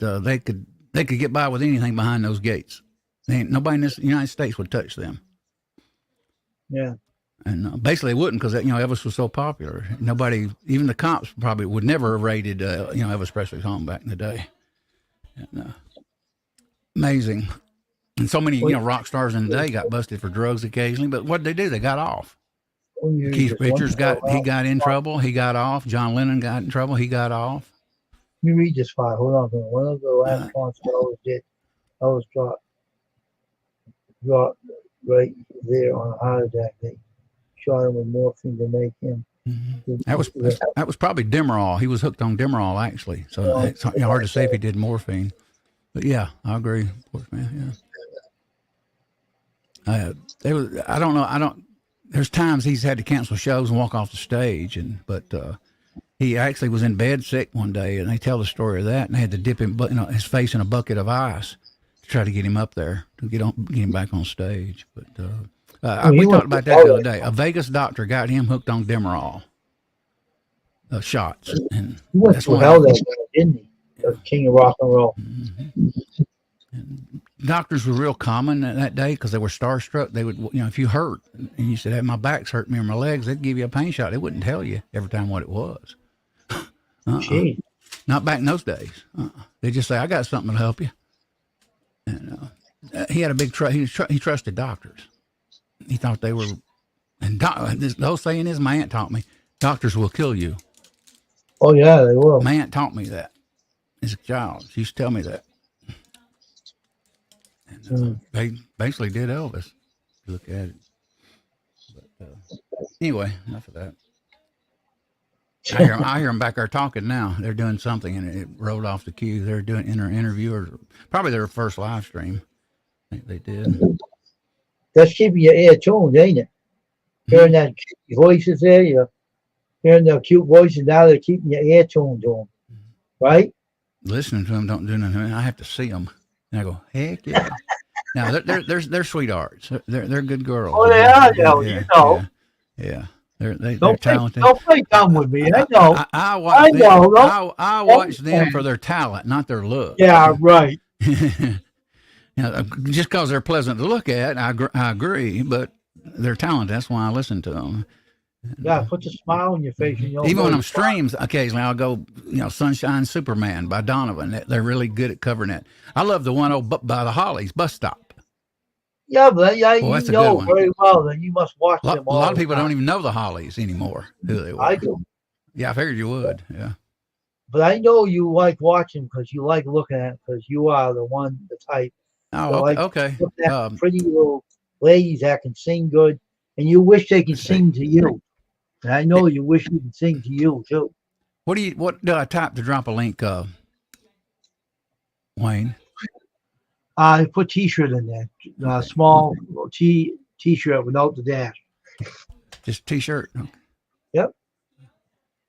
they could get by with anything behind those gates. Nobody in the United States would touch them. Yeah. And basically they wouldn't because Elvis was so popular. Nobody, even the cops, probably would never have raided Elvis Presley's home back in the day. And, amazing. And so many rock stars in the day got busted for drugs occasionally, but what did they do? They got off. Keith Richards got in trouble. He got off. John Lennon got in trouble. He got off. Let me read this file. Hold on. One of the last concerts I always did, I was dropped right there on a heart attack. They shot him with morphine to make him. Mm-hmm. That was probably Demerol. He was hooked on Demerol actually, so it's hard to say if he did morphine. But yeah, I agree. Poor man, yeah. I don't know. There's times he's had to cancel shows and walk off the stage, but he actually was in bed sick one day, and they tell the story of that, and they had to dip him, his face in a bucket of ice to try to get him up there to get him back on stage. But we talked about that the other day. A Vegas doctor got him hooked on Demerol shots, and He went that's to why. hell that night, didn't he? The king of rock and roll. Mhm. And doctors were real common that day because they were starstruck. They would, if you hurt and you said, "Hey, my back's hurting me or my legs," they'd give you a pain shot. They wouldn't tell you every time what it was. Gee. Not back in those days. They just say, "I got something to help you." And he had a big trust. He trusted doctors. He thought they were, and the whole saying is, my aunt taught me, doctors will kill you. Oh yeah, they will. My aunt taught me that as a child. She used to tell me that. And they basically did Elvis, if you look at it. But anyway, enough of that. I hear them back there talking now. They're doing something, and it rolled off the queue. They're doing interview, or probably their first live stream. I think they did. That's keeping your ear tuned, ain't it? Hearing that cute voices there, you're hearing the cute voices. Now they're keeping your ear tuned to them, right? Listening to them don't do nothing. I have to see them, and I go, heck yeah. Now they're sweethearts. They're good girls. Oh, they are, you know. Yeah. They're Don't talented. play dumb with me. I know. I watch them. know. I watch them for their talent, not their look. Yeah, right. Just because they're pleasant to look at, I agree, but they're talented. That's why I listen to them. Yeah, put a smile on your face. And Even when I'm streams, occasionally I'll go, Sunshine Superman by Donovan. They're really good at covering that. I love the one by the Hollies bus stop. Yeah, but you that's a know good one. very well that you must watch A them all. lot of people don't even know the Hollies anymore, who they were. I do. Yeah, I figured you would. Yeah. But I know you like watching because you like looking at it because you are the type. Oh, So, like, okay. Look at pretty little ladies that can sing good, and you wish they could sing to you. And I know you wish you could sing to you too. What do I type to drop a link, Wayne? I put T-shirt in there, small T-shirt without the dash. Just T-shirt. Yep,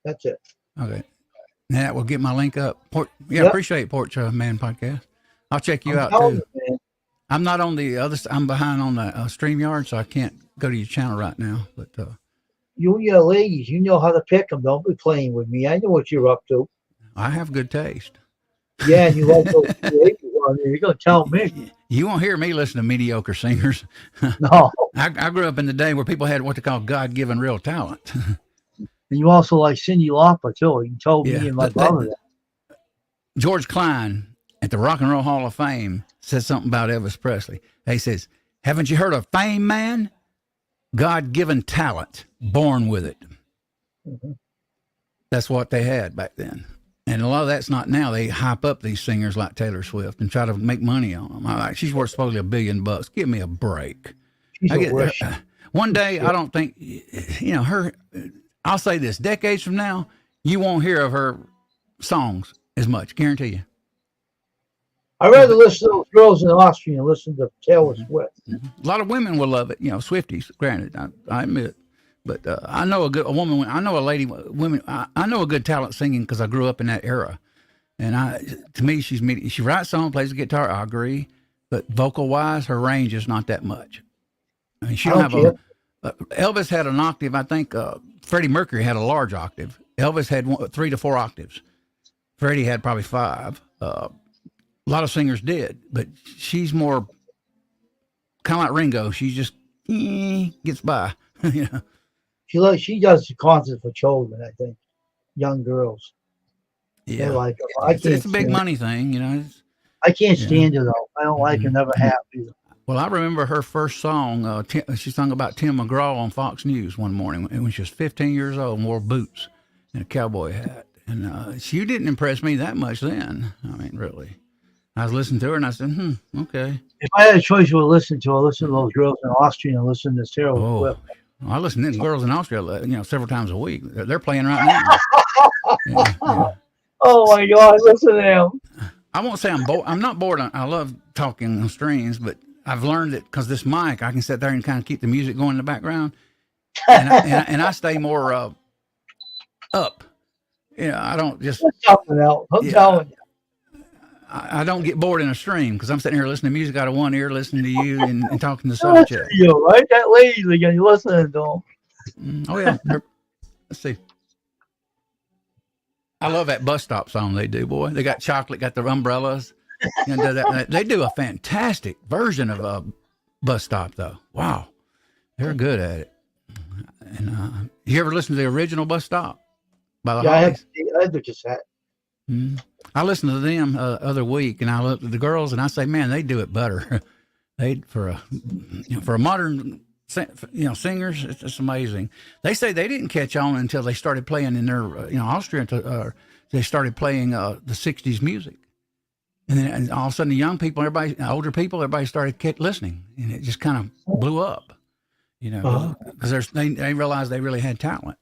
that's it. Okay. Now that will get my link up. Yep. Appreciate Porch Man Podcast. I'll check you out telling too. you, man. I'm not on the other. I'm behind on the StreamYard, so I can't go to your channel right now. But You and your ladies, you know how to pick them. Don't be playing with me. I know what you're up to. I have good taste. Yeah, and you like those ladies on there. You're gonna tell me. You won't hear me listen to mediocre singers. No. I grew up in the day where people had what they call God-given real talent. And you also like Cyndi Lauper too. You told me and my brother that. George Klein at the Rock and Roll Hall of Fame said something about Elvis Presley. He says, "Haven't you heard of fame, man? God-given talent, born with it." Mm-hmm. That's what they had back then. And a lot of that's not now. They hype up these singers like Taylor Swift and try to make money on them. She's worth supposedly $1 billion. Give me a break. One day, I don't think, her, I'll say this, decades from now, you won't hear of her songs as much, guarantee you. I'd rather listen to those girls in Austria and listen to Taylor Swift. A lot of women will love it, Swifties, granted, I admit. But I know a woman, I know a lady, women, I know a good talent singing because I grew up in that era. And to me, she writes songs, plays the guitar, I agree. But vocal wise, her range is not that much. I mean, she don't have Elvis had an octave. I think Freddie Mercury had a large octave. Elvis had 3 to 4 octaves. Freddie had probably 5. A lot of singers did, but she's more kind of like Ringo. She just gets by. She does concerts for children, I think, young girls. Yeah, like it's a big money thing, I can't stand it though. I don't like her, never have either. Well, I remember her first song. She sung about Tim McGraw on Fox News one morning when she was 15 years old and wore boots and a cowboy hat. And she didn't impress me that much then. I mean, really. I was listening to her and I said, okay. If I had a choice, I would listen to those girls in Austria and listen to Taylor Swift. I listen to the girls in Austria, several times a week. They're playing right now. Yeah. Oh my God, listen to them. I won't say I'm bored. I'm not bored. I love talking on streams, but I've learned that because this mic, I can sit there and kind of keep the music going in the background, and I stay more up. I don't just. I'm telling you. I don't get bored in a stream because I'm sitting here listening to music out of one ear, listening to you and talking to side chat. You right? That lady again. You listening to them? Oh yeah. Let's see. I love that bus stop song they do, boy. They got chocolate, got the umbrellas. They do a fantastic version of a Bus Stop, though. Wow, they're good at it. And you ever listen to the original Bus Stop by the Yeah, I Hollies? have the cassette. I listened to them other week, and I looked at the girls, and I say, man, they do it better. They for a modern singers, it's just amazing. They say they didn't catch on until they started playing in their Austria. They started playing the '60s music, and then all of a sudden the young people, older people, everybody started listening, and it just kind of blew up. Because they realized they really had talent.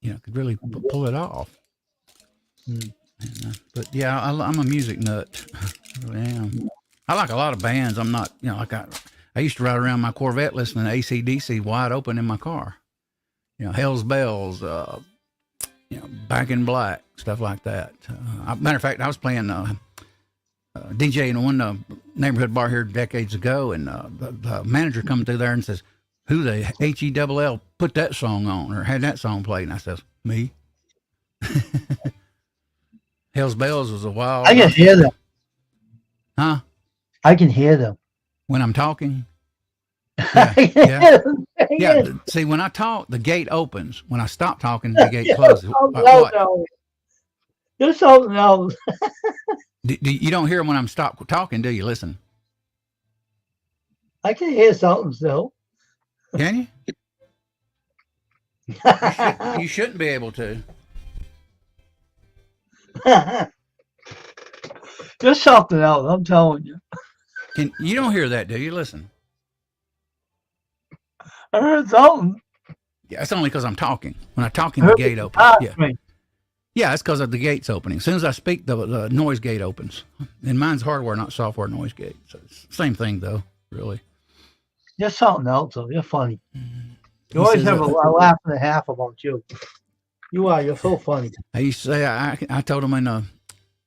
Could really pull it off. But yeah, I'm a music nut. I really am. I like a lot of bands. I'm not, I used to ride around my Corvette listening to AC/DC Wide Open in my car. Hell's Bells, Back in Black, stuff like that. Matter of fact, I was playing DJ in one neighborhood bar here decades ago, and the manager come through there and says, "Who the HELL put that song on or had that song played?" And I says, "Me." Hell's Bells was a wild. I can hear them. Huh? I can hear them. When I'm talking. Yeah. See, when I talk, the gate opens. When I stop talking, the gate closes. What? There's something else. You don't hear when I'm stop talking, do you? Listen. I can hear something still. Can you? You shouldn't be able to. There's something else, I'm telling you. You don't hear that, do you? Listen. I heard something. Yeah, it's only because I'm talking. When I'm talking, the gate opens. Yeah, it's because of the gate's opening. As soon as I speak, the noise gate opens. And mine's hardware, not software noise gate. So it's the same thing, though, really. There's something else, though. You're funny. You always have a laugh and a half about you. You're so funny. I used to say, I told them in the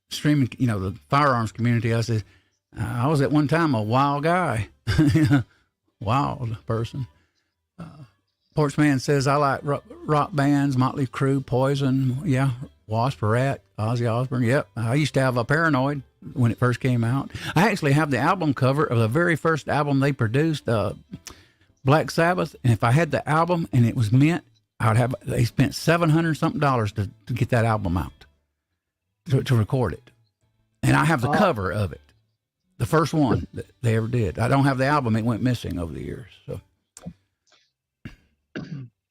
streaming, the firearms community, I said, I was at one time a wild guy, wild person. Porchman says, I like rock bands, Motley Crue, Poison, Wasp, Rat, Ozzy Osbourne. Yep. I used to have a Paranoid when it first came out. I actually have the album cover of the very first album they produced, Black Sabbath. And if I had the album and it was mint, they spent $700 something to get that album out, to record it. And I have the cover of it. The first one that they ever did. I don't have the album. It went missing over the years. So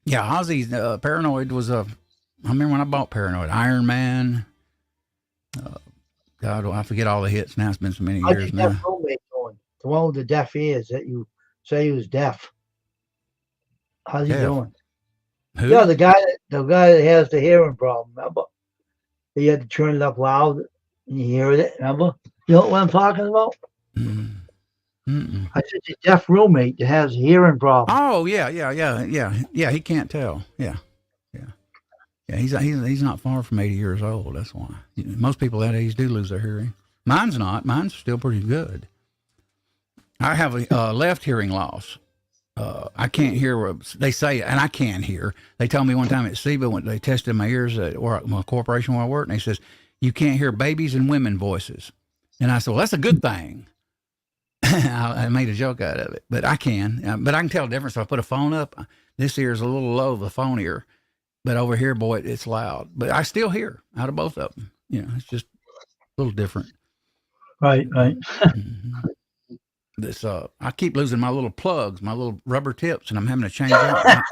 yeah, Ozzy's Paranoid was I remember when I bought Paranoid, Iron Man. God, I forget all the hits now. It's been so many years now. The one with the deaf ears that you say he was deaf. How's he doing? Who? Yeah, the guy that has the hearing problem. Remember? He had to turn it up loud and you hear it. Remember? You know what I'm talking about? Mm-mm. I said your deaf roommate that has a hearing problem. Oh yeah. He can't tell. Yeah. He's not far from 80 years old. That's why most people that age do lose their hearing. Mine's not. Mine's still pretty good. I have a left hearing loss. I can't hear what they say, and I can hear. They told me one time at SEBA when they tested my ears at my corporation where I work, and they says you can't hear babies and women voices. And I said, well, that's a good thing. I made a joke out of it, but I can. But I can tell the difference. If I put a phone up, this ear is a little low, the phone ear. But over here, boy, it's loud. But I still hear out of both of them. It's just a little different. Right. Mm-hmm. This I keep losing my little plugs, my little rubber tips, and I'm having to change out.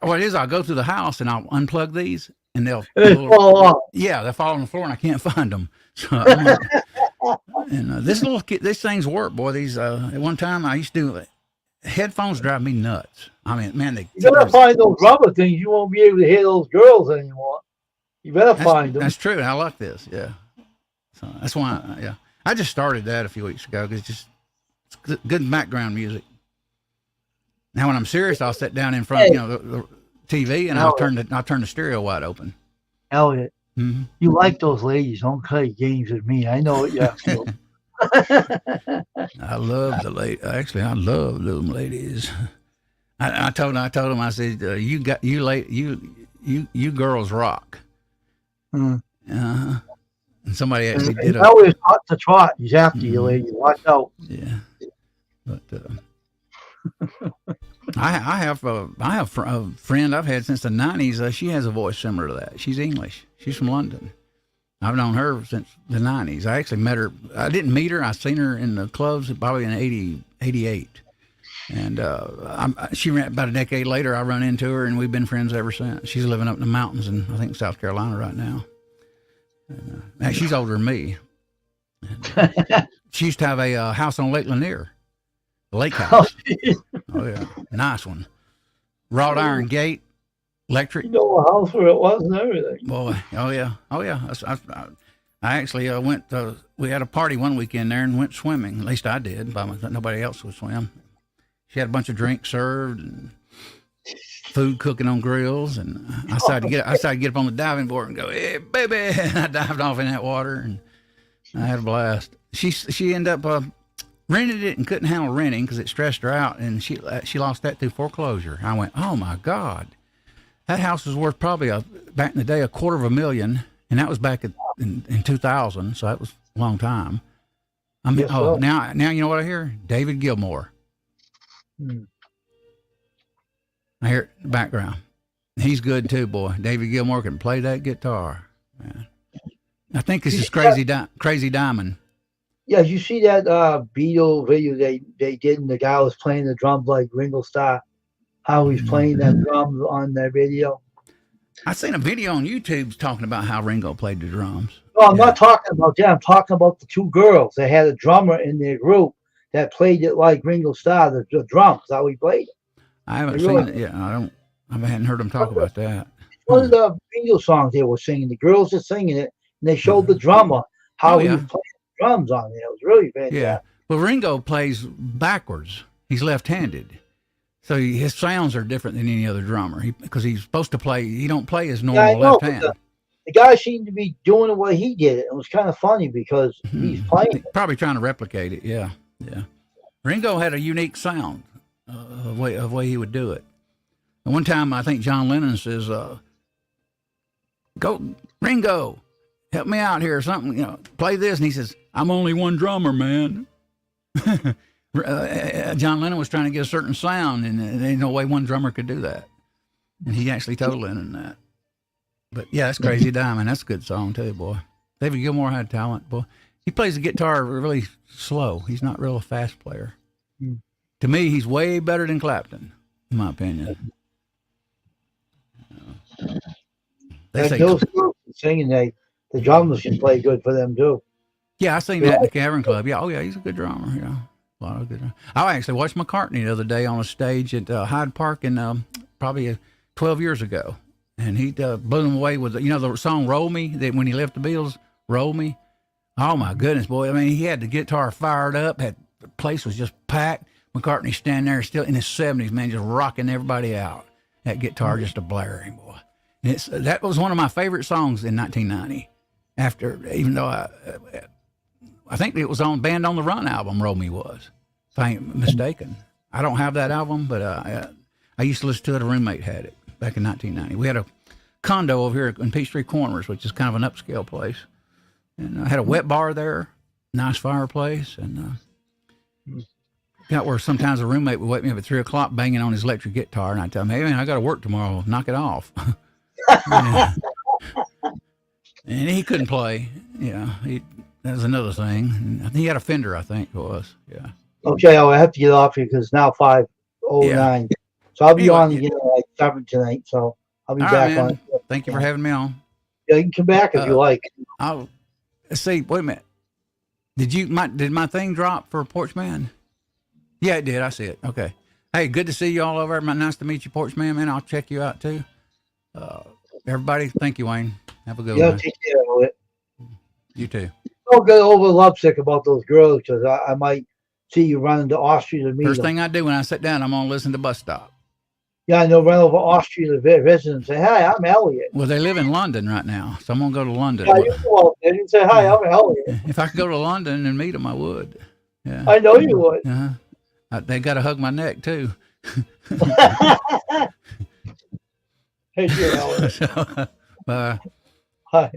What it is, I'll go through the house and I'll unplug these, and they'll fall off. Yeah, they fall on the floor, and I can't find them. So, and these things work, boy. These at one time I used to headphones drive me nuts. I mean, man, you better find those rubber things. You won't be able to hear those girls anymore. You better find them. That's true. I like this. Yeah. So that's why. I just started that a few weeks ago because it's good background music. Now, when I'm serious, I'll sit down in front, the TV, and I'll turn the stereo wide open. Elliot, mm-hmm. You like those ladies? Don't play games with me. I know it. Yeah. I love the lady. Actually, I love them ladies. I told them. I said, you girls rock. Mm. And somebody actually did Now it's hot to trot. He's after you, lady. Watch out. yeah. But I have a friend I've had since the 90s. She has a voice similar to that. She's English. She's from London. I've known her since the 90s. I actually met her. I didn't meet her. I seen her in the clubs probably in 88. And she ran about a decade later. I run into her, and we've been friends ever since. She's living up in the mountains in, I think, South Carolina right now. And, she's older than me. And, she used to have a house on Lake Lanier, the lake house. Oh yeah, nice one. Wrought iron gate, electric. You know what house where it was and everything. Boy, oh yeah. I actually went. We had a party one weekend there and went swimming. At least I did. Nobody else would swim. She had a bunch of drinks served and food cooking on grills, and I started to get up on the diving board and go, "Hey, baby!" And I dived off in that water, and I had a blast. She ended up rented it and couldn't handle renting because it stressed her out, and she lost that through foreclosure. I went, "Oh my God, that house was worth probably back in the day $250,000, and that was back in 2000, so that was a long time." I mean, Yes, now you know what I hear? David Gilmour. I hear it in the background. He's good too, boy. David Gilmour can play that guitar, man. I think this is Crazy Diamond. Yeah, you see that Beatle video they did, and the guy was playing the drums like Ringo Starr. How he's playing that drums on that video. I seen a video on YouTube talking about how Ringo played the drums. No, I'm not talking about that. I'm talking about the two girls. They had a drummer in their group that played it like Ringo Starr, the drums, how he played it. I haven't seen it yet. I hadn't heard them talk about that. One of the Ringo songs they were singing, the girls are singing it, and they showed the drummer how he was playing the drums on it. It was really fantastic. Yeah. Well, Ringo plays backwards. He's left-handed. So his sounds are different than any other drummer because he's supposed to play. He don't play his normal left hand. The guy seemed to be doing the way he did it. It was kind of funny because he's playing. Probably trying to replicate it. Yeah. Yeah. Ringo had a unique sound of way he would do it. And one time, I think John Lennon says, "Go, Ringo, help me out here or something. Play this." And he says, "I'm only one drummer, man." John Lennon was trying to get a certain sound, and there ain't no way one drummer could do that. And he actually told Lennon that. But yeah, that's Crazy Diamond. That's a good song too, boy. David Gilmour had talent, boy. He plays the guitar really slow. He's not real a fast player. To me, he's way better than Clapton, in my opinion. They say those girls singing, the drummers can play good for them too. Yeah, I seen that at the Cavern Club. Yeah, oh yeah, he's a good drummer. Yeah, a lot of good. I actually watched McCartney the other day on a stage at Hyde Park in probably 12 years ago, and he blew them away with the song "Roll Me." That when he left the Beatles, "Roll Me." Oh my goodness, boy! I mean, he had the guitar fired up. The place was just packed. McCartney standing there still in his 70s, man, just rocking everybody out. That guitar just a blaring, boy. And that was one of my favorite songs in 1990. Even though I think it was on Band on the Run album, "Roll Me" was, if I ain't mistaken. I don't have that album, but I used to listen to it. A roommate had it back in 1990. We had a condo over here in Peachtree Corners, which is kind of an upscale place. And I had a wet bar there, nice fireplace, and got where sometimes a roommate would wake me up at 3 o'clock banging on his electric guitar, and I'd tell him, "Hey man, I got to work tomorrow. Knock it off." And he couldn't play. Yeah, that was another thing. He had a Fender, I think it was. Yeah. Okay, I have to get off here because it's now 5:09. So I'll be on again like 7 tonight. So I'll be back on. Thank you for having me on. Yeah, you can come back if you like. I'll see. Wait a minute. Did my thing drop for Porch Man? Yeah, it did. I see it. Okay. Hey, good to see you all over. Nice to meet you, Porch Man. Man, I'll check you out too. Everybody, thank you, Wayne. Have a good one. Yeah, take care of it. You too. Don't get over lovesick about those girls because I might see you run into Austria to meet First them. thing I do when I sit down, I'm going to listen to Bus Stop. Yeah, I know. Run over Austria to visit and say, "Hey, I'm Elliot." Well, they live in London right now, so I'm going to go to London. Yeah, you go out there and say, "Hi, I'm Elliot." If I could go to London and meet them, I would. Yeah. I know you would. They got to hug my neck too. Hey, dear Elliot. So, Hi.